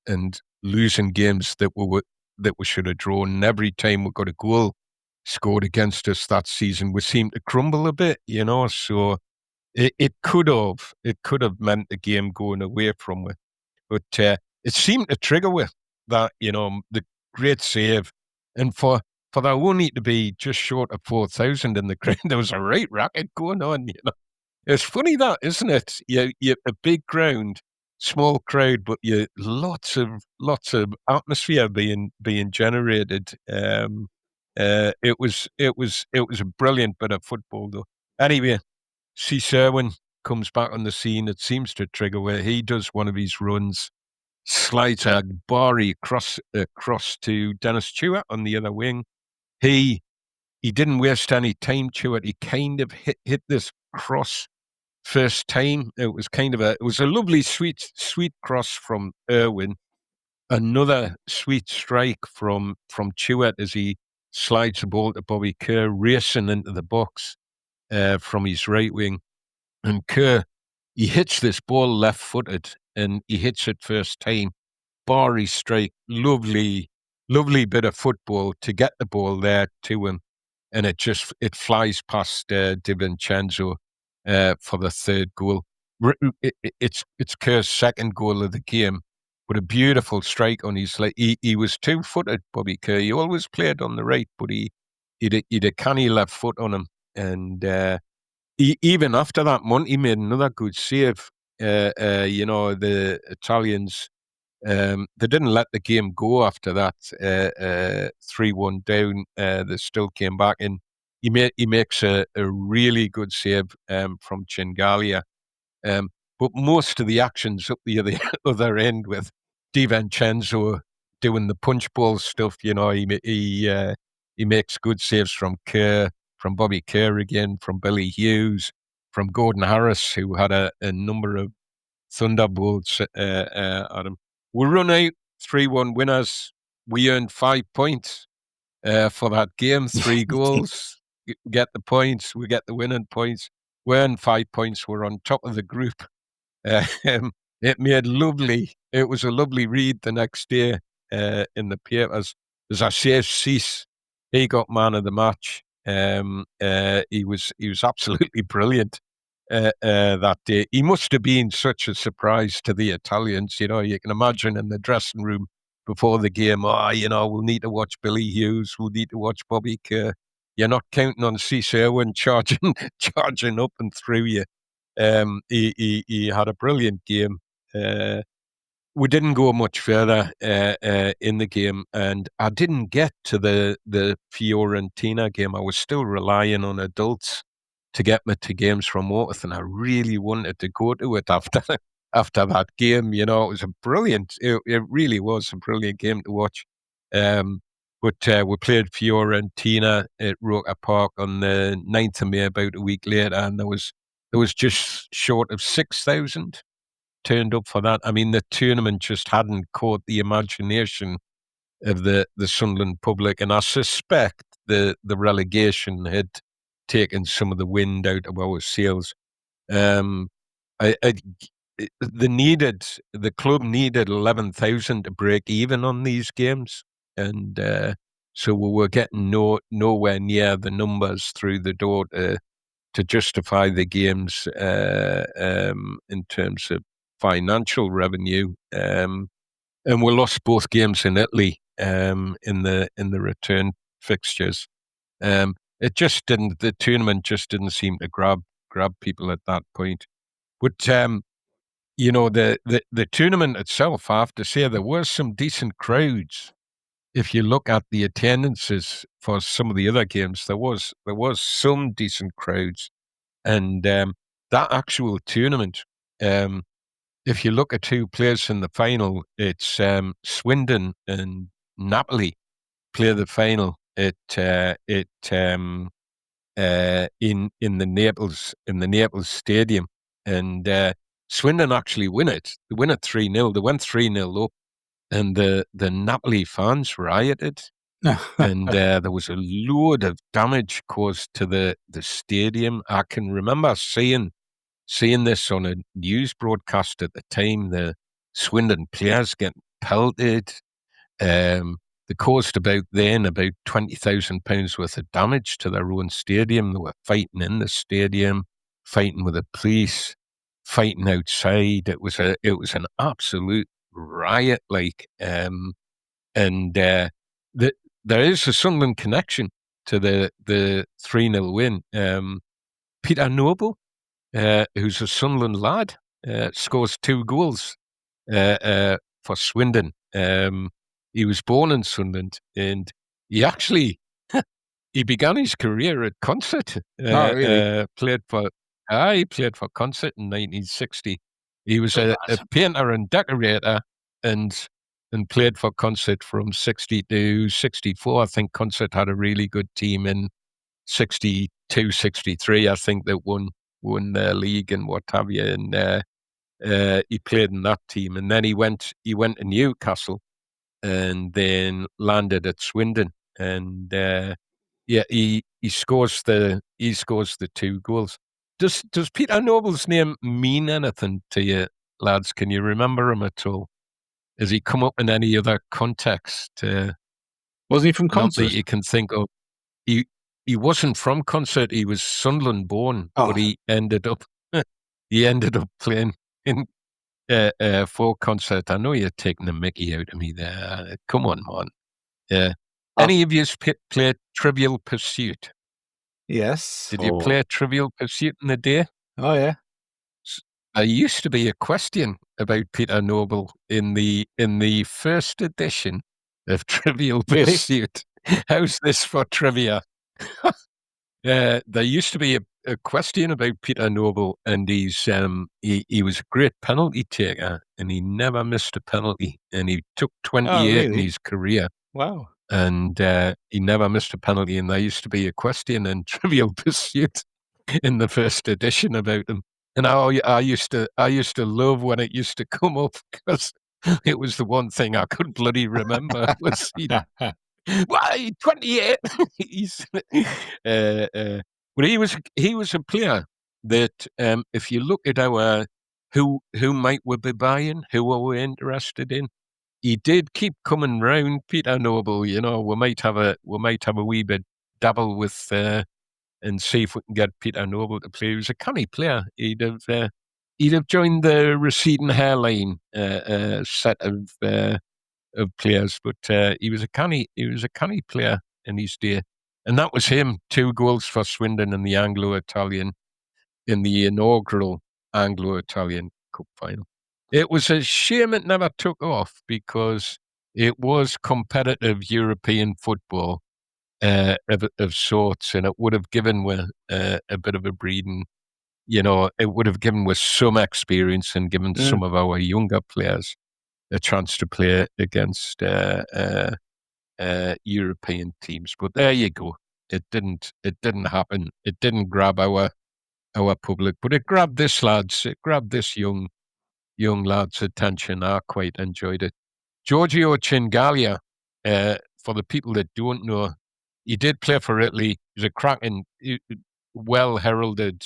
losing games that we should have drawn. And every time we got a goal scored against us that season, we seemed to crumble a bit, So it could have meant the game going away from it, but it seemed to trigger with that, the great save, and for there only to be just short of 4,000 in the crowd, there was a right racket going on. It's funny that, isn't it? You a big ground, small crowd, but you lots of atmosphere being generated. It was a brilliant bit of football, though. Anyway, C. Sherwin comes back on the scene. It seems to trigger where he does one of his runs, slides a Bari across to Dennis Stewart on the other wing. He didn't waste any time, Stewart. He kind of hit this cross first time. It was a lovely, sweet cross from Irwin. Another sweet strike from Stewart as he slides the ball to Bobby Kerr, racing into the box from his right wing. And Kerr, he hits this ball left-footed, and he hits it first time. Bari strike, lovely bit of football to get the ball there to him, and it flies past DiVincenzo for the third goal. It's Kerr's second goal of the game, but a beautiful strike on his leg. He was 2-footed, Bobby Kerr. He always played on the right, but he'd a canny left foot on him, and even after that, Monty made another good save. The Italians, they didn't let the game go after that. 3-1 down, they still came back, and he makes a really good save from Chingalia. But most of the actions up the other end with DiVincenzo doing the punch ball stuff, he makes good saves from Kerr, from Bobby Kerr again, from Billy Hughes, from Gordon Harris, who had a number of thunderbolts at him. We run out 3-1 winners. We earned 5 points for that game, 3 goals. Get the points. We get the winning points. We earned 5 points. We're on top of the group. It was a lovely read the next day in the papers. As I say, Cease, he got man of the match. He was absolutely brilliant that day. He must have been such a surprise to the Italians. You can imagine in the dressing room before the game, we'll need to watch Billy Hughes, we'll need to watch Bobby Kerr. You're not counting on Cease Irwin charging up and through you. He had a brilliant game. We didn't go much further in the game, and I didn't get to the Fiorentina game. I was still relying on adults to get me to games from Waterford, and I really wanted to go to it after that game. It was it really was a brilliant game to watch. But we played Fiorentina at Roker Park on the 9th of May, about a week later, and there was just short of 6,000 turned up for that. I mean, the tournament just hadn't caught the imagination of the Sunderland public, and I suspect the relegation had taken some of the wind out of our sails. The club needed 11,000 to break even on these games, and so we were getting nowhere near the numbers through the door to justify the games in terms of financial revenue, and we lost both games in Italy in the return fixtures. It just didn't. The tournament just didn't seem to grab people at that point. But the tournament itself, I have to say, there were some decent crowds. If you look at the attendances for some of the other games, there was some decent crowds, and that actual tournament, if you look at two players in the final, it's Swindon and Napoli play the final in the Naples stadium, and Swindon actually win it. They win it 3-0. They went 3-0 up, and the Napoli fans rioted. And there was a load of damage caused to the stadium. I can remember seeing this on a news broadcast at the time. The Swindon players getting pelted. They caused about £20,000 worth of damage to their own stadium. They were fighting in the stadium, fighting with the police, fighting outside. It was an absolute riot, there is a Sunderland connection to the 3-0 win. Peter Noble, who's a Sunderland lad, scores 2 goals for Swindon. He was born in Sunderland, and he actually he began his career at Concert. Really? He played for Concert in 1960. He was a painter and decorator, and played for Concert from 60 to 64. I think Concert had a really good team in 62, 63. I think they won their league and what have you. And he played in that team, and then he went to Newcastle, and then landed at Swindon, and he scores the 2 goals. Does Peter Noble's name mean anything to you, lads? Can you remember him at all? Has he come up in any other context? Wasn't he from Not Concert? that you can think of. He wasn't from Concert. He was Sunderland born, but he ended up playing in for Concert. I know you're taking the mickey out of me there. Come on, man. Yeah. Any of you played Trivial Pursuit? Yes. Did you play Trivial Pursuit in the day? Oh, yeah. There used to be a question about Peter Noble in the first edition of Trivial Pursuit. How's this for trivia? There used to be a question about Peter Noble, and he was a great penalty taker, and he never missed a penalty, and he took 28 in his career. Wow. And he never missed a penalty, and there used to be a question in Trivial Pursuit in the first edition about him. And I used to love when it used to come up, because it was the one thing I could bloody remember was why 28. But he was a player that if you look at who might we be buying, who are we interested in, he did keep coming round, Peter Noble. You know, we might have a wee bit dabble with and see if we can get Peter Noble to play. He was a canny player. He'd have joined the receding hairline set of players, but he was a canny player in his day, and that was him. 2 goals for Swindon in the inaugural Anglo-Italian Cup final. It was a shame it never took off, because it was competitive European football of sorts, and it would have given a bit of a breeding. You know, it would have given us some experience and given some of our younger players a chance to play against European teams. But there you go. It didn't happen. It didn't grab our public, but it grabbed this young lad's attention. I quite enjoyed it. Giorgio Chingalia, for the people that don't know, he did play for Italy. He's a cracking, well heralded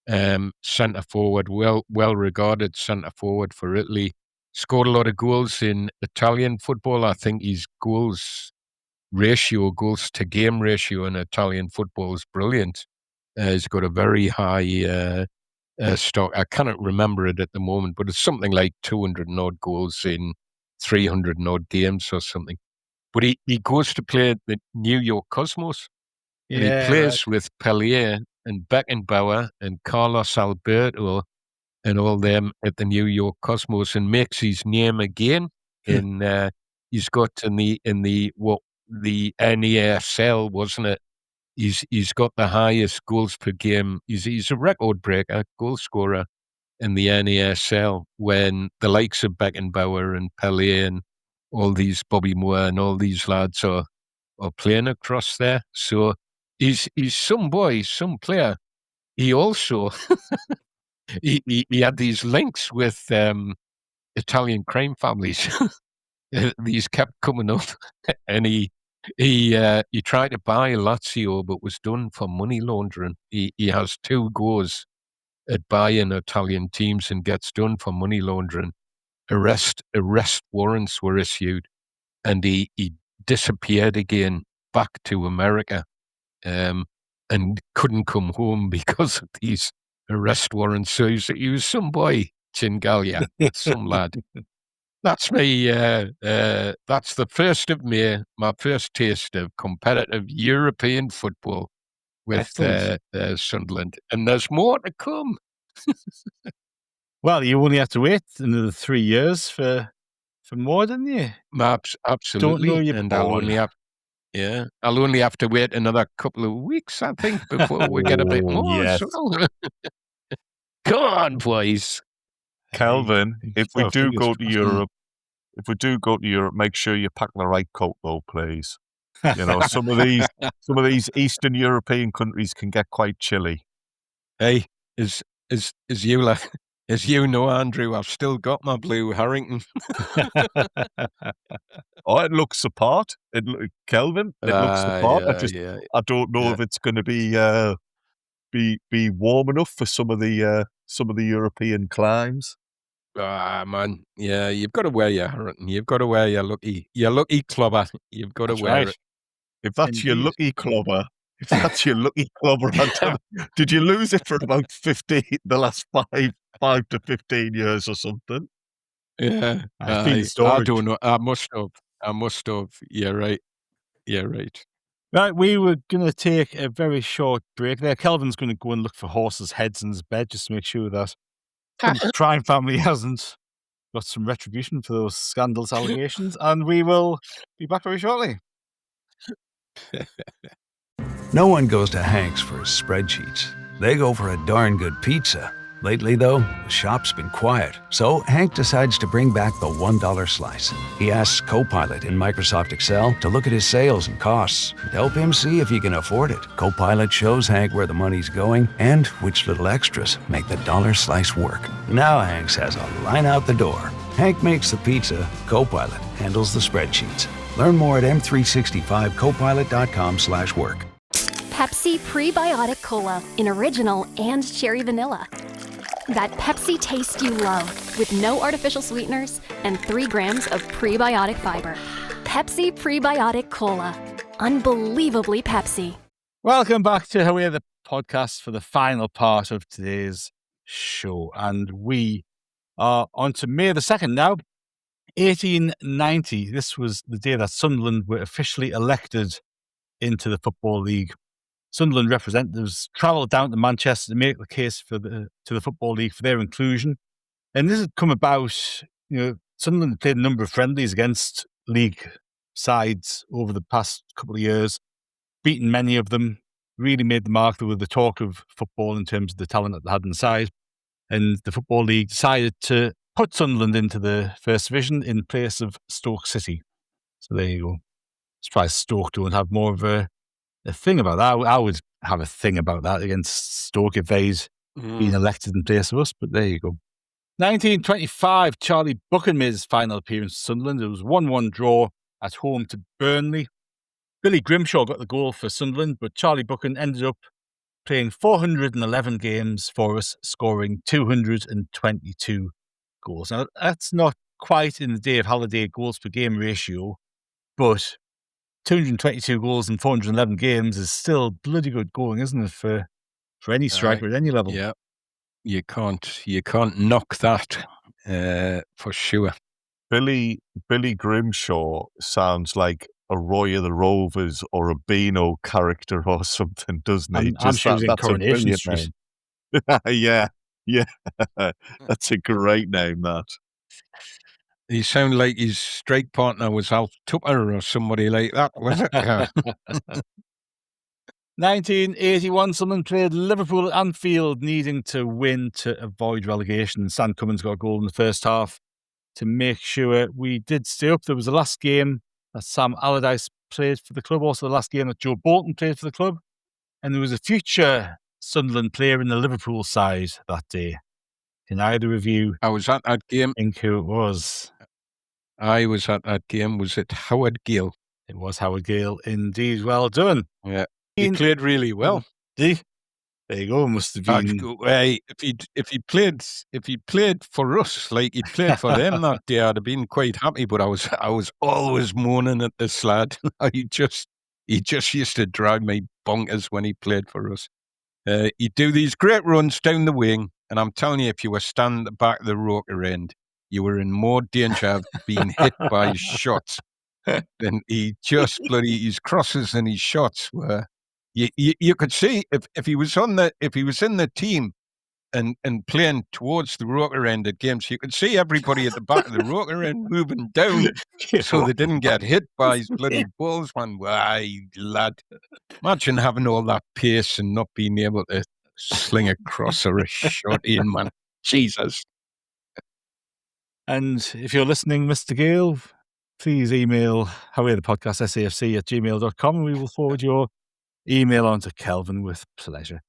centre forward, well regarded centre forward for Italy. Scored a lot of goals in Italian football. I think his goals to game ratio in Italian football is brilliant. He's got a very high stock. I cannot remember it at the moment, but it's something like 200 and odd goals in 300 and odd games or something. But he goes to play the New York Cosmos, and he plays with Pellier and Beckenbauer and Carlos Alberto and all them at the New York Cosmos, and makes his name again. And he's got in the NASL, wasn't it? He's got the highest goals per game. He's a record breaker, goal scorer in the NASL when the likes of Beckenbauer and Pelé and all these Bobby Moore and all these lads are playing across there. So he's some boy, some player. He also he had these links with Italian crime families. These kept coming up, and he tried to buy Lazio, but was done for money laundering. He has 2 goes at buying Italian teams and gets done for money laundering. Arrest warrants were issued, and he disappeared again back to America, and couldn't come home because of these arrest warrants. So he was some boy, Chingalia, some lad. That's me. That's the 1st of May, my first taste of competitive European football with Sunderland. And there's more to come. Well, you only have to wait another 3 years for more, don't you? Absolutely. Don't know your and ball. I'll only have to wait another couple of weeks, I think, before we get a bit more. Yes. Well. Come on, boys. Kelvin, if we do go to Europe, make sure you pack the right coat, though, please. You know, some of these Eastern European countries can get quite chilly. Hey, as you know, Andrew, I've still got my blue Harrington. Oh, it looks the part. Kelvin, it looks the part. I don't know if it's going to be warm enough for some of the European climes. Man, yeah, you've got to wear your Harrington. You've got to wear your lucky clobber. You've got to wear it. If that's your lucky clobber, did you lose it for about 15, the last 5 to 15 years or something? Yeah, I don't know. I must have. You're right. Right, we were going to take a very short break there. Kelvin's going to go and look for horses' heads in his bed just to make sure that the crime family hasn't got some retribution for those scandalous allegations. And we will be back very shortly. No one goes to Hank's for his spreadsheets. They go for a darn good pizza. Lately, though, the shop's been quiet, so Hank decides to bring back the $1 slice. He asks Copilot in Microsoft Excel to look at his sales and costs and help him see if he can afford it. Copilot shows Hank where the money's going and which little extras make the dollar slice work. Now Hanks has a line out the door. Hank makes the pizza, Copilot handles the spreadsheets. Learn more at m365copilot.com/work. Pepsi Prebiotic Cola in original and cherry vanilla. That Pepsi taste you love with no artificial sweeteners and 3 grams of prebiotic fiber. Pepsi Prebiotic Cola. Unbelievably Pepsi. Welcome back to Away the podcast for the final part of today's show. And we are on to May the 2nd now. 1890. This was the day that Sunderland were officially elected into the Football League. Sunderland representatives travelled down to Manchester to make the case to the Football League for their inclusion. And this had come about, Sunderland had played a number of friendlies against league sides over the past couple of years, beaten many of them, really made the mark. They were the talk of football in terms of the talent that they had inside. And the Football League decided to put Sunderland into the First Division in place of Stoke City. So there you go. Surprised Stoke don't have more of a thing about that. I would have a thing about that against Stoke if they'd been elected in place of us, but there you go. 1925, Charlie Buchan made his final appearance for Sunderland. It was 1-1 draw at home to Burnley. Billy Grimshaw got the goal for Sunderland, but Charlie Buchan ended up playing 411 games for us, scoring 222 goals. Now, that's not quite in the Dave Halliday goals per game ratio, but 222 goals in 411 games is still bloody good going, isn't it, for any striker at any level? Yeah, you can't knock that for sure. Billy Grimshaw sounds like a Roy of the Rovers or a Beano character or something, doesn't he? I'm sure he's in Coronation Street. Yeah, that's a great name, that. He sounded like his strike partner was Alf Tupper or somebody like that, was it? 1981, Sunderland played Liverpool at Anfield, needing to win to avoid relegation. Sam Cummins got a goal in the first half to make sure we did stay up. There was the last game that Sam Allardyce played for the club, also the last game that Joe Bolton played for the club. And there was a future Sunderland player in the Liverpool side that day. Can either of you I was at that game. Think who it was? I was at that game. Was it Howard Gill? It was Howard Gill, indeed. Well done. Yeah, he played really well. Did he? There you go. Must have been. If he played for us like he played for them that day, I'd have been quite happy. But I was always moaning at this lad. he just used to drive me bonkers when he played for us. He'd do these great runs down the wing, and I'm telling you, if you were standing at the back of the Roker end, you were in more danger of being hit by his shots than his crosses and his shots were. You could see if he was in the team and playing towards the Roker end at games, you could see everybody at the back of the Roker end moving down so they didn't get hit by his bloody balls. Man, why, lad, imagine having all that pace and not being able to sling a cross or a shot in, man. Jesus. And if you're listening, Mr. Gale, please email howaythepodcast@safc@gmail.com and we will forward your email on to Kelvin with pleasure.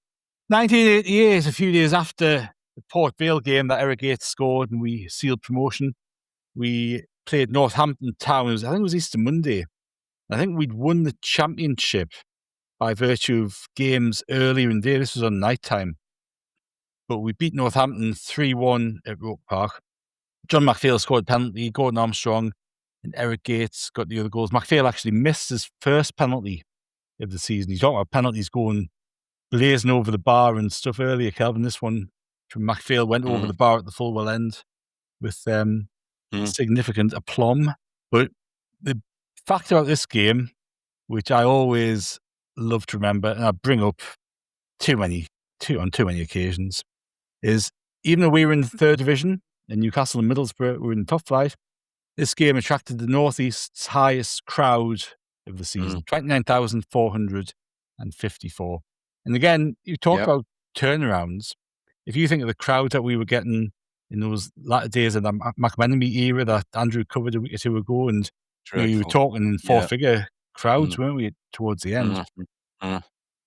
1988, a few days after the Port Vale game that Eric Yates scored and we sealed promotion, we played Northampton Town. I think it was Easter Monday. I think we'd won the championship by virtue of games earlier in the day. This was on night time. But we beat Northampton 3-1 at Roker Park. John McPhail scored a penalty, Gordon Armstrong and Eric Gates got the other goals. McPhail actually missed his first penalty of the season. He's talking about penalties going blazing over the bar and stuff earlier, Kelvin. This one from McPhail went over the bar at the Fulwell end with significant aplomb. But the fact about this game, which I always love to remember, and I bring up on too many occasions, is even though we were in the third division and Newcastle and Middlesbrough were in the top flight, this game attracted the North East's highest crowd of the season, 29,454. And again, you talk about turnarounds. If you think of the crowd that we were getting in those latter days of the McMenemy era that Andrew covered a week or two ago, and you were talking in four-figure crowds, weren't we, towards the end?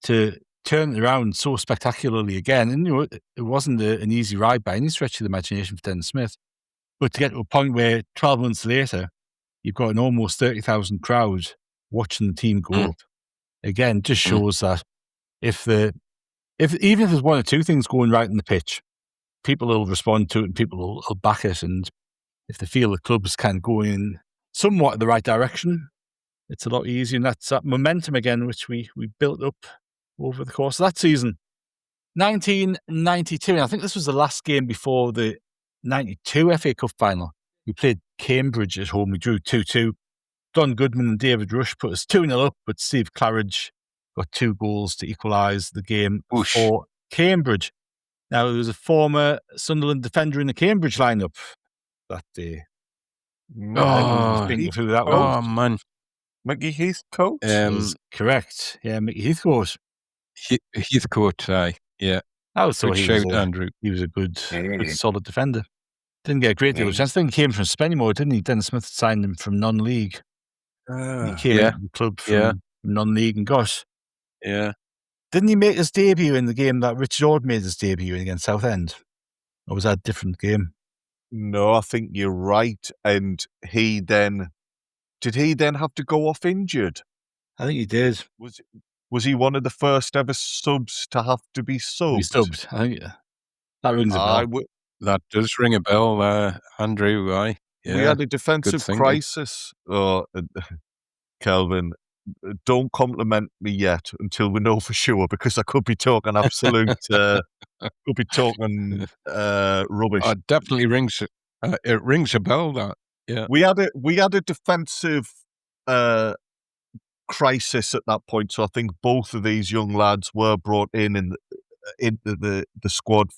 To turn it around so spectacularly again, and it wasn't an easy ride by any stretch of the imagination for Dennis Smith, but to get to a point where 12 months later, you've got an almost 30,000 crowd watching the team go up, again, just shows that even if there's one or two things going right in the pitch, people will respond to it and people will back it. And if they feel the club's kind of going somewhat in the right direction, it's a lot easier. And that's that momentum again, which we built up over the course of that season. 1992, and I think this was the last game before the 92 FA Cup final. We played Cambridge at home. We drew 2-2. Don Goodman and David Rush put us 2-0 up, but Steve Claridge got 2 goals to equalise the game for Cambridge. Now, there was a former Sunderland defender in the Cambridge lineup that day. Through that one. Man. Mickey Heathcote? Correct. Yeah, Mickey Heathcote. Heathcote, aye. Yeah. I was good shout, Andrew. He was a good solid defender. Didn't get a great deal of chance. I think he came from Spennymoor, didn't he? Dennis Smith signed him from non-league. He came to the club from non-league and got. Yeah. Didn't he make his debut in the game that Richard Ord made his debut in against Southend? Or was that a different game? No, I think you're right. And did he then have to go off injured? I think he did. Was he one of the first ever subs to have to be subbed? He subbed. I think that rings a bell. That does ring a bell, Andrew. Aye. Yeah. We had a defensive crisis. Kelvin, don't compliment me yet until we know for sure, because I could be talking absolute, could be talking rubbish. It definitely rings. It rings a bell. That we had a defensive crisis at that point. So I think both of these young lads were brought into the squad,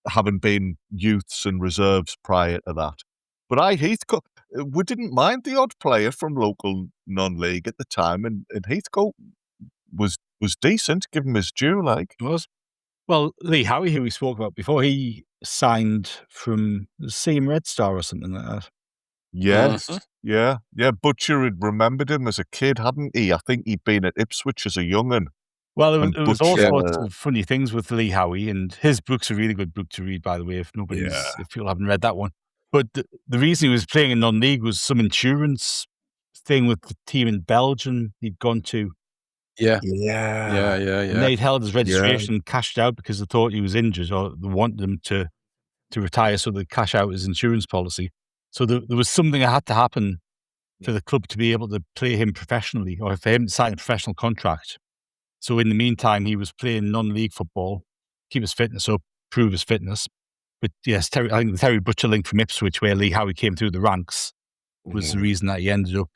having been youths and reserves prior to that. But Heathcote, we didn't mind the odd player from local non-league at the time, and Heathcote was decent. Give him his due. Like it was. Well, Lee Howie, who we spoke about before, he signed from the same Red Star or something like that. Yes, yeah. Butcher had remembered him as a kid, hadn't he? I think he'd been at Ipswich as a young'un. Well, there was all sorts of funny things with Lee Howie, and his book's a really good book to read, by the way, if people haven't read that one. But the reason he was playing in non-league was some insurance thing with the team in Belgium he'd gone to. Yeah. And they'd held his registration and cashed out because they thought he was injured, or they wanted him to retire, so they cash out his insurance policy. So there was something that had to happen for the club to be able to play him professionally, or for him to sign a professional contract. So in the meantime, he was playing non-league football, keep his fitness up, prove his fitness. But yes, I think the Terry Butcher link from Ipswich, where Lee Howie came through the ranks, was the reason that he ended up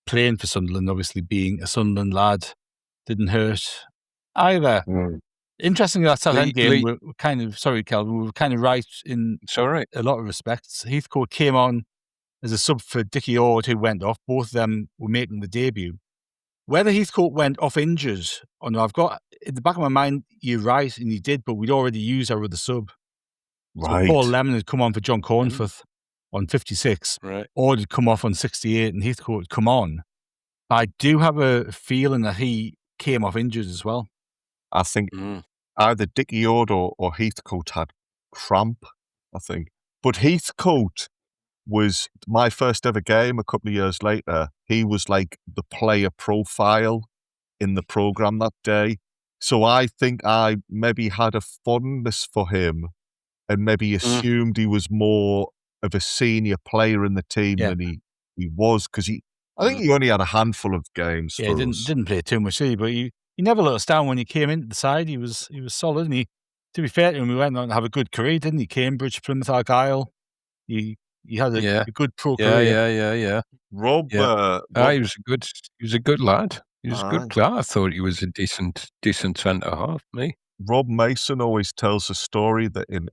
playing for Sunderland. Obviously, being a Sunderland lad didn't hurt either. Interestingly, that Southend game, we're kind of, sorry, Kelvin, we were kind of right in a lot of respects. Heathcote came on as a sub for Dickie Ord, who went off. Both of them were making the debut. Whether Heathcote went off injured or no, I've got in the back of my mind, you're right, and he did, but we'd already used our other sub. Right. So Paul Lemon had come on for John Cornforth on 56. Right. Ord had come off on 68, and Heathcote had come on. I do have a feeling that he came off injured as well. I think either Dickie Ord or Heathcote had cramp, I think. But Heathcote was my first ever game a couple of years later. He was like the player profile in the programme that day. So I think I maybe had a fondness for him and maybe assumed he was more of a senior player in the team than he was, because I think he only had a handful of games for he us. didn't play too much, did he? But he never let us down when he came into the side. He was solid, and to be fair to him, he went on to have a good career, didn't he? Cambridge, Plymouth Argyle. He had a good pro career. Yeah. Rob, he was a good lad. He was a good player. I thought he was a decent centre half. Me. Rob Mason always tells a story that in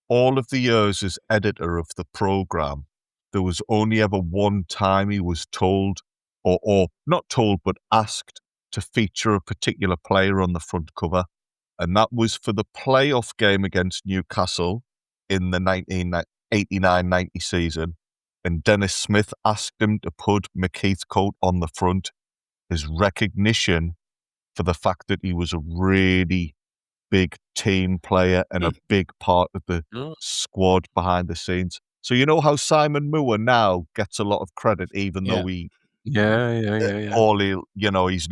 all of the years as editor of the programme, there was only ever one time he was told, or not told, but asked to feature a particular player on the front cover. And that was for the playoff game against Newcastle in the 1989-90 season. And Dennis Smith asked him to put McHeathcote on the front as recognition for the fact that he was a really big team player and a big part of the squad behind the scenes. So you know how Simon Moore now gets a lot of credit, even though he he's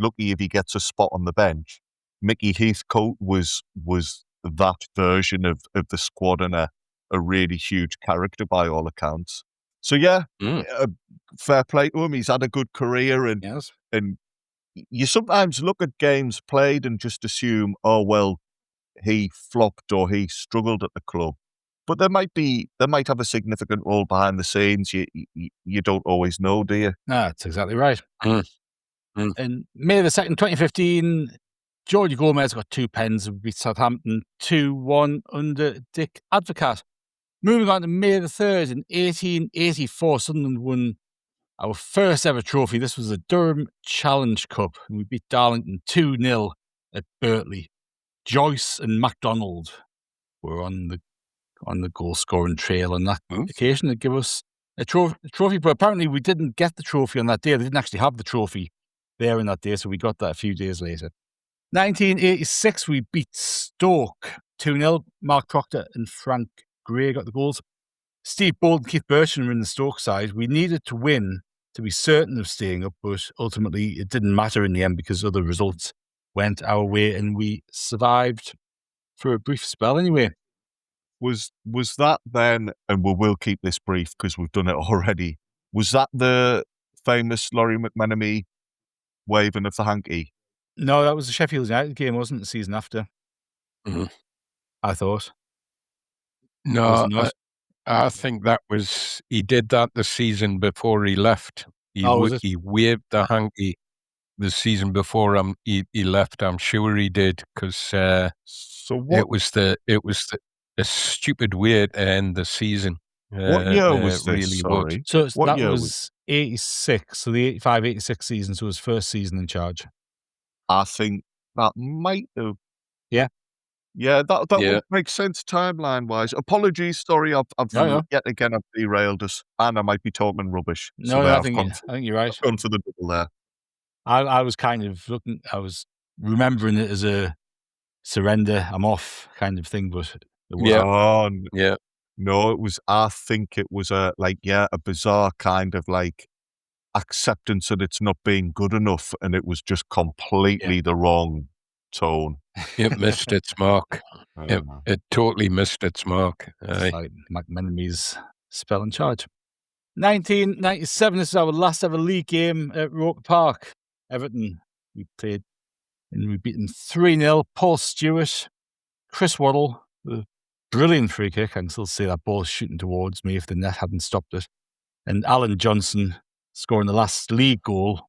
lucky if he gets a spot on the bench. Mickey Heathcote was that version of the squad and a really huge character by all accounts. So fair play to him. He's had a good career, and you sometimes look at games played and just assume, oh well, he flopped or he struggled at the club. But they might have a significant role behind the scenes. You don't always know, do you? No, that's exactly right. And May the 2nd, 2015, Georgie Gomez got 2 pens and beat Southampton 2-1 under Dick Advocat. Moving on to May the 3rd, in 1884, Sunderland won our first ever trophy. This was the Durham Challenge Cup, and we beat Darlington 2-0 at Birtley. Joyce and MacDonald were on the goal scoring trail on that occasion. They give us a trophy, but apparently we didn't get the trophy on that day. They didn't actually have the trophy there on that day, so we got that a few days later. 1986, we beat Stoke 2-0. Mark Proctor and Frank Gray got the goals. Steve Bold and Keith Burchin were in the Stoke side. We needed to win to be certain of staying up, but ultimately it didn't matter in the end because other results went our way and we survived for a brief spell anyway. Was that then, and we will keep this brief because we've done it already, was that the famous Laurie McMenemy waving of the hanky? No, that was the Sheffield United game, wasn't it, the season after? I thought. No, I think that was, he did that the season before he left. He waved the hanky the season before he left. I'm sure he did, because it was the stupid way to end the season. What year was this? Really Sorry. So that was 86, so the 85-86 season, so his first season in charge. I think that might have. Yeah. Yeah, that would make sense timeline-wise. Apologies, sorry, I've yet again I've derailed us, and I might be talking rubbish. No, I think you're right. I've gone for the double there. I was kind of I was remembering it as a surrender, I'm off kind of thing, but it wasn't. No, it was. I think it was a bizarre kind of like acceptance that it's not being good enough, and it was just completely the wrong tone. It missed its mark. It totally missed its mark. It's like McMenemy's spell and charge. 1997, this is our last ever league game at Roker Park. Everton, we played and we beat them 3-0. Paul Stewart, Chris Waddle, the brilliant free kick. I can still see that ball shooting towards me if the net hadn't stopped it. And Alan Johnson scoring the last league goal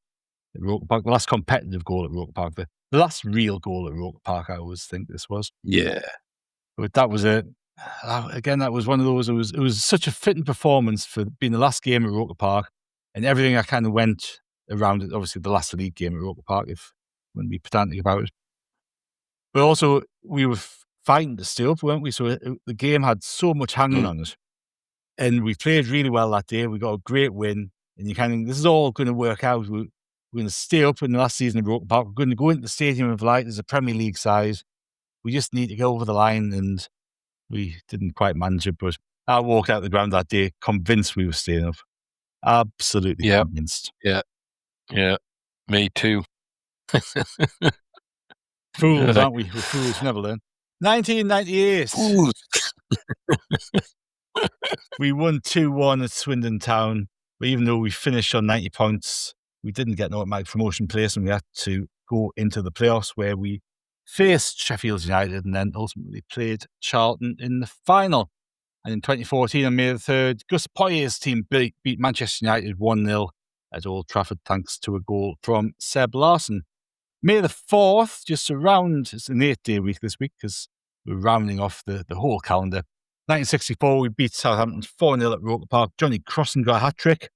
at Roker Park, the last competitive goal at Roker Park, the last real goal at Roker Park, I always think this was. Yeah. But that was again, that was one of those, it was such a fitting performance for being the last game at Roker Park, and everything that kind of went around it. Obviously, the last league game at Roker Park, if I wouldn't be pedantic about it. But also, we were fighting to stay up, weren't we? So the game had so much hanging on it. And we played really well that day. We got a great win. And you kind of, this is all going to work out. We're going to stay up in the last season of Roker Park. We're going to go into the Stadium of Light as a Premier League side. We just need to go over the line, and we didn't quite manage it. But I walked out the ground that day convinced we were staying up. Absolutely convinced. Yeah. Me too. Fools, aren't we? We're fools, never learn. 1998. Fools. We won 2-1 at Swindon Town. But even though we finished on 90 points, we didn't get an automatic promotion place, and we had to go into the playoffs where we faced Sheffield United and then ultimately played Charlton in the final. And in 2014, on May the 3rd, Gus Poyet's team beat Manchester United 1-0 at Old Trafford thanks to a goal from Seb Larson. May the 4th, just around, it's an 8-day week this week because we're rounding off the whole calendar. 1964, we beat Southampton 4-0 at Roker Park. Johnny Crossan got a hat-trick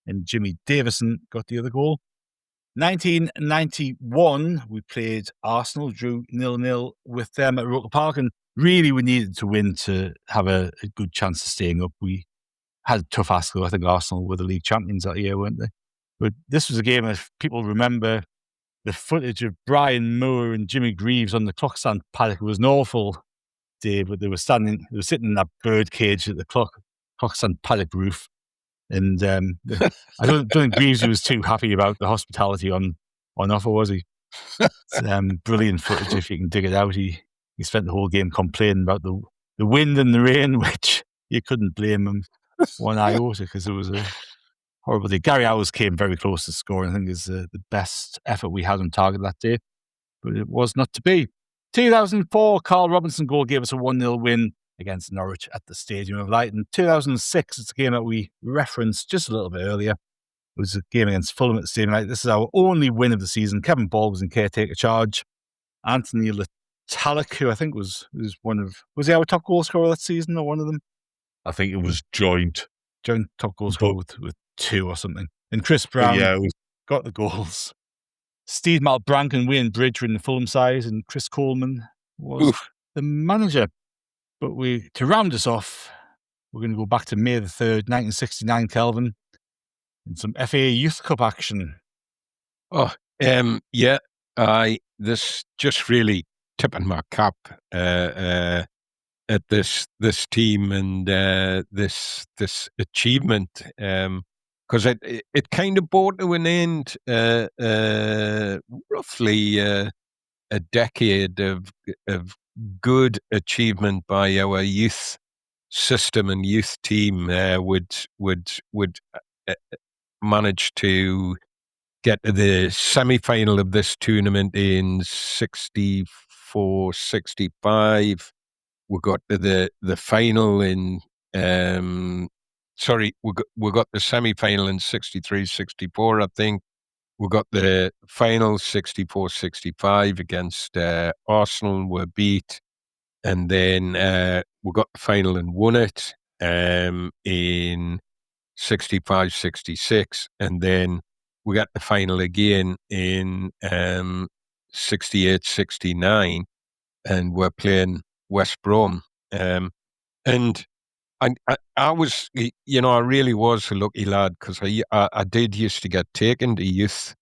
and Jimmy Davison got the other goal. 1991, we played Arsenal, drew 0-0 with them at Roker Park, and really we needed to win to have a good chance of staying up. We had a tough ask, though. I think Arsenal were the league champions that year, weren't they? But this was a game, if people remember the footage of Brian Moore and Jimmy Greaves on the clock-stand paddock. It was an awful day, but they were sitting in that bird cage at the clock-stand paddock roof. And I don't think Greaves was too happy about the hospitality on offer, was he? It's, brilliant footage if you can dig it out. He spent the whole game complaining about the wind and the rain, which you couldn't blame him one iota because it was a horrible day. Gary Owers came very close to scoring. I think is the best effort we had on target that day, but it was not to be. 2004, Carl Robinson goal gave us a 1-0 win against Norwich at the Stadium of Light. In 2006, it's a game that we referenced just a little bit earlier. It was a game against Fulham at the Stadium of Light. This is our only win of the season. Kevin Ball was in caretaker charge. Anthony Litalik, who I think was he our top goal scorer that season or one of them? I think it was joint top goal scorer with 2 or something. And Chris Brown got the goals. Steve Malbrank and Wayne Bridge were in the Fulham side, and Chris Coleman was the manager. But to round us off, we're going to go back to May the 3rd, 1969, Kelvin, and some FA Youth Cup action. This just really tipping my cap at this team and this achievement because it kind of brought to an end roughly a decade of good achievement by our youth system and youth team. Would manage to get to the semi-final of this tournament in 64-65. We got to the final in we got the semi-final in 63-64, I think. We got the final 64-65 against Arsenal, were beat, and then we got the final and won it in 65-66, and then we got the final again in 68-69, and we're playing West Brom. And I was, I really was a lucky lad because I did used to get taken to youth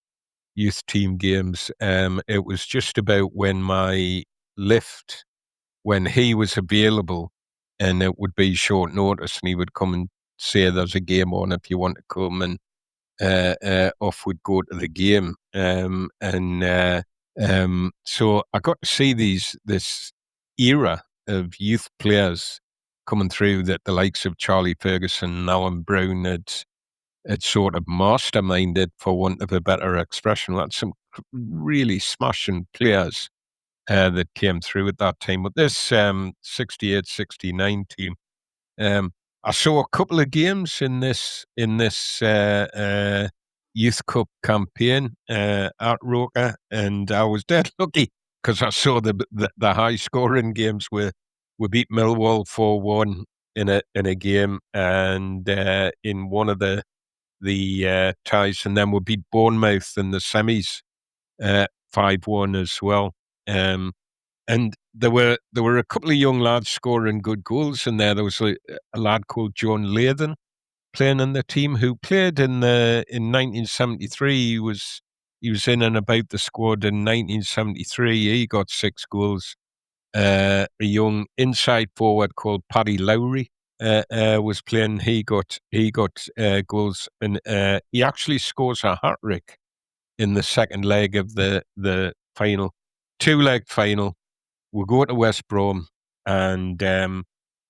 team games. It was just about when when he was available, and it would be short notice, and he would come and say, "There's a game on if you want to come," and off we'd go to the game. So I got to see this era of youth players coming through that the likes of Charlie Ferguson and Alan Brown had sort of masterminded, for want of a better expression. We had some really smashing players that came through at that time. But this 68-69 team, I saw a couple of games in this Youth Cup campaign at Roker, and I was dead lucky because I saw the high scoring games where we beat Millwall 4-1 in a game, and in one of the ties, and then we beat Bournemouth in the semis 5-1 as well. And there were a couple of young lads scoring good goals in there. There was a lad called John Lathan playing in the team who played in 1973. He was in and about the squad in 1973. He got 6 goals. A young inside forward called Paddy Lowry was playing. He got goals, and he actually scores a hat-trick in the second leg of the final, 2-leg final. We go to West Brom, and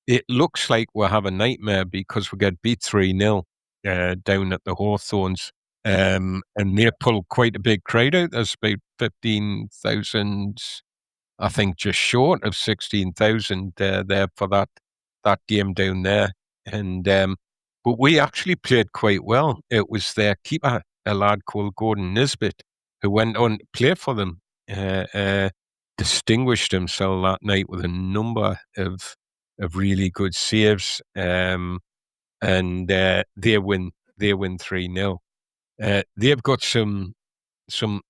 it looks like we'll have a nightmare because we get beat 3-0 down at the Hawthorns, and they pull quite a big crowd out. There's about 15,000, I think, just short of 16,000 there for that game down there. And but we actually played quite well. It was their keeper, a lad called Gordon Nisbet, who went on to play for them. Distinguished himself that night with a number of really good saves, and they win 3-0. They've got some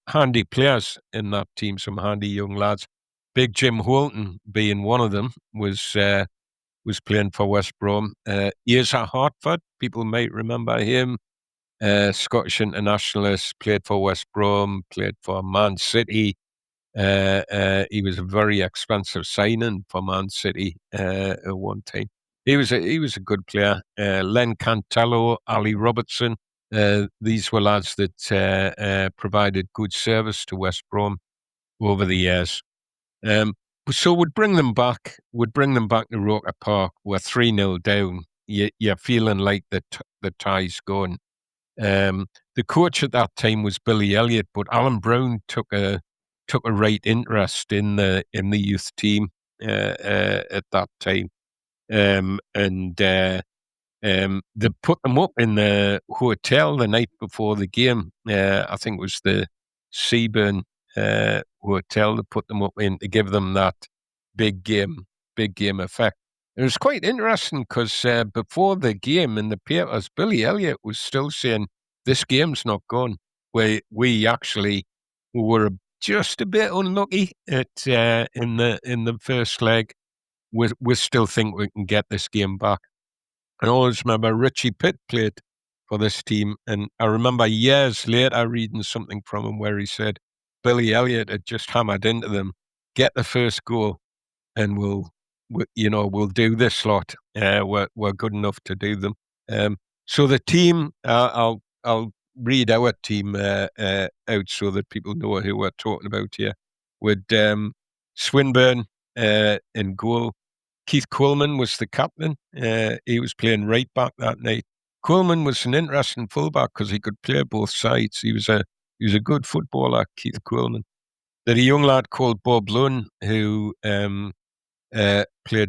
handy players in that team, some handy young lads. Big Jim Holton being one of them was playing for West Brom. He's at Hartford. People might remember him. Scottish internationalist, played for West Brom, played for Man City. He was a very expensive signing for Man City at one time. He was a good player. Len Cantello, Ali Robertson. These were lads that provided good service to West Brom over the years. So we'd bring them back. We'd bring them back to Roker Park. We're 3-0 down. You're feeling like the tie's gone. The coach at that time was Billy Elliott, but Alan Brown took a right interest in the youth team at that time, and they put them up in the hotel the night before the game. I think it was the Seaburn hotel. They put them up in to give them that big game effect. It was quite interesting because before the game in the papers, Billy Elliott was still saying this game's not gone. We actually were just a bit unlucky at in the first leg. We still think we can get this game back. I always remember Richie Pitt played for this team, and I remember years later reading something from him where he said Billy Elliott had just hammered into them, get the first goal, and we'll do this lot. We're good enough to do them. So the team, I'll read our team out so that people know who we're talking about here. With Swinburne in goal. Keith Coleman was the captain. He was playing right back that night. Coleman was an interesting fullback because he could play both sides. He was a good footballer, Keith Coleman. There's a young lad called Bob Lunn who played,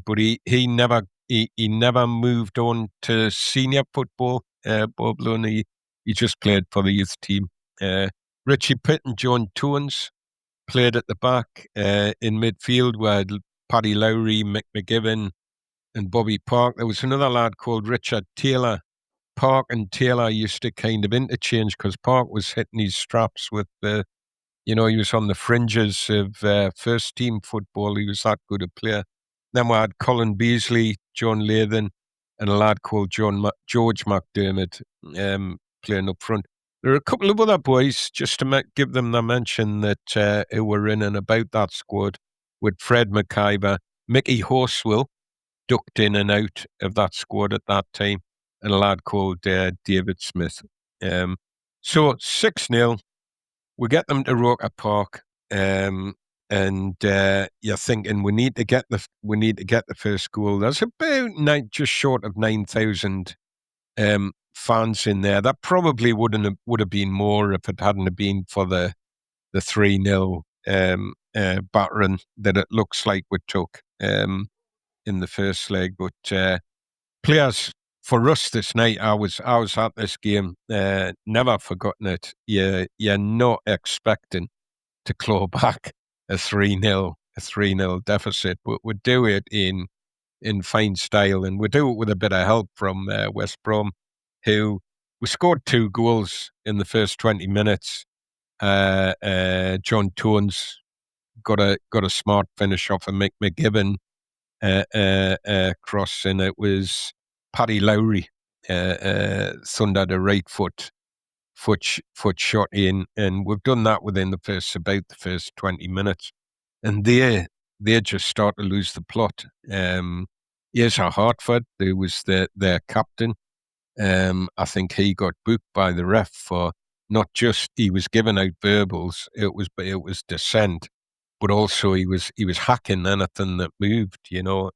but he never moved on to senior football. Bob Lunn, he just played for the youth team. Richie Pitt and John Tones played at the back. In midfield were Paddy Lowry, Mick McGibbon, and Bobby Park. There was another lad called Richard Taylor. Park and Taylor used to kind of interchange because Park was hitting his straps with You know, he was on the fringes of first team football. He was that good a player. Then we had Colin Beasley, John Lathan, and a lad called George McDermott playing up front. There are a couple of other boys, just to give them the mention, that who were in and about that squad, with Fred McIver, Mickey Horswell, ducked in and out of that squad at that time, and a lad called David Smith. So 6-0, we get them to Roker Park, and you're thinking we need to get the first goal. There's about just short of 9,000 fans in there. That probably would have been more if it hadn't have been for the 3-0 battering that it looks like we took in the first leg. But players, for us this night, I was at this game, never forgotten it. You're not expecting to claw back a 3-0 deficit, but we do it in fine style, and we do it with a bit of help from West Brom, who we scored 2 goals in the first 20 minutes. John Tones got a smart finish off of Mick McGibbon cross, and it was Paddy Lowry thundered a right foot shot in, and we've done that within about the first 20 minutes, and they just start to lose the plot. Here's Hartford, who was their captain. I think he got booked by the ref for not just he was giving out verbals, it was dissent, but also he was hacking anything that moved. You know,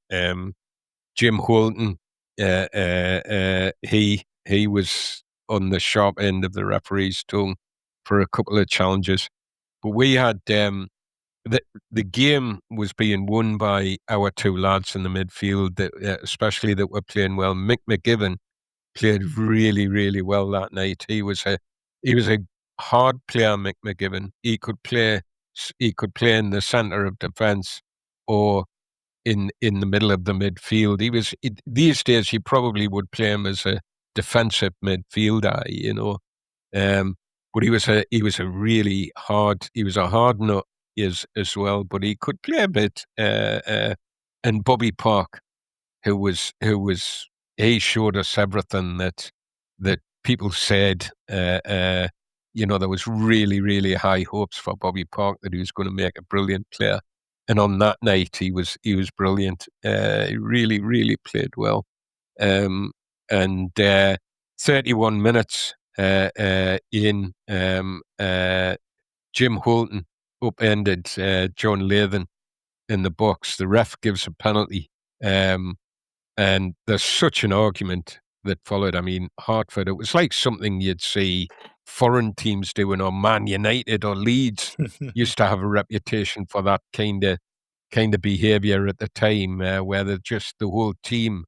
Jim Holton, he was on the sharp end of the referee's tongue for a couple of challenges, but we had the game was being won by our 2 lads in the midfield, especially that were playing well. Mick McGibbon played really, really well that night. He was a hard player, Mick McGibbon. He could play in the centre of defence or in the middle of the midfield. These days he probably would play him as a defensive midfielder, you know. But he was a really hard. He was a hard nut as well, but he could play a bit. And Bobby Park, who he showed us everything that people said. You know, there was really, really high hopes for Bobby Park that he was going to make a brilliant player. And on that night, he was brilliant. He really, really played well. And 31 minutes in, Jim Holton upended John Lathan in the box. The ref gives a penalty. And there's such an argument that followed. I mean, Hartford, it was like something you'd see foreign teams doing, or Man United or Leeds used to have a reputation for that kind of behaviour at the time, where the whole team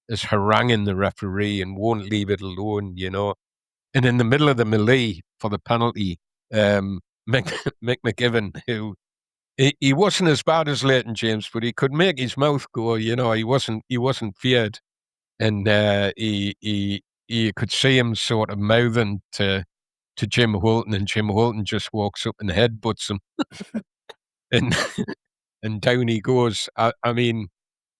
is haranguing the referee and won't leave it alone, you know. And in the middle of the melee for the penalty, Mick McGibbon, who he wasn't as bad as Leighton James, but he could make his mouth go. You know, he wasn't feared, and you could see him sort of mouthing to Jim Holton, and Jim Holton just walks up and headbutts him, and down he goes. I mean,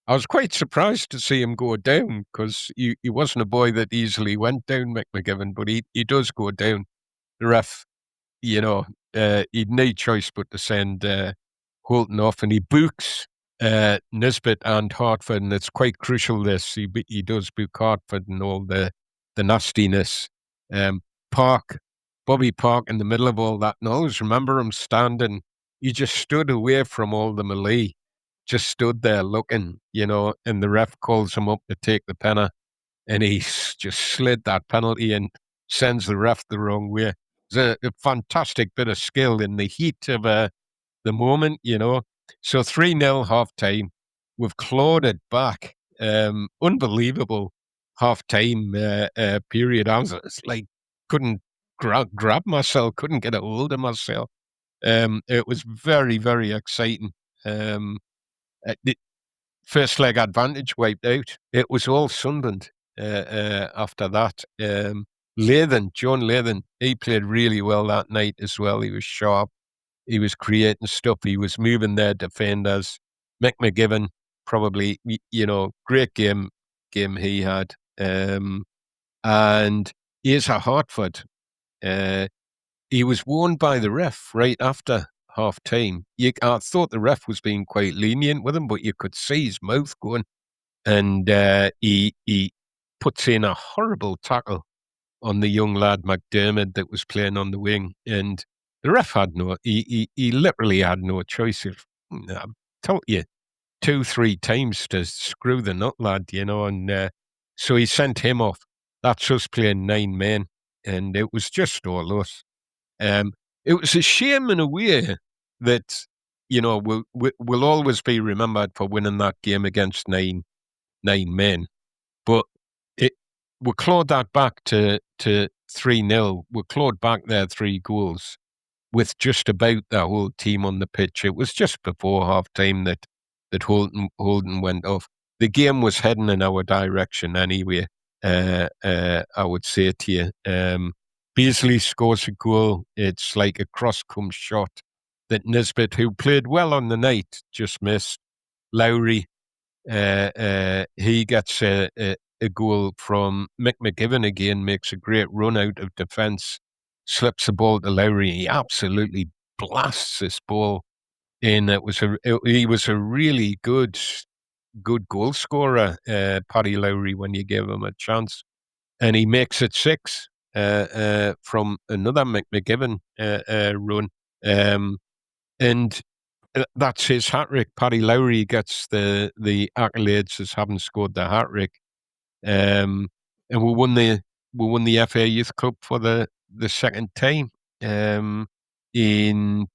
I was quite surprised to see him go down, because he wasn't a boy that easily went down, Mick McGibbon, but he does go down. The ref, you know, he'd no choice but to send Holton off, and he books Nisbet and Hartford, and it's quite crucial this. He does book Hartford and all the nastiness. Bobby Park in the middle of all that, and I always remember him standing. He just stood away from all the melee, just stood there looking, you know, and the ref calls him up to take the penalty, and he just slid that penalty and sends the ref the wrong way. It's a fantastic bit of skill in the heat of the moment, you know. So 3-0 half-time. We've clawed it back. Unbelievable half-time period. I was like, couldn't grab myself, couldn't get a hold of myself. It was very, very exciting. The first leg advantage wiped out. It was all Sunderland after that. John Lathan, he played really well that night as well. He was sharp. He was creating stuff. He was moving their defenders. Mick McGivern, probably, great game he had. And here's a Hartford. He was warned by the ref right after half time. I thought the ref was being quite lenient with him, but you could see his mouth going. And he puts in a horrible tackle on the young lad McDermott that was playing on the wing. And the ref had he literally had no choice. I've told you 2-3 times to screw the nut lad, and so he sent him off. That's us playing 9 men, and it was just all us. It was a shame in a way that, we'll always be remembered for winning that game against 9 men. But we clawed that back to 3-0. We clawed back their 3 goals with just about the whole team on the pitch. It was just before half-time that Holden went off. The game was heading in our direction anyway, I would say to you. Beasley scores a goal. It's like a cross-come shot that Nisbet, who played well on the night, just missed. Lowry, he gets a goal from Mick McGivern again, makes a great run out of defence, slips the ball to Lowry. He absolutely blasts this ball in. He was a really good goal scorer, Paddy Lowry, when you give him a chance. And he makes it 6 from another McGivern run. And that's his hat-trick. Paddy Lowry gets the accolades as having scored the hat-trick. And we won the FA Youth Cup for the second time in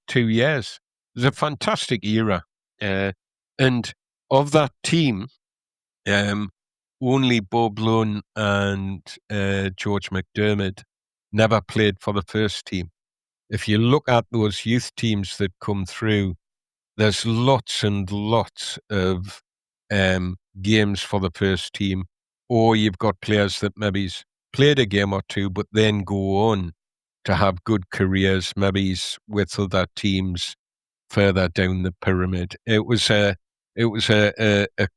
2 years. It was a fantastic era. And of that team, only Bob Lone and George McDermott never played for the first team. If you look at those youth teams that come through, there's lots and lots of games for the first team, or you've got players that maybe played a game or two, but then go on to have good careers, maybe with other teams further down the pyramid. It was a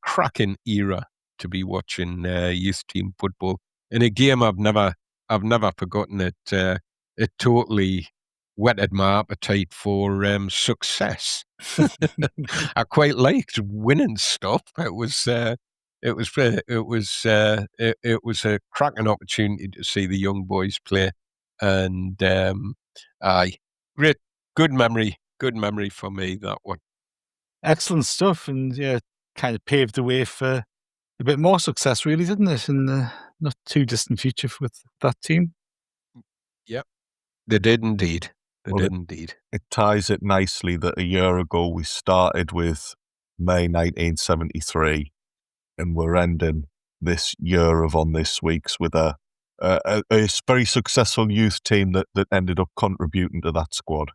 cracking era to be watching youth team football. In a game I've never forgotten it. It totally whetted my appetite for success. I quite liked winning stuff. It was a cracking opportunity to see the young boys play, and good memory for me, that one. Excellent stuff, and kind of paved the way for a bit more success, really, didn't it, in the not too distant future with that team? Yep, they did indeed. It ties it nicely that a year ago we started with May 1973, and we're ending this year of On This Week's with a very successful youth team that ended up contributing to that squad.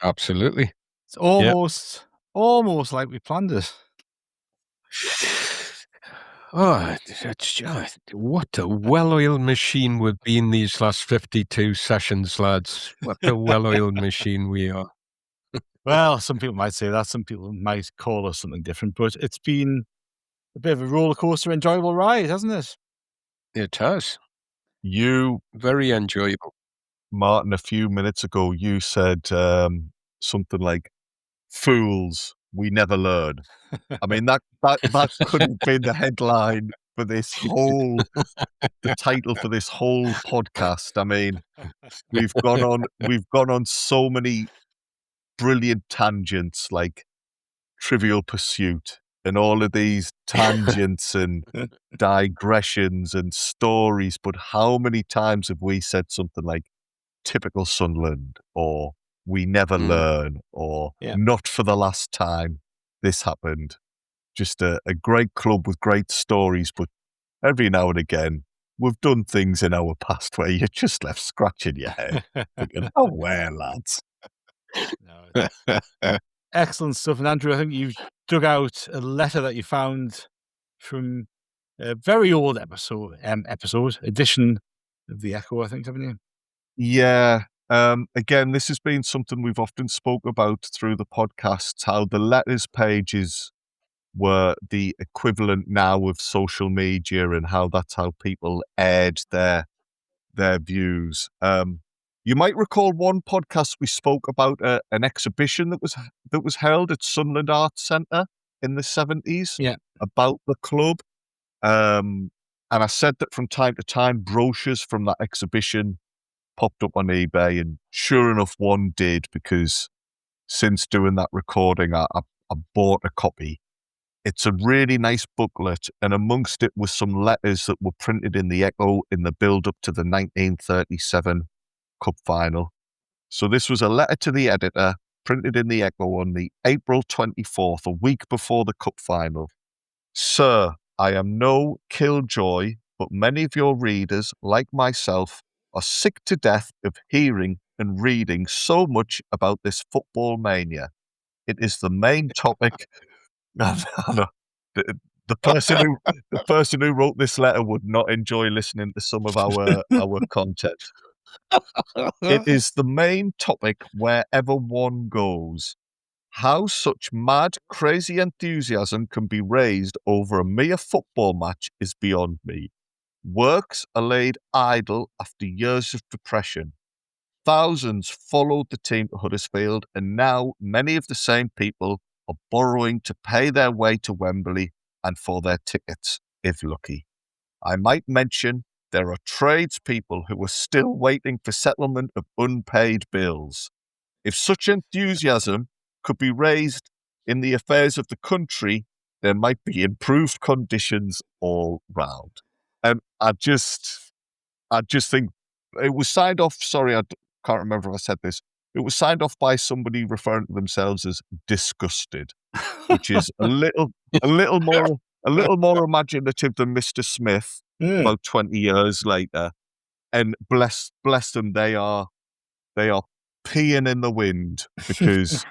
Absolutely. It's almost like we planned it. Oh, it's just, what a well-oiled machine we've been these last 52 sessions, lads. What a well-oiled machine we are. Well, some people might say that. Some people might call us something different. But it's been a bit of a roller coaster, enjoyable ride, hasn't it? It has. Very enjoyable. Martin, a few minutes ago, you said something like, "Fools, we never learn." I mean, that could have been the headline for this the title for this whole podcast. I mean, we've gone on so many brilliant tangents, like Trivial Pursuit, and all of these tangents and digressions and stories. But how many times have we said something like typical Sunderland, or we never learn, or not for the last time this happened? Just a great club with great stories, but every now and again, we've done things in our past where you're just left scratching your head, thinking, "Oh, well, lads." Excellent stuff. And Andrew, I think you've dug out a letter that you found from a very old edition of the Echo, I think, haven't you? Yeah, Again, this has been something we've often spoke about through the podcasts, how the letters pages were the equivalent now of social media and how that's how people aired their views. You might recall one podcast we spoke about an exhibition that was held at Sunderland Arts Centre in the 70s about the club. And I said that from time to time, brochures from that exhibition popped up on eBay, and sure enough, one did, because since doing that recording, I bought a copy. It's a really nice booklet, and amongst it was some letters that were printed in the Echo in the build-up to the 1937 Cup final. So this was a letter to the editor, printed in the Echo on the April 24th, a week before the Cup final. Sir, I am no killjoy, but many of your readers, like myself, are sick to death of hearing and reading so much about this football mania. It is the main topic. The person who wrote this letter would not enjoy listening to some of our content. It is the main topic wherever one goes. How such mad, crazy enthusiasm can be raised over a mere football match is beyond me. Works are laid idle after years of depression. Thousands followed the team to Huddersfield, and now many of the same people are borrowing to pay their way to Wembley and for their tickets, if lucky. I might mention there are tradespeople who are still waiting for settlement of unpaid bills. If such enthusiasm could be raised in the affairs of the country, there might be improved conditions all round. And I just think it was signed off. Sorry, I can't remember if I said this. It was signed off by somebody referring to themselves as disgusted, which is a little more imaginative than Mr. Smith about 20 years later. And bless them, they are peeing in the wind, because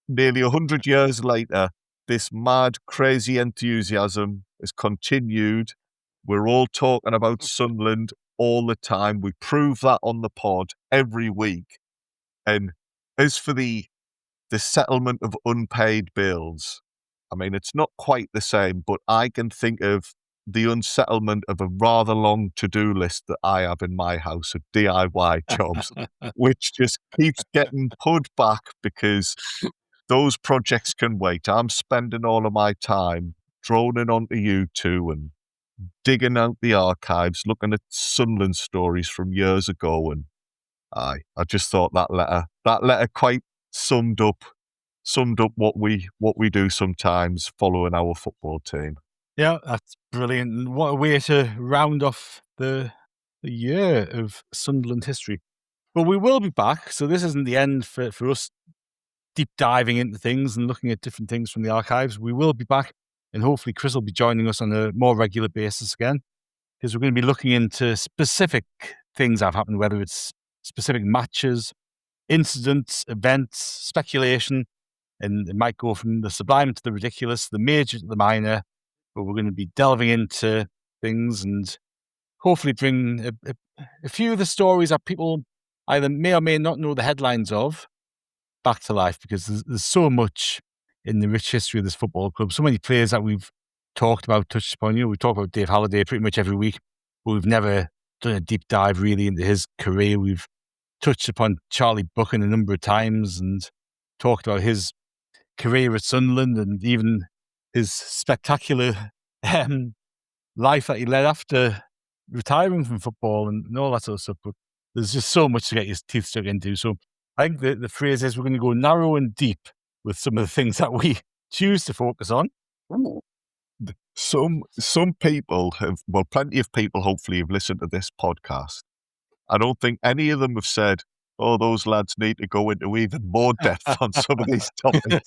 nearly 100 years later, this mad, crazy enthusiasm has continued. We're all talking about Sunderland all the time. We prove that on the pod every week. And as for the settlement of unpaid bills, I mean, it's not quite the same, but I can think of the unsettlement of a rather long to-do list that I have in my house of DIY jobs, which just keeps getting put back because those projects can wait. I'm spending all of my time droning onto YouTube and digging out the archives, looking at Sunderland stories from years ago, and I just thought that letter quite summed up what we do sometimes following our football team. Yeah, that's brilliant. And what a way to round off the year of Sunderland history. But we will be back, so this isn't the end for us deep diving into things and looking at different things from the archives. We will be back, and hopefully Chris will be joining us on a more regular basis again, because we're going to be looking into specific things that have happened, whether it's specific matches, incidents, events, speculation, and it might go from the sublime to the ridiculous, the major to the minor, but we're going to be delving into things and hopefully bring a few of the stories that people either may or may not know the headlines of back to life, because there's so much in the rich history of this football club. So many players that we've talked about, touched upon. We talk about Dave Halliday pretty much every week, but we've never done a deep dive really into his career. We've touched upon Charlie Buchan a number of times and talked about his career at Sunderland and even his spectacular life that he led after retiring from football and all that sort of stuff. But there's just so much to get your teeth stuck into. So I think the phrase is we're going to go narrow and deep with some of the things that we choose to focus on. Some people have, well, plenty of people hopefully have listened to this podcast. I don't think any of them have said, oh, those lads need to go into even more depth on some of these topics.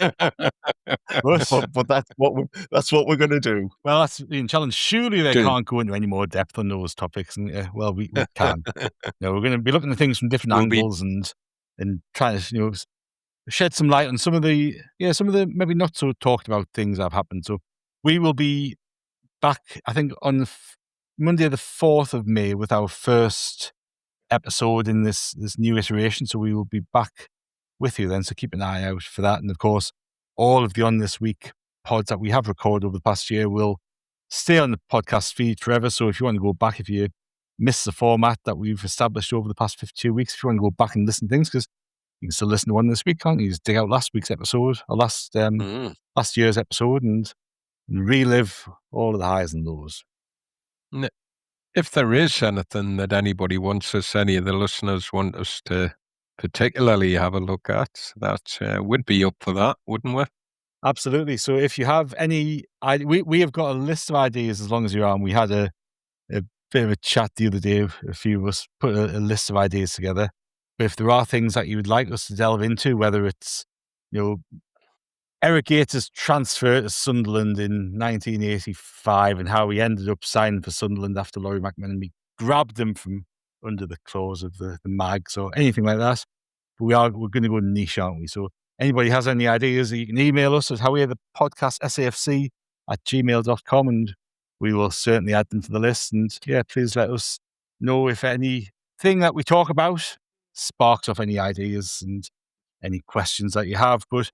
but that's what we're going to do. Well, that's the challenge. Surely they can't go into any more depth on those topics. And well, we can. We're going to be looking at things from different angles and trying to shed some light on some of the maybe not so talked about things that have happened. So we will be back, I think, on Monday the 4th of May with our first episode in this new iteration. So we will be back with you then. So keep an eye out for that. And of course, all of the On This Week pods that we have recorded over the past year will stay on the podcast feed forever. So if you want to go back, if you miss the format that we've established over the past 52 weeks, if you want to go back and listen to things, because you can still listen to One This Week, can't you? Just dig out last week's episode or last year's episode and relive all of the highs and lows. If there is anything that anybody wants us, any of the listeners want us to particularly have a look at, that would be up for that, wouldn't we? Absolutely. So if you have any, we have got a list of ideas as long as you're on. We had a bit of a chat the other day, a few of us put a list of ideas together. But if there are things that you would like us to delve into, whether it's, Eric Gators' transfer to Sunderland in 1985 and how he ended up signing for Sunderland after Laurie McMenemy grabbed him from under the claws of the mags or anything like that. But we're going to go niche, aren't we? So anybody has any ideas, you can email us at howwearthepodcastsafc@gmail.com and we will certainly add them to the list. And please let us know if anything that we talk about sparks off any ideas and any questions that you have. But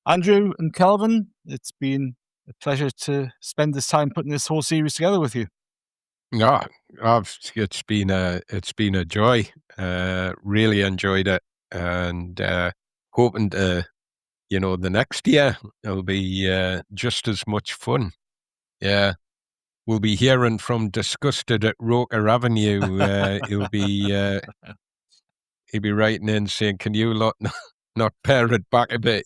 Andrew and Kelvin, it's been a pleasure to spend this time putting this whole series together with you. Yeah, it's been a joy. Really enjoyed it, and hoping to, the next year it'll be just as much fun. Yeah, we'll be hearing from Disgusted at Roker Avenue. He'll be writing in saying, "Can you lot not pare it back a bit?"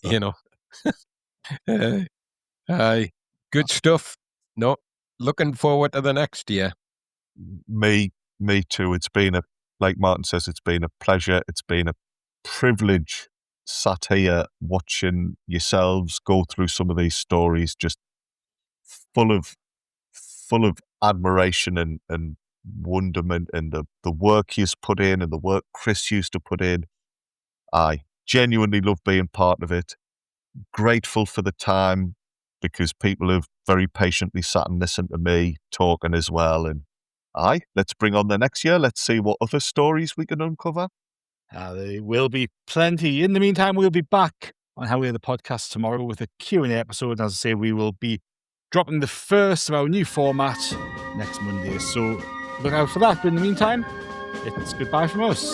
Good stuff. No, looking forward to the next year. Me too. It's been like Martin says, it's been a pleasure. It's been a privilege sat here watching yourselves go through some of these stories, just full of admiration and wonderment, and the work you've put in and the work Chris used to put in. I genuinely love being part of it. Grateful for the time, because people have very patiently sat and listened to me talking as well. And let's bring on the next year. Let's see what other stories we can uncover. There will be plenty. In the meantime, we'll be back on How We're the Podcast tomorrow with a Q&A episode. And as I say, we will be dropping the first of our new format next Monday. So look out for that. But in the meantime, it's goodbye from us.